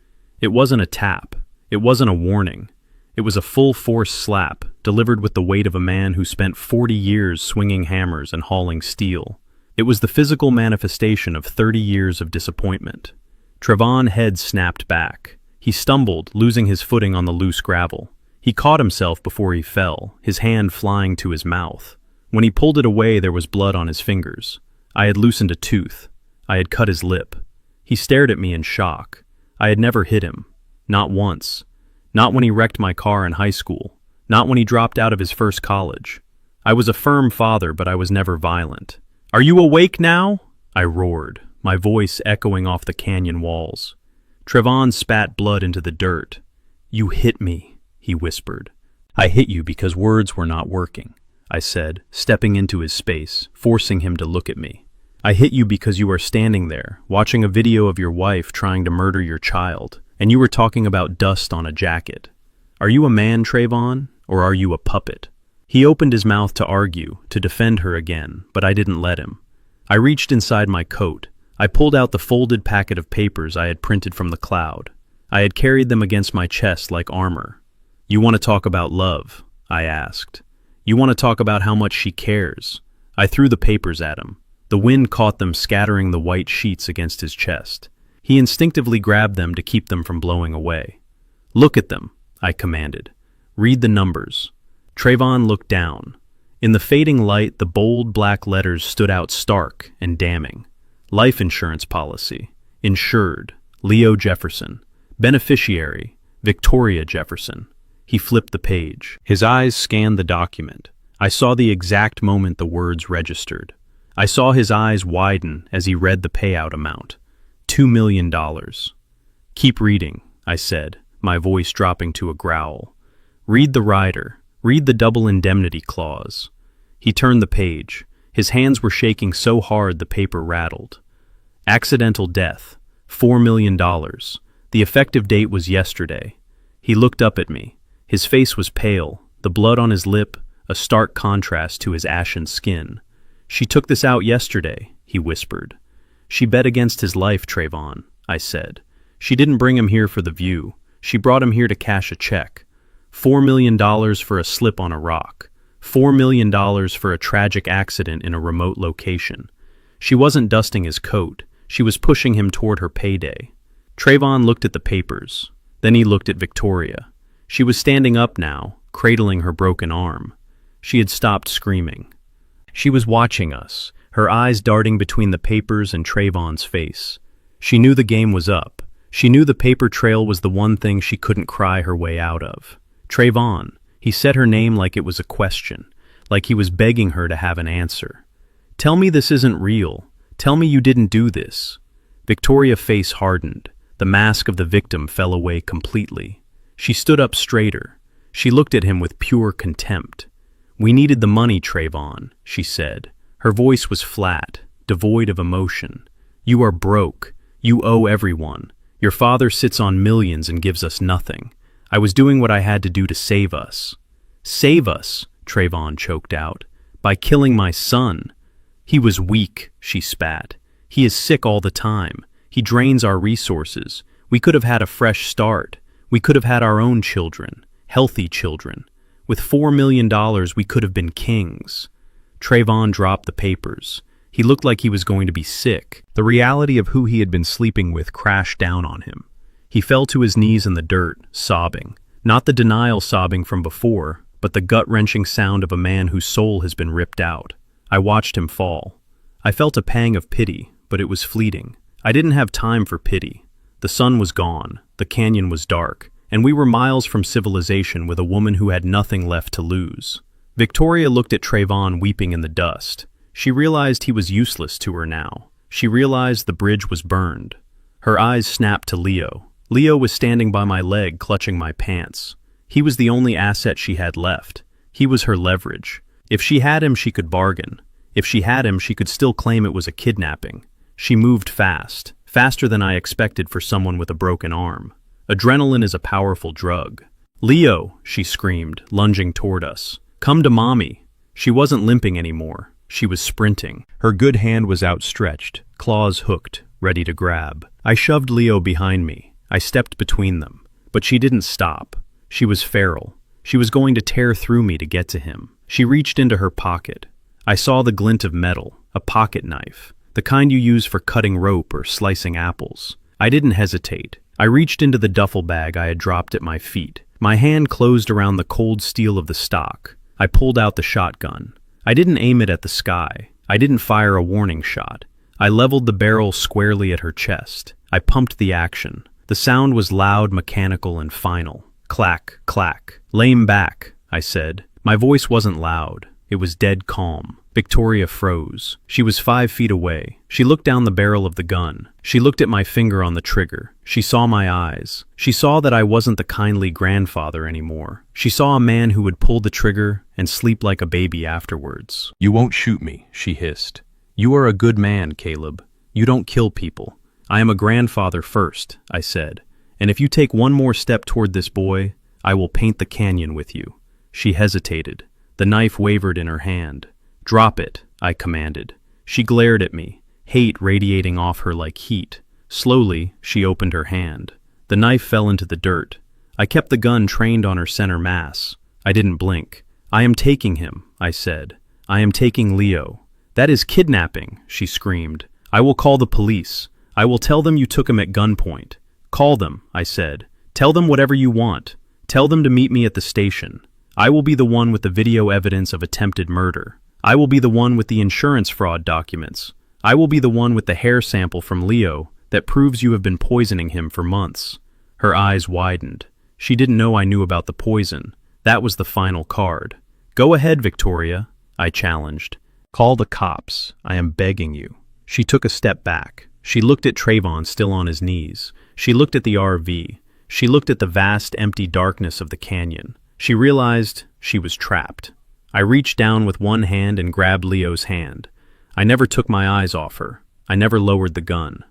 It wasn't a tap. It wasn't a warning. It was a full-force slap, delivered with the weight of a man who spent 40 years swinging hammers and hauling steel. It was the physical manifestation of 30 years of disappointment. Trayvon's head snapped back. He stumbled, losing his footing on the loose gravel. He caught himself before he fell, his hand flying to his mouth. When he pulled it away, there was blood on his fingers. I had loosened a tooth. I had cut his lip. He stared at me in shock. I had never hit him. Not once. Not when he wrecked my car in high school. Not when he dropped out of his first college. I was a firm father, but I was never violent. "Are you awake now?" I roared, my voice echoing off the canyon walls. Trayvon spat blood into the dirt. "You hit me," he whispered. "I hit you because words were not working," I said, stepping into his space, forcing him to look at me. "I hit you because you are standing there, watching a video of your wife trying to murder your child, and you were talking about dust on a jacket. Are you a man, Trayvon, or are you a puppet?" He opened his mouth to argue, to defend her again, but I didn't let him. I reached inside my coat. I pulled out the folded packet of papers I had printed from the cloud. I had carried them against my chest like armor. "You want to talk about love?" I asked. "You want to talk about how much she cares?" I threw the papers at him. The wind caught them, scattering the white sheets against his chest. He instinctively grabbed them to keep them from blowing away. "Look at them," I commanded. "Read the numbers." Trayvon looked down. In the fading light, the bold black letters stood out stark and damning. Life insurance policy. Insured. Leo Jefferson. Beneficiary. Victoria Jefferson. He flipped the page. His eyes scanned the document. I saw the exact moment the words registered. I saw his eyes widen as he read the payout amount. $2 million. "Keep reading," I said, my voice dropping to a growl. "Read the rider. Read the double indemnity clause." He turned the page. His hands were shaking so hard the paper rattled. Accidental death. $4 million. The effective date was yesterday. He looked up at me. His face was pale, the blood on his lip a stark contrast to his ashen skin. "She took this out yesterday," he whispered. "She bet against his life, Trayvon," I said. "She didn't bring him here for the view. She brought him here to cash a check. $4 million for a slip on a rock. $4 million for a tragic accident in a remote location. She wasn't dusting his coat. She was pushing him toward her payday." Trayvon looked at the papers. Then he looked at Victoria. She was standing up now, cradling her broken arm. She had stopped screaming. She was watching us, her eyes darting between the papers and Trayvon's face. She knew the game was up. She knew the paper trail was the one thing she couldn't cry her way out of. "Trayvon," he said her name like it was a question, like he was begging her to have an answer. "Tell me this isn't real. Tell me you didn't do this." Victoria's face hardened. The mask of the victim fell away completely. She stood up straighter. She looked at him with pure contempt. "We needed the money, Trayvon," she said. Her voice was flat, devoid of emotion. "You are broke. You owe everyone. Your father sits on millions and gives us nothing. I was doing what I had to do to save us." "Save us," Trayvon choked out. "By killing my son." "He was weak," she spat. "He is sick all the time. He drains our resources. We could have had a fresh start. We could have had our own children, healthy children. With $4 million, we could have been kings." Trayvon dropped the papers. He looked like he was going to be sick. The reality of who he had been sleeping with crashed down on him. He fell to his knees in the dirt, sobbing. Not the denial sobbing from before, but the gut-wrenching sound of a man whose soul has been ripped out. I watched him fall. I felt a pang of pity, but it was fleeting. I didn't have time for pity. The sun was gone, the canyon was dark, and we were miles from civilization with a woman who had nothing left to lose. Victoria looked at Trayvon weeping in the dust. She realized he was useless to her now. She realized the bridge was burned. Her eyes snapped to Leo. Leo was standing by my leg, clutching my pants. He was the only asset she had left. He was her leverage. If she had him, she could bargain. If she had him, she could still claim it was a kidnapping. She moved fast, faster than I expected for someone with a broken arm. Adrenaline is a powerful drug. "Leo," she screamed, lunging toward us. "Come to mommy." She wasn't limping anymore. She was sprinting. Her good hand was outstretched, claws hooked, ready to grab. I shoved Leo behind me. I stepped between them. But she didn't stop. She was feral. She was going to tear through me to get to him. She reached into her pocket. I saw the glint of metal, a pocket knife, the kind you use for cutting rope or slicing apples. I didn't hesitate. I reached into the duffel bag I had dropped at my feet. My hand closed around the cold steel of the stock. I pulled out the shotgun. I didn't aim it at the sky. I didn't fire a warning shot. I leveled the barrel squarely at her chest. I pumped the action. The sound was loud, mechanical, and final. Clack, clack. "Lame back," I said. My voice wasn't loud. It was dead calm. Victoria froze. She was 5 feet away. She looked down the barrel of the gun. She looked at my finger on the trigger. She saw my eyes. She saw that I wasn't the kindly grandfather anymore. She saw a man who would pull the trigger and sleep like a baby afterwards. "You won't shoot me," she hissed. "You are a good man, Caleb. You don't kill people." "I am a grandfather first," I said. "And if you take one more step toward this boy, I will paint the canyon with you." She hesitated. The knife wavered in her hand. "Drop it," I commanded. She glared at me, hate radiating off her like heat. Slowly, she opened her hand. The knife fell into the dirt. I kept the gun trained on her center mass. I didn't blink. "I am taking him," I said. "I am taking Leo." "That is kidnapping," she screamed. "I will call the police. I will tell them you took him at gunpoint." "Call them," I said. "Tell them whatever you want. Tell them to meet me at the station. I will be the one with the video evidence of attempted murder. I will be the one with the insurance fraud documents. I will be the one with the hair sample from Leo that proves you have been poisoning him for months." Her eyes widened. She didn't know I knew about the poison. That was the final card. "Go ahead, Victoria," I challenged. "Call the cops. I am begging you." She took a step back. She looked at Trayvon still on his knees. She looked at the RV. She looked at the vast, empty darkness of the canyon. She realized she was trapped. I reached down with one hand and grabbed Leo's hand. I never took my eyes off her. I never lowered the gun.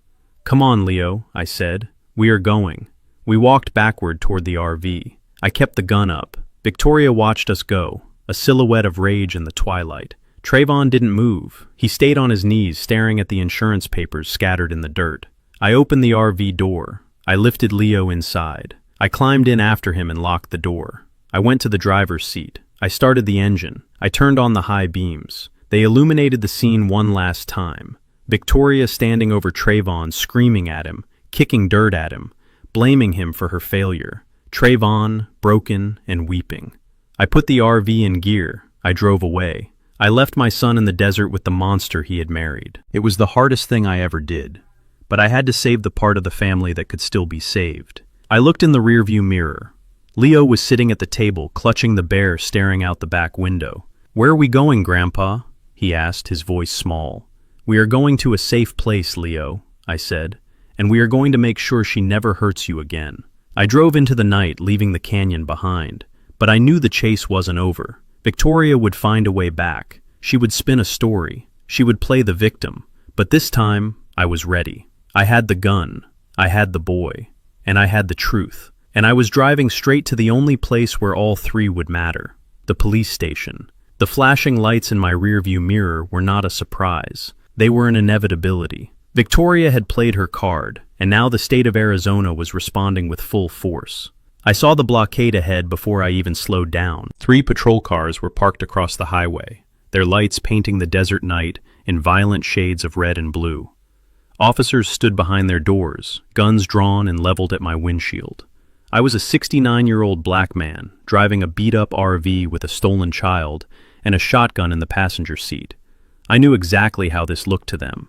"Come on, Leo," I said. "We are going." We walked backward toward the RV. I kept the gun up. Victoria watched us go, a silhouette of rage in the twilight. Trayvon didn't move. He stayed on his knees, staring at the insurance papers scattered in the dirt. I opened the RV door. I lifted Leo inside. I climbed in after him and locked the door. I went to the driver's seat. I started the engine. I turned on the high beams. They illuminated the scene one last time. Victoria standing over Trayvon, screaming at him, kicking dirt at him, blaming him for her failure. Trayvon, broken and weeping. I put the RV in gear. I drove away. I left my son in the desert with the monster he had married. It was the hardest thing I ever did. But I had to save the part of the family that could still be saved. I looked in the rearview mirror. Leo was sitting at the table, clutching the bear staring out the back window. "Where are we going, Grandpa?" he asked, his voice small. "We are going to a safe place, Leo," I said, "and we are going to make sure she never hurts you again." I drove into the night, leaving the canyon behind. But I knew the chase wasn't over. Victoria would find a way back. She would spin a story. She would play the victim. But this time, I was ready. I had the gun. I had the boy. And I had the truth. And I was driving straight to the only place where all three would matter. The police station. The flashing lights in my rearview mirror were not a surprise. They were an inevitability. Victoria had played her card, and now the state of Arizona was responding with full force. I saw the blockade ahead before I even slowed down. 3 patrol cars were parked across the highway, their lights painting the desert night in violent shades of red and blue. Officers stood behind their doors, guns drawn and leveled at my windshield. I was a 69-year-old black man driving a beat-up RV with a stolen child and a shotgun in the passenger seat. I knew exactly how this looked to them.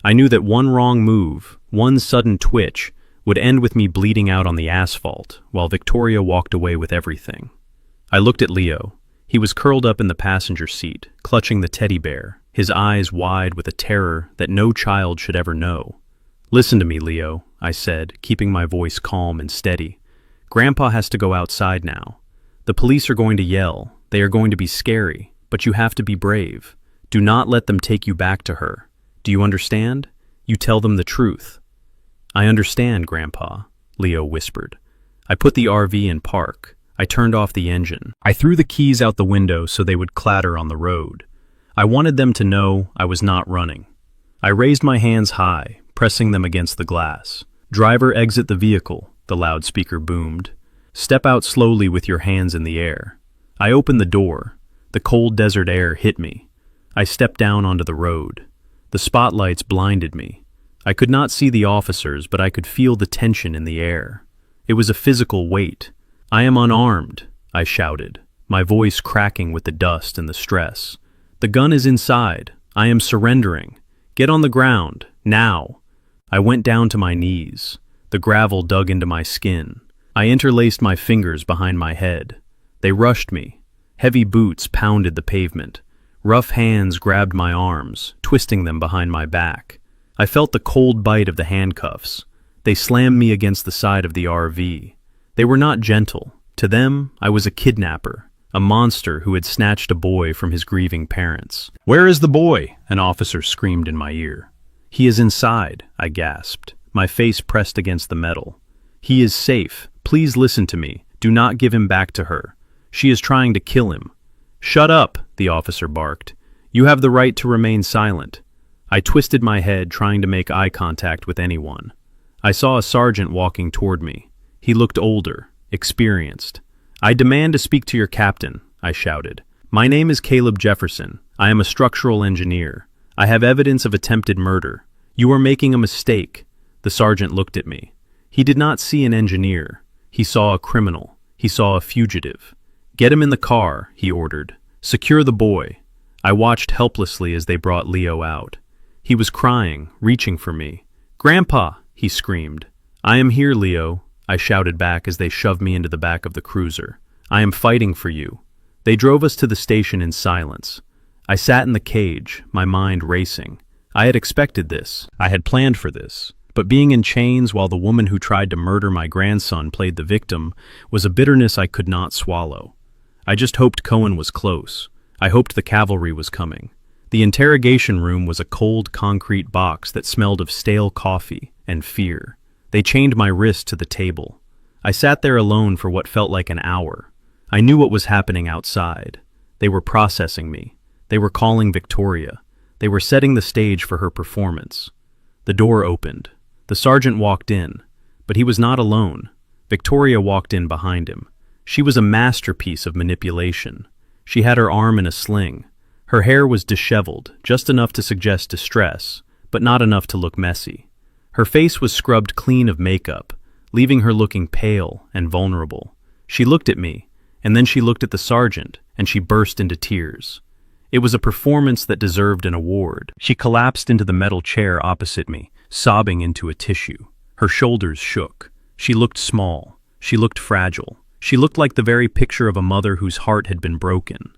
I knew that one wrong move, one sudden twitch, would end with me bleeding out on the asphalt, while Victoria walked away with everything. I looked at Leo. He was curled up in the passenger seat, clutching the teddy bear, his eyes wide with a terror that no child should ever know. "Listen to me, Leo," I said, keeping my voice calm and steady. "Grandpa has to go outside now. The police are going to yell. They are going to be scary, but you have to be brave. Do not let them take you back to her. Do you understand? You tell them the truth." "I understand, Grandpa," Leo whispered. I put the RV in park. I turned off the engine. I threw the keys out the window so they would clatter on the road. I wanted them to know I was not running. I raised my hands high, pressing them against the glass. "Driver, exit the vehicle," the loudspeaker boomed. "Step out slowly with your hands in the air." I opened the door. The cold desert air hit me. I stepped down onto the road. The spotlights blinded me. I could not see the officers, but I could feel the tension in the air. It was a physical weight. "I am unarmed," I shouted, my voice cracking with the dust and the stress. "The gun is inside. I am surrendering. Get on the ground, now." I went down to my knees. The gravel dug into my skin. I interlaced my fingers behind my head. They rushed me. Heavy boots pounded the pavement. Rough hands grabbed my arms, twisting them behind my back. I felt the cold bite of the handcuffs. They slammed me against the side of the RV. They were not gentle. To them, I was a kidnapper, a monster who had snatched a boy from his grieving parents. "Where is the boy?" an officer screamed in my ear. "He is inside," I gasped, my face pressed against the metal. "He is safe. Please listen to me. Do not give him back to her. She is trying to kill him." "Shut up," the officer barked. "You have the right to remain silent." I twisted my head, trying to make eye contact with anyone. I saw a sergeant walking toward me. He looked older, experienced. "I demand to speak to your captain," I shouted. "My name is Caleb Jefferson. I am a structural engineer. I have evidence of attempted murder. You are making a mistake." The sergeant looked at me. He did not see an engineer. He saw a criminal. He saw a fugitive. "Get him in the car," he ordered. "Secure the boy." I watched helplessly as they brought Leo out. He was crying, reaching for me. "Grandpa!" he screamed. "I am here, Leo," I shouted back as they shoved me into the back of the cruiser. "I am fighting for you." They drove us to the station in silence. I sat in the cage, my mind racing. I had expected this. I had planned for this. But being in chains while the woman who tried to murder my grandson played the victim was a bitterness I could not swallow. I just hoped Cohen was close. I hoped the cavalry was coming. The interrogation room was a cold concrete box that smelled of stale coffee and fear. They chained my wrist to the table. I sat there alone for what felt like an hour. I knew what was happening outside. They were processing me. They were calling Victoria. They were setting the stage for her performance. The door opened. The sergeant walked in, but he was not alone. Victoria walked in behind him. She was a masterpiece of manipulation. She had her arm in a sling. Her hair was disheveled, just enough to suggest distress, but not enough to look messy. Her face was scrubbed clean of makeup, leaving her looking pale and vulnerable. She looked at me, and then she looked at the sergeant, and she burst into tears. It was a performance that deserved an award. She collapsed into the metal chair opposite me, sobbing into a tissue. Her shoulders shook. She looked small. She looked fragile. She looked like the very picture of a mother whose heart had been broken.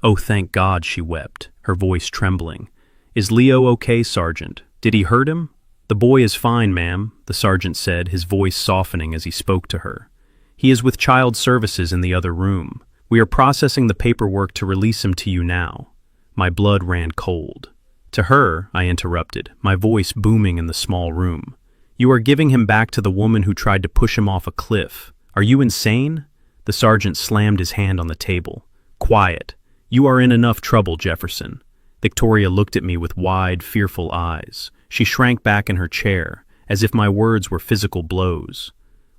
"Oh, thank God," she wept, her voice trembling. "Is Leo okay, Sergeant? Did he hurt him?" "The boy is fine, ma'am," the sergeant said, his voice softening as he spoke to her. "He is with Child Services in the other room. We are processing the paperwork to release him to you now." My blood ran cold. "To her," I interrupted, my voice booming in the small room. "You are giving him back to the woman who tried to push him off a cliff. Are you insane?" The sergeant slammed his hand on the table. "Quiet. You are in enough trouble, Jefferson." Victoria looked at me with wide, fearful eyes. She shrank back in her chair, as if my words were physical blows.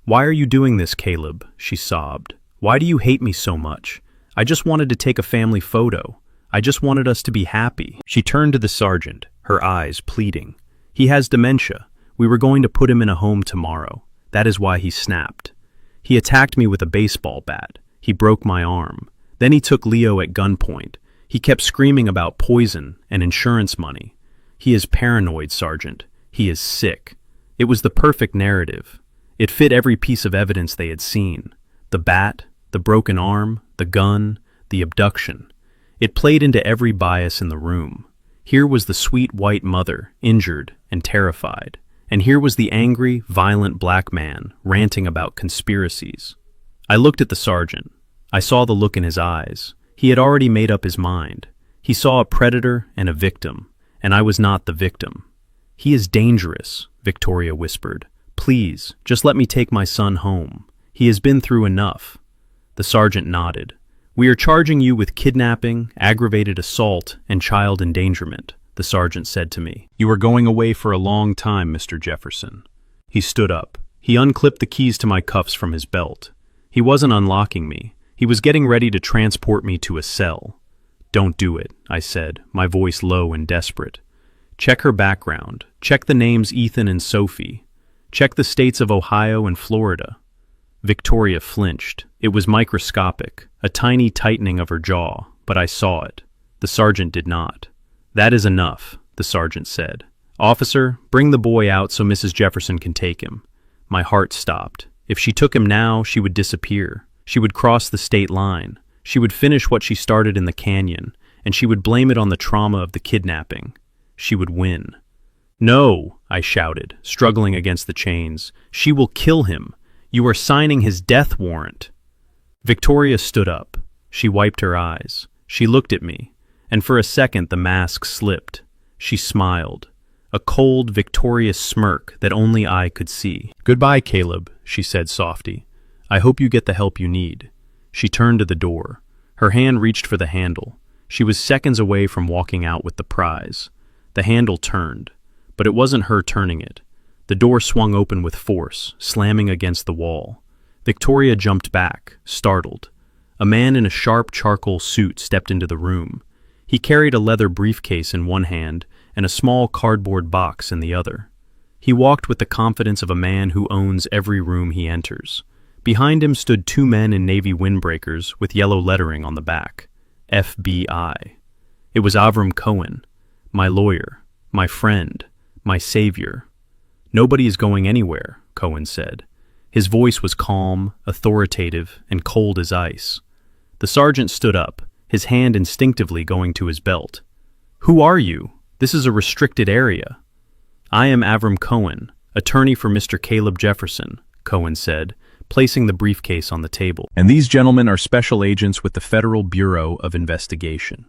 "Why are you doing this, Caleb?" she sobbed. "Why do you hate me so much? I just wanted to take a family photo. I just wanted us to be happy." She turned to the sergeant, her eyes pleading. "He has dementia. We were going to put him in a home tomorrow. That is why he snapped." He attacked me with a baseball bat. He broke my arm. Then he took Leo at gunpoint. He kept screaming about poison and insurance money. He is paranoid, Sergeant. He is sick. It was the perfect narrative. It fit every piece of evidence they had seen. The bat, the broken arm, the gun, the abduction. It played into every bias in the room. Here was the sweet white mother, injured and terrified. And here was the angry, violent black man, ranting about conspiracies. I looked at the sergeant. I saw the look in his eyes. He had already made up his mind. He saw a predator and a victim, and I was not the victim. "He is dangerous," Victoria whispered. "Please, just let me take my son home. He has been through enough." The sergeant nodded. "We are charging you with kidnapping, aggravated assault, and child endangerment," the sergeant said to me. "You are going away for a long time, Mr. Jefferson." He stood up. He unclipped the keys to my cuffs from his belt. He wasn't unlocking me. He was getting ready to transport me to a cell. "Don't do it," I said, my voice low and desperate. "Check her background. Check the names Ethan and Sophie. Check the states of Ohio and Florida." Victoria flinched. It was microscopic, a tiny tightening of her jaw, but I saw it. The sergeant did not. "That is enough," the sergeant said. "Officer, bring the boy out so Mrs. Jefferson can take him." My heart stopped. If she took him now, she would disappear. She would cross the state line. She would finish what she started in the canyon, and she would blame it on the trauma of the kidnapping. She would win. "No," I shouted, struggling against the chains. "She will kill him. You are signing his death warrant." Victoria stood up. She wiped her eyes. She looked at me, and for a second the mask slipped. She smiled. A cold, victorious smirk that only I could see. "Goodbye, Caleb," she said softly. "I hope you get the help you need." She turned to the door. Her hand reached for the handle. She was seconds away from walking out with the prize. The handle turned, but it wasn't her turning it. The door swung open with force, slamming against the wall. Victoria jumped back, startled. A man in a sharp charcoal suit stepped into the room. He carried a leather briefcase in one hand and a small cardboard box in the other. He walked with the confidence of a man who owns every room he enters. Behind him stood two men in navy windbreakers with yellow lettering on the back. FBI. It was Avram Cohen, my lawyer, my friend, my savior. "Nobody is going anywhere," Cohen said. His voice was calm, authoritative, and cold as ice. The sergeant stood up, his hand instinctively going to his belt. "Who are you? This is a restricted area." "I am Avram Cohen, attorney for Mr. Caleb Jefferson," Cohen said, placing the briefcase on the table. "And these gentlemen are special agents with the Federal Bureau of Investigation.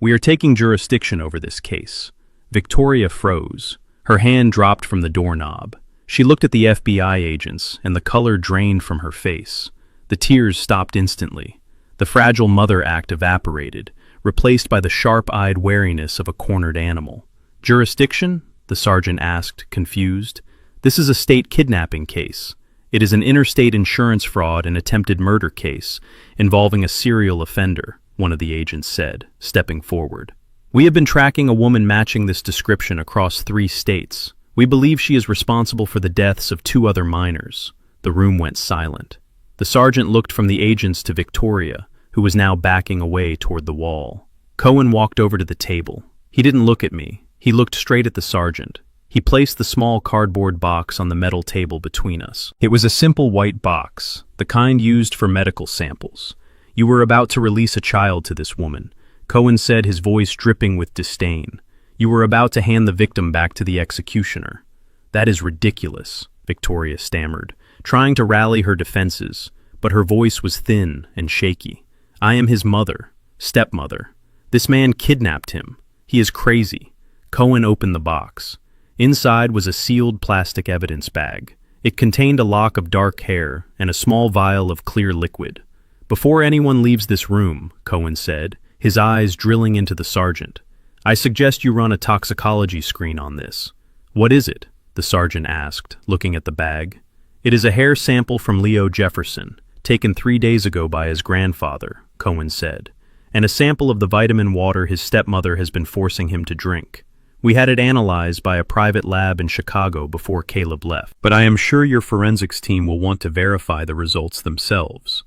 We are taking jurisdiction over this case." Victoria froze. Her hand dropped from the doorknob. She looked at the FBI agents, and the color drained from her face. The tears stopped instantly. The fragile mother act evaporated, replaced by the sharp-eyed wariness of a cornered animal. "Jurisdiction?" the sergeant asked, confused. "This is a state kidnapping case. It is an interstate insurance fraud and attempted murder case involving a serial offender," one of the agents said, stepping forward. "We have been tracking a woman matching this description across 3 states. We believe she is responsible for the deaths of 2 other minors." The room went silent. The sergeant looked from the agents to Victoria, who was now backing away toward the wall. Cohen walked over to the table. He didn't look at me. He looked straight at the sergeant. He placed the small cardboard box on the metal table between us. It was a simple white box, the kind used for medical samples. "You were about to release a child to this woman," Cohen said, his voice dripping with disdain. "You were about to hand the victim back to the executioner." "That is ridiculous," Victoria stammered, trying to rally her defenses, but her voice was thin and shaky. "I am his mother, stepmother. This man kidnapped him. He is crazy." Cohen opened the box. Inside was a sealed plastic evidence bag. It contained a lock of dark hair and a small vial of clear liquid. "Before anyone leaves this room," Cohen said, his eyes drilling into the sergeant, "I suggest you run a toxicology screen on this." "What is it?" the sergeant asked, looking at the bag. "It is a hair sample from Leo Jefferson, taken 3 days ago by his grandfather," Cohen said, "and a sample of the vitamin water his stepmother has been forcing him to drink. We had it analyzed by a private lab in Chicago before Caleb left. But I am sure your forensics team will want to verify the results themselves.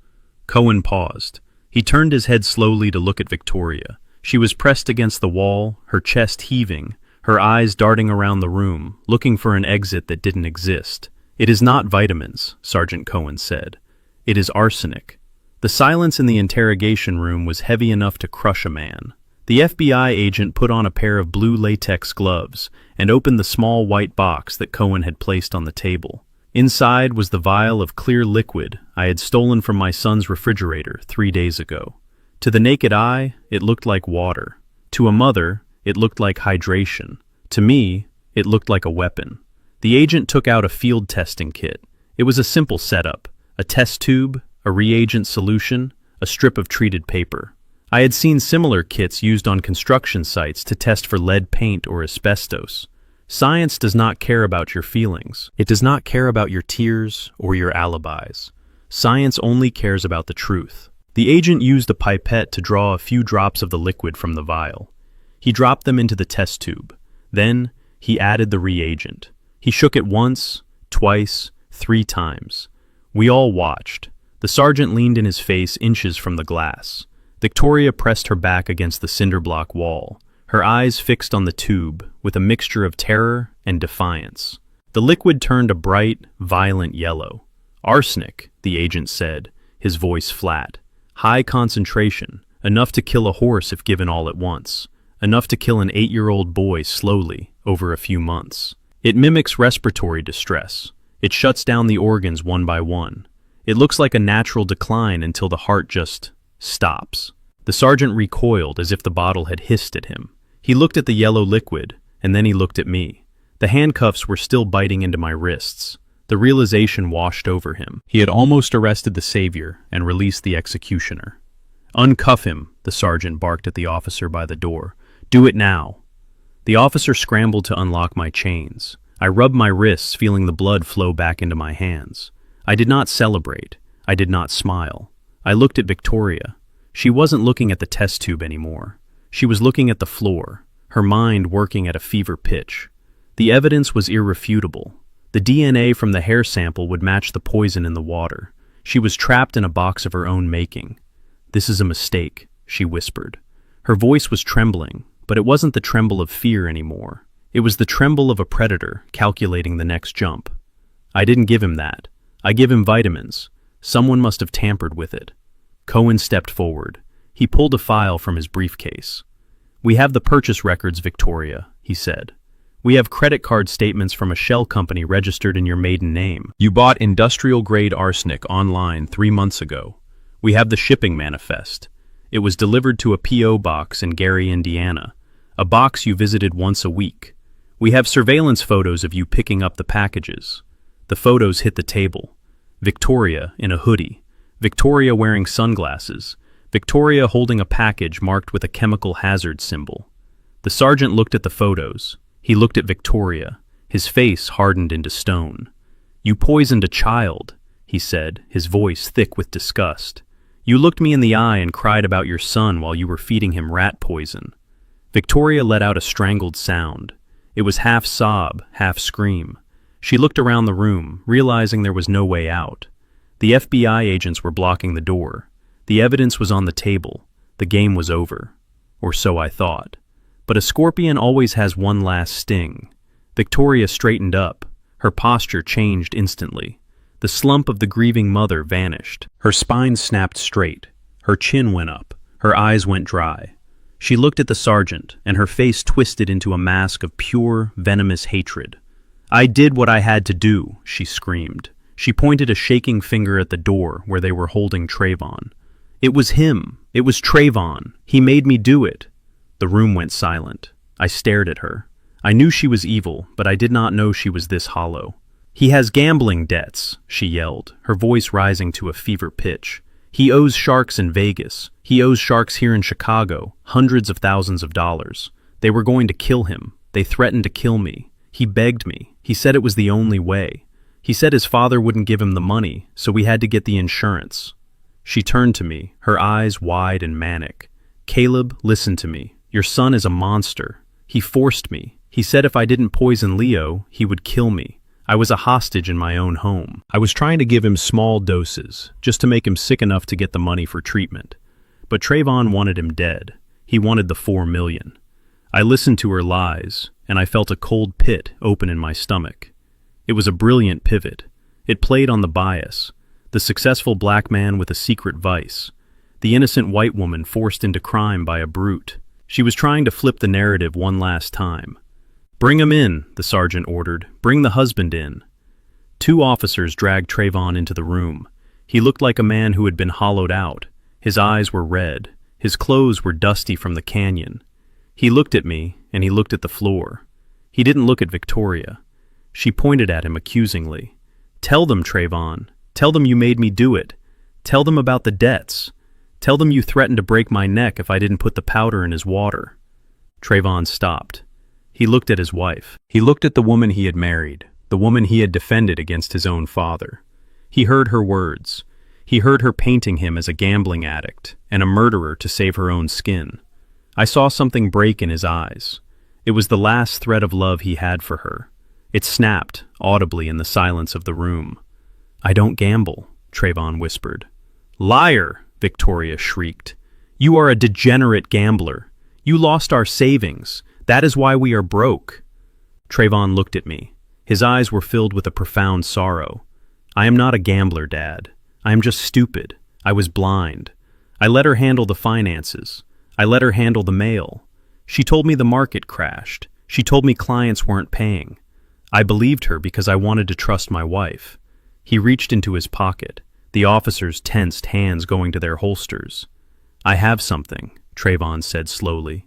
Cohen paused. He turned his head slowly to look at Victoria. She was pressed against the wall, her chest heaving, her eyes darting around the room, looking for an exit that didn't exist. It is not vitamins, Sergeant Cohen said. It is arsenic. The silence in the interrogation room was heavy enough to crush a man. The FBI agent put on a pair of blue latex gloves and opened the small white box that Cohen had placed on the table. Inside was the vial of clear liquid I had stolen from my son's refrigerator 3 days ago. To the naked eye, it looked like water. To a mother, it looked like hydration. To me, it looked like a weapon. The agent took out a field testing kit. It was a simple setup: a test tube, a reagent solution, a strip of treated paper. I had seen similar kits used on construction sites to test for lead paint or asbestos. Science does not care about your feelings. It does not care about your tears or your alibis. Science only cares about the truth. The agent used a pipette to draw a few drops of the liquid from the vial. He dropped them into the test tube. Then, he added the reagent. He shook it once, twice, 3 times. We all watched. The sergeant leaned in his face inches from the glass. Victoria pressed her back against the cinder block wall, her eyes fixed on the tube with a mixture of terror and defiance. The liquid turned a bright, violent yellow. Arsenic, the agent said, his voice flat. High concentration, enough to kill a horse if given all at once, enough to kill an 8-year-old boy slowly over a few months. It mimics respiratory distress. It shuts down the organs one by one. It looks like a natural decline until the heart just stops. The sergeant recoiled as if the bottle had hissed at him. He looked at the yellow liquid, and then he looked at me. The handcuffs were still biting into my wrists. The realization washed over him. He had almost arrested the savior and released the executioner. "Uncuff him," the sergeant barked at the officer by the door. "Do it now." The officer scrambled to unlock my chains. I rubbed my wrists, feeling the blood flow back into my hands. I did not celebrate. I did not smile. I looked at Victoria. She wasn't looking at the test tube anymore. She was looking at the floor, her mind working at a fever pitch. The evidence was irrefutable. The DNA from the hair sample would match the poison in the water. She was trapped in a box of her own making. "This is a mistake," she whispered. Her voice was trembling, but it wasn't the tremble of fear anymore. It was the tremble of a predator calculating the next jump. "I didn't give him that. I give him vitamins. Someone must have tampered with it." Cohen stepped forward. He pulled a file from his briefcase. "We have the purchase records, Victoria," he said. "We have credit card statements from a shell company registered in your maiden name. You bought industrial-grade arsenic online 3 months ago. We have the shipping manifest. It was delivered to a P.O. box in Gary, Indiana, a box you visited once a week. We have surveillance photos of you picking up the packages." The photos hit the table. Victoria in a hoodie. Victoria wearing sunglasses. Victoria holding a package marked with a chemical hazard symbol. The sergeant looked at the photos. He looked at Victoria. His face hardened into stone. "You poisoned a child," he said, his voice thick with disgust. "You looked me in the eye and cried about your son while you were feeding him rat poison." Victoria let out a strangled sound. It was half sob, half scream. She looked around the room, realizing there was no way out. The FBI agents were blocking the door. The evidence was on the table. The game was over. Or so I thought. But a scorpion always has one last sting. Victoria straightened up. Her posture changed instantly. The slump of the grieving mother vanished. Her spine snapped straight. Her chin went up. Her eyes went dry. She looked at the sergeant, and her face twisted into a mask of pure, venomous hatred. "I did what I had to do," she screamed. She pointed a shaking finger at the door where they were holding Trayvon. "It was him. It was Trayvon. He made me do it." The room went silent. I stared at her. I knew she was evil, but I did not know she was this hollow. "He has gambling debts," she yelled, her voice rising to a fever pitch. "He owes sharks in Vegas. He owes sharks here in Chicago, hundreds of thousands of dollars. They were going to kill him. They threatened to kill me. He begged me. He said it was the only way. He said his father wouldn't give him the money, so we had to get the insurance." She turned to me, her eyes wide and manic. "Caleb, listen to me. Your son is a monster. He forced me. He said if I didn't poison Leo, he would kill me. I was a hostage in my own home. I was trying to give him small doses, just to make him sick enough to get the money for treatment. But Trayvon wanted him dead. He wanted the 4 million. I listened to her lies, and I felt a cold pit open in my stomach. It was a brilliant pivot. It played on the bias. The successful black man with a secret vice. The innocent white woman forced into crime by a brute. She was trying to flip the narrative one last time. "Bring him in," the sergeant ordered. "Bring the husband in." 2 officers dragged Trayvon into the room. He looked like a man who had been hollowed out. His eyes were red. His clothes were dusty from the canyon. He looked at me, and he looked at the floor. He didn't look at Victoria. She pointed at him accusingly. "Tell them, Trayvon. Tell them you made me do it. Tell them about the debts. Tell them you threatened to break my neck if I didn't put the powder in his water." Trayvon stopped. He looked at his wife. He looked at the woman he had married, the woman he had defended against his own father. He heard her words. He heard her painting him as a gambling addict and a murderer to save her own skin. I saw something break in his eyes. It was the last thread of love he had for her. It snapped, audibly in the silence of the room. "I don't gamble," Trayvon whispered. "Liar!" Victoria shrieked. "You are a degenerate gambler. You lost our savings. That is why we are broke." Trayvon looked at me. His eyes were filled with a profound sorrow. "I am not a gambler, Dad. I am just stupid. I was blind. I let her handle the finances. I let her handle the mail. She told me the market crashed. She told me clients weren't paying. I believed her because I wanted to trust my wife." He reached into his pocket, the officers' tensed hands going to their holsters. "I have something," Trayvon said slowly.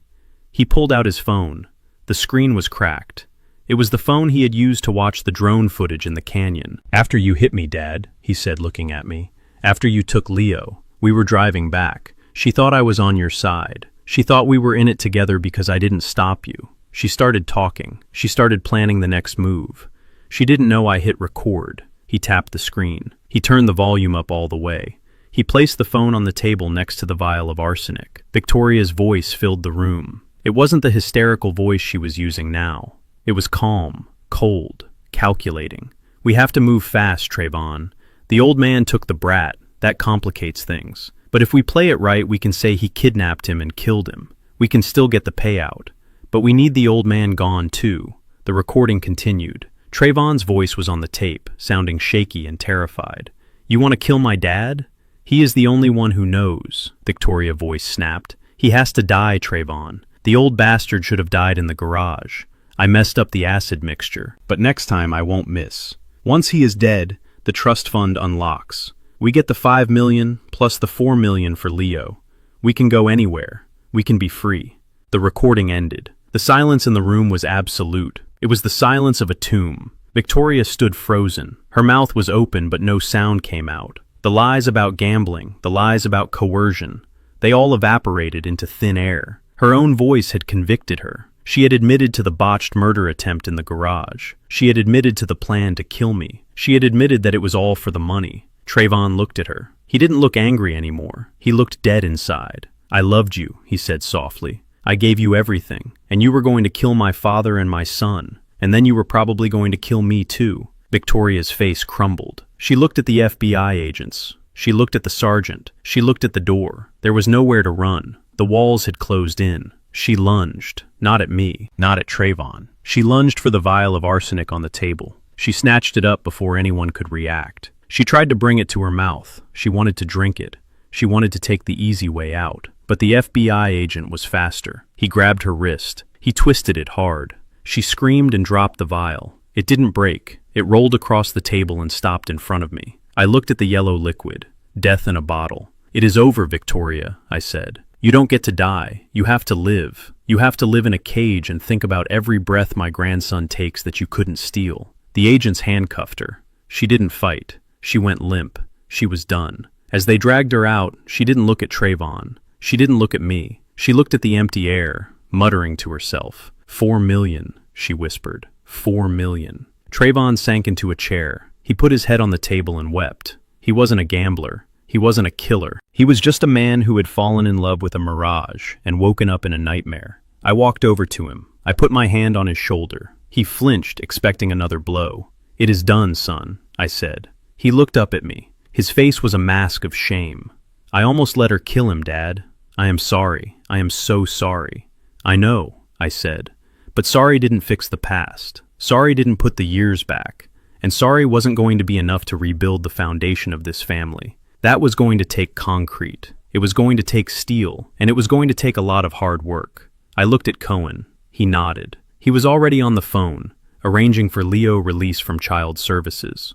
He pulled out his phone. The screen was cracked. It was the phone he had used to watch the drone footage in the canyon. "After you hit me, Dad," he said, looking at me. "After you took Leo, we were driving back. She thought I was on your side. She thought we were in it together because I didn't stop you. She started talking. She started planning the next move. She didn't know I hit record." He tapped the screen. He turned the volume up all the way. He placed the phone on the table next to the vial of arsenic. Victoria's voice filled the room. It wasn't the hysterical voice she was using now. It was calm, cold, calculating. "We have to move fast, Trayvon. The old man took the brat. That complicates things. But if we play it right, we can say he kidnapped him and killed him. We can still get the payout. But we need the old man gone, too." The recording continued. Trayvon's voice was on the tape, sounding shaky and terrified. "You want to kill my dad? He is the only one who knows," Victoria's voice snapped. "He has to die, Trayvon. The old bastard should have died in the garage. I messed up the acid mixture, but next time I won't miss. Once he is dead, the trust fund unlocks. We get the 5 million plus the 4 million for Leo. We can go anywhere. We can be free." The recording ended. The silence in the room was absolute. It was the silence of a tomb. Victoria stood frozen. Her mouth was open, but no sound came out. The lies about gambling, the lies about coercion, they all evaporated into thin air. Her own voice had convicted her. She had admitted to the botched murder attempt in the garage. She had admitted to the plan to kill me. She had admitted that it was all for the money. Trayvon looked at her. He didn't look angry anymore. He looked dead inside. "I loved you," he said softly. "I gave you everything, and you were going to kill my father and my son, and then you were probably going to kill me too." Victoria's face crumbled. She looked at the FBI agents. She looked at the sergeant. She looked at the door. There was nowhere to run. The walls had closed in. She lunged, not at me, not at Trayvon. She lunged for the vial of arsenic on the table. She snatched it up before anyone could react. She tried to bring it to her mouth. She wanted to drink it. She wanted to take the easy way out. But the FBI agent was faster. He grabbed her wrist. He twisted it hard. She screamed and dropped the vial. It didn't break. It rolled across the table and stopped in front of me. I looked at the yellow liquid. Death in a bottle. "It is over, Victoria," I said. "You don't get to die. You have to live. You have to live in a cage and think about every breath my grandson takes that you couldn't steal." The agents handcuffed her. She didn't fight. She went limp. She was done. As they dragged her out, she didn't look at Trayvon. She didn't look at me. She looked at the empty air, muttering to herself. 4 million, she whispered. 4 million. Trayvon sank into a chair. He put his head on the table and wept. He wasn't a gambler. He wasn't a killer. He was just a man who had fallen in love with a mirage and woken up in a nightmare. I walked over to him, I put my hand on his shoulder. He flinched, expecting another blow. "It is done, son," I said. He looked up at me. His face was a mask of shame. "I almost let her kill him, Dad. I am sorry. I am so sorry." "I know," I said. "But sorry didn't fix the past. Sorry didn't put the years back. And sorry wasn't going to be enough to rebuild the foundation of this family. That was going to take concrete. It was going to take steel, and it was going to take a lot of hard work." I looked at Cohen. He nodded. He was already on the phone, arranging for Leo release from child services.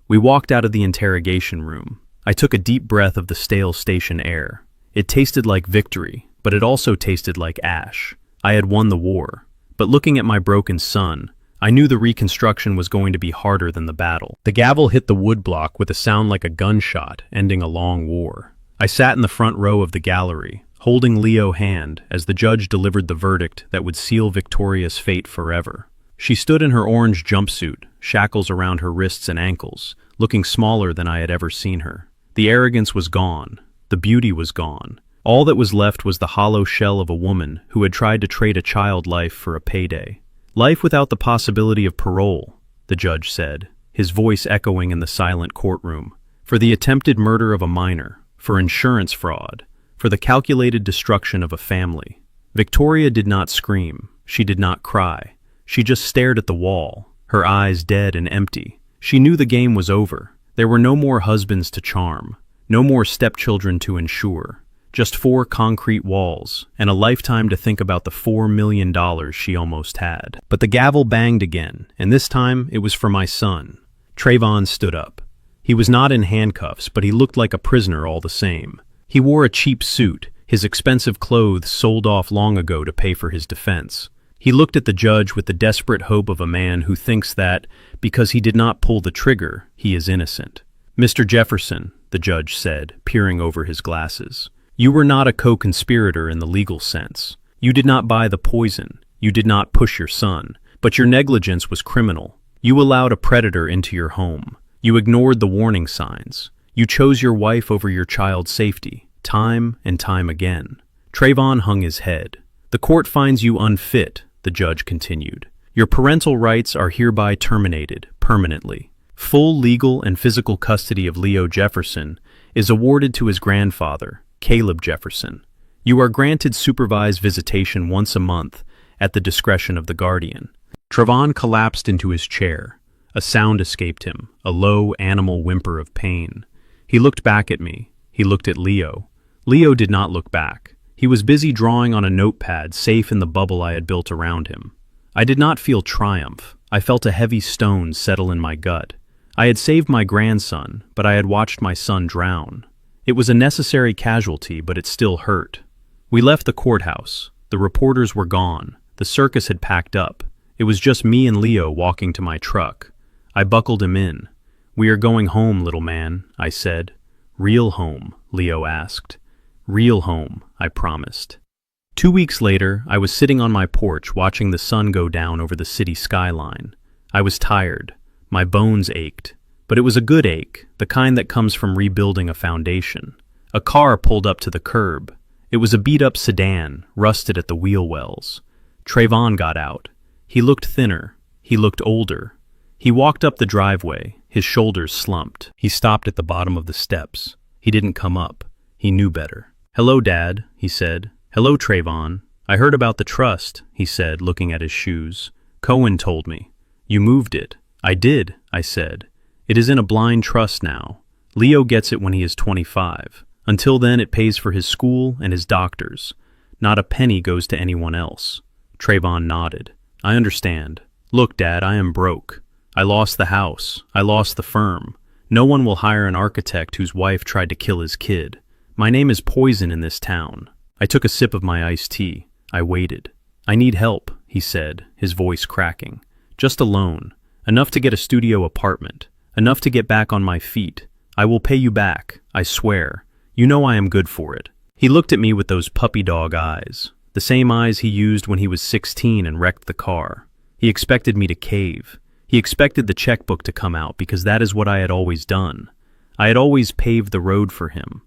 We walked out of the interrogation room. I took a deep breath of the stale station air. It tasted like victory, but it also tasted like ash. I had won the war. But looking at my broken son, I knew the reconstruction was going to be harder than the battle. The gavel hit the woodblock with a sound like a gunshot, ending a long war. I sat in the front row of the gallery, holding Leo's hand as the judge delivered the verdict that would seal Victoria's fate forever. She stood in her orange jumpsuit, shackles around her wrists and ankles, looking smaller than I had ever seen her. The arrogance was gone. The beauty was gone. All that was left was the hollow shell of a woman who had tried to trade a child life for a payday. "Life without the possibility of parole," the judge said, his voice echoing in the silent courtroom. "For the attempted murder of a minor, for insurance fraud, for the calculated destruction of a family." Victoria did not scream. She did not cry. She just stared at the wall, her eyes dead and empty. She knew the game was over. There were no more husbands to charm, no more stepchildren to ensure. Just 4 concrete walls, and a lifetime to think about the $4 million she almost had. But the gavel banged again, and this time it was for my son. Trayvon stood up. He was not in handcuffs, but he looked like a prisoner all the same. He wore a cheap suit, his expensive clothes sold off long ago to pay for his defense. He looked at the judge with the desperate hope of a man who thinks that, because he did not pull the trigger, he is innocent. "Mr. Jefferson," the judge said, peering over his glasses, "you were not a co-conspirator in the legal sense. You did not buy the poison. You did not push your son. But your negligence was criminal. You allowed a predator into your home. You ignored the warning signs. You chose your wife over your child's safety, time and time again." Trayvon hung his head. "The court finds you unfit," the judge continued. "Your parental rights are hereby terminated, permanently. Full legal and physical custody of Leo Jefferson is awarded to his grandfather, Caleb Jefferson. You are granted supervised visitation once a month at the discretion of the guardian." Trayvon collapsed into his chair. A sound escaped him, a low animal whimper of pain. He looked back at me. He looked at Leo. Leo did not look back. He was busy drawing on a notepad, safe in the bubble I had built around him. I did not feel triumph. I felt a heavy stone settle in my gut. I had saved my grandson, but I had watched my son drown. It was a necessary casualty, but it still hurt. We left the courthouse. The reporters were gone. The circus had packed up. It was just me and Leo walking to my truck. I buckled him in. "We are going home, little man," I said. "Real home?" Leo asked. "Real home," I promised. 2 weeks later, I was sitting on my porch watching the sun go down over the city skyline. I was tired. My bones ached. But it was a good ache, the kind that comes from rebuilding a foundation. A car pulled up to the curb. It was a beat-up sedan, rusted at the wheel wells. Trayvon got out. He looked thinner. He looked older. He walked up the driveway, his shoulders slumped. He stopped at the bottom of the steps. He didn't come up. He knew better. "Hello, Dad," he said. "Hello, Trayvon. I heard about the trust," he said, looking at his shoes. "Cohen told me. You moved it." "I did," I said. "It is in a blind trust now. Leo gets it when he is 25. Until then, it pays for his school and his doctors. Not a penny goes to anyone else." Trayvon nodded. "I understand. Look, Dad, I am broke. I lost the house. I lost the firm. No one will hire an architect whose wife tried to kill his kid. My name is poison in this town." I took a sip of my iced tea. I waited. "I need help," he said, his voice cracking. "Just a loan. Enough to get a studio apartment. Enough to get back on my feet. I will pay you back, I swear. You know I am good for it." He looked at me with those puppy dog eyes, the same eyes he used when he was 16 and wrecked the car. He expected me to cave. He expected the checkbook to come out because that is what I had always done. I had always paved the road for him.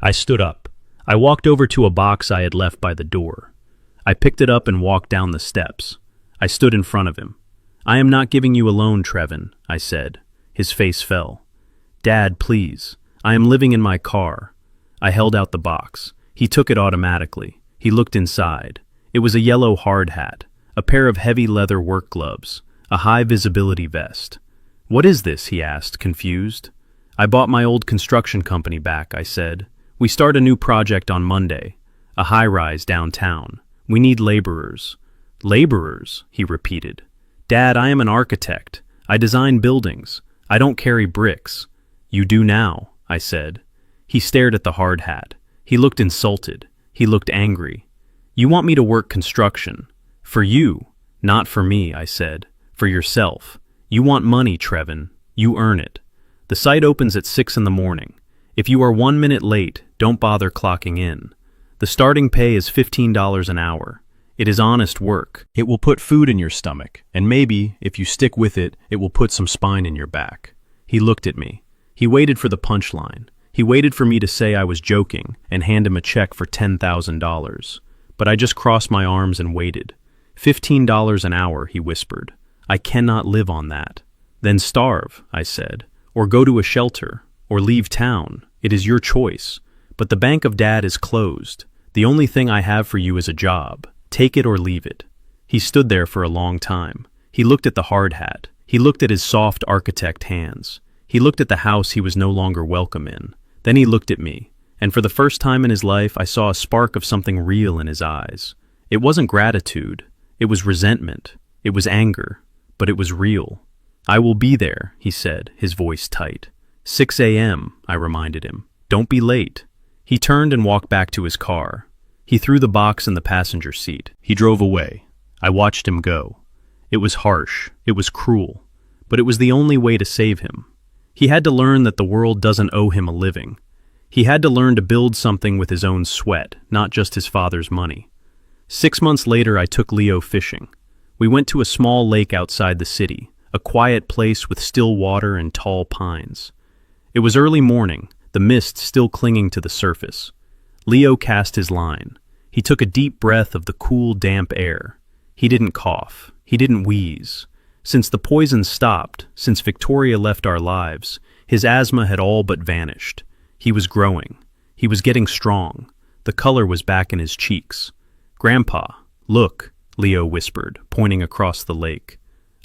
I stood up. I walked over to a box I had left by the door. I picked it up and walked down the steps. I stood in front of him. "I am not giving you a loan, Trevin," I said. His face fell. "Dad, please. I am living in my car." I held out the box. He took it automatically. He looked inside. It was a yellow hard hat, a pair of heavy leather work gloves, a high-visibility vest. "What is this?" he asked, confused. "I bought my old construction company back," I said. "We start a new project on Monday, a high-rise downtown. We need laborers." "Laborers?" he repeated. "Dad, I am an architect. I design buildings. I don't carry bricks." "You do now," I said. He stared at the hard hat. He looked insulted. He looked angry. "You want me to work construction? For you, not for me," I said. "For yourself. You want money, Trevin. You earn it. The site opens at 6 in the morning. If you are 1 minute late, don't bother clocking in. The starting pay is $15 an hour. It is honest work. It will put food in your stomach, and maybe, if you stick with it, it will put some spine in your back." He looked at me. He waited for the punchline. He waited for me to say I was joking and hand him a check for $10,000. But I just crossed my arms and waited. $15 an hour, he whispered. "I cannot live on that." "Then starve," I said, "or go to a shelter, or leave town. It is your choice. But the bank of Dad is closed. The only thing I have for you is a job. Take it or leave it." He stood there for a long time. He looked at the hard hat. He looked at his soft architect hands. He looked at the house he was no longer welcome in. Then he looked at me, and for the first time in his life I saw a spark of something real in his eyes. It wasn't gratitude. It was resentment. It was anger. But it was real. "I will be there," he said, his voice tight. 6 a.m., I reminded him. "Don't be late." He turned and walked back to his car. He threw the box in the passenger seat. He drove away. I watched him go. It was harsh. It was cruel. But it was the only way to save him. He had to learn that the world doesn't owe him a living. He had to learn to build something with his own sweat, not just his father's money. 6 months later, I took Leo fishing. We went to a small lake outside the city, a quiet place with still water and tall pines. It was early morning, the mist still clinging to the surface. Leo cast his line. He took a deep breath of the cool, damp air. He didn't cough. He didn't wheeze. Since the poison stopped, since Victoria left our lives, his asthma had all but vanished. He was growing. He was getting strong. The color was back in his cheeks. "Grandpa, look," Leo whispered, pointing across the lake.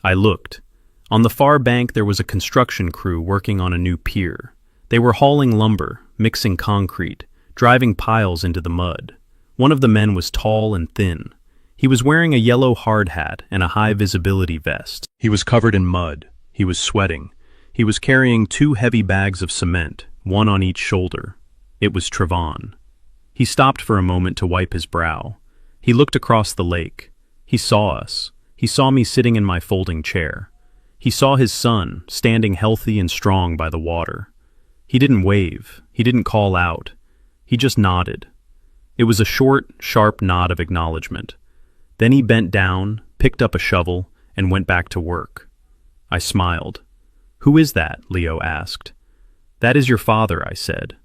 I looked. On the far bank there was a construction crew working on a new pier. They were hauling lumber, mixing concrete, driving piles into the mud. One of the men was tall and thin. He was wearing a yellow hard hat and a high-visibility vest. He was covered in mud. He was sweating. He was carrying 2 heavy bags of cement, one on each shoulder. It was Trevon. He stopped for a moment to wipe his brow. He looked across the lake. He saw us. He saw me sitting in my folding chair. He saw his son, standing healthy and strong by the water. He didn't wave. He didn't call out. He just nodded. It was a short, sharp nod of acknowledgement. Then he bent down, picked up a shovel, and went back to work. I smiled. "Who is that?" Leo asked. "That is your father," I said.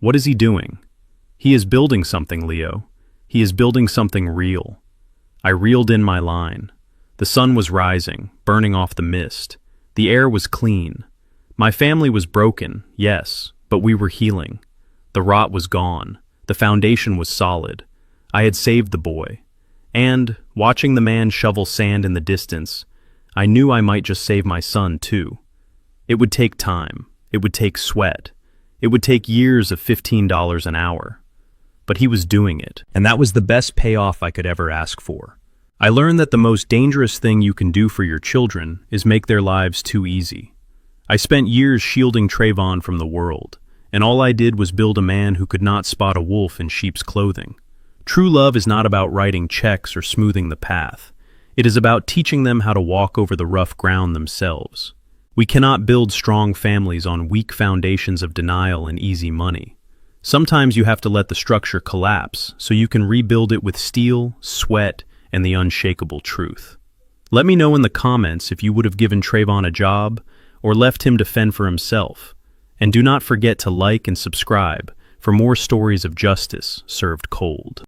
"What is he doing?" "He is building something, Leo. He is building something real." I reeled in my line. The sun was rising, burning off the mist. The air was clean. My family was broken, yes, but we were healing. The rot was gone. The foundation was solid. I had saved the boy. And, watching the man shovel sand in the distance, I knew I might just save my son, too. It would take time. It would take sweat. It would take years of $15 an hour. But he was doing it, and that was the best payoff I could ever ask for. I learned that the most dangerous thing you can do for your children is make their lives too easy. I spent years shielding Trayvon from the world, and all I did was build a man who could not spot a wolf in sheep's clothing. True love is not about writing checks or smoothing the path. It is about teaching them how to walk over the rough ground themselves. We cannot build strong families on weak foundations of denial and easy money. Sometimes you have to let the structure collapse so you can rebuild it with steel, sweat, and the unshakable truth. Let me know in the comments if you would have given Trayvon a job or left him to fend for himself. And do not forget to like and subscribe for more stories of justice served cold.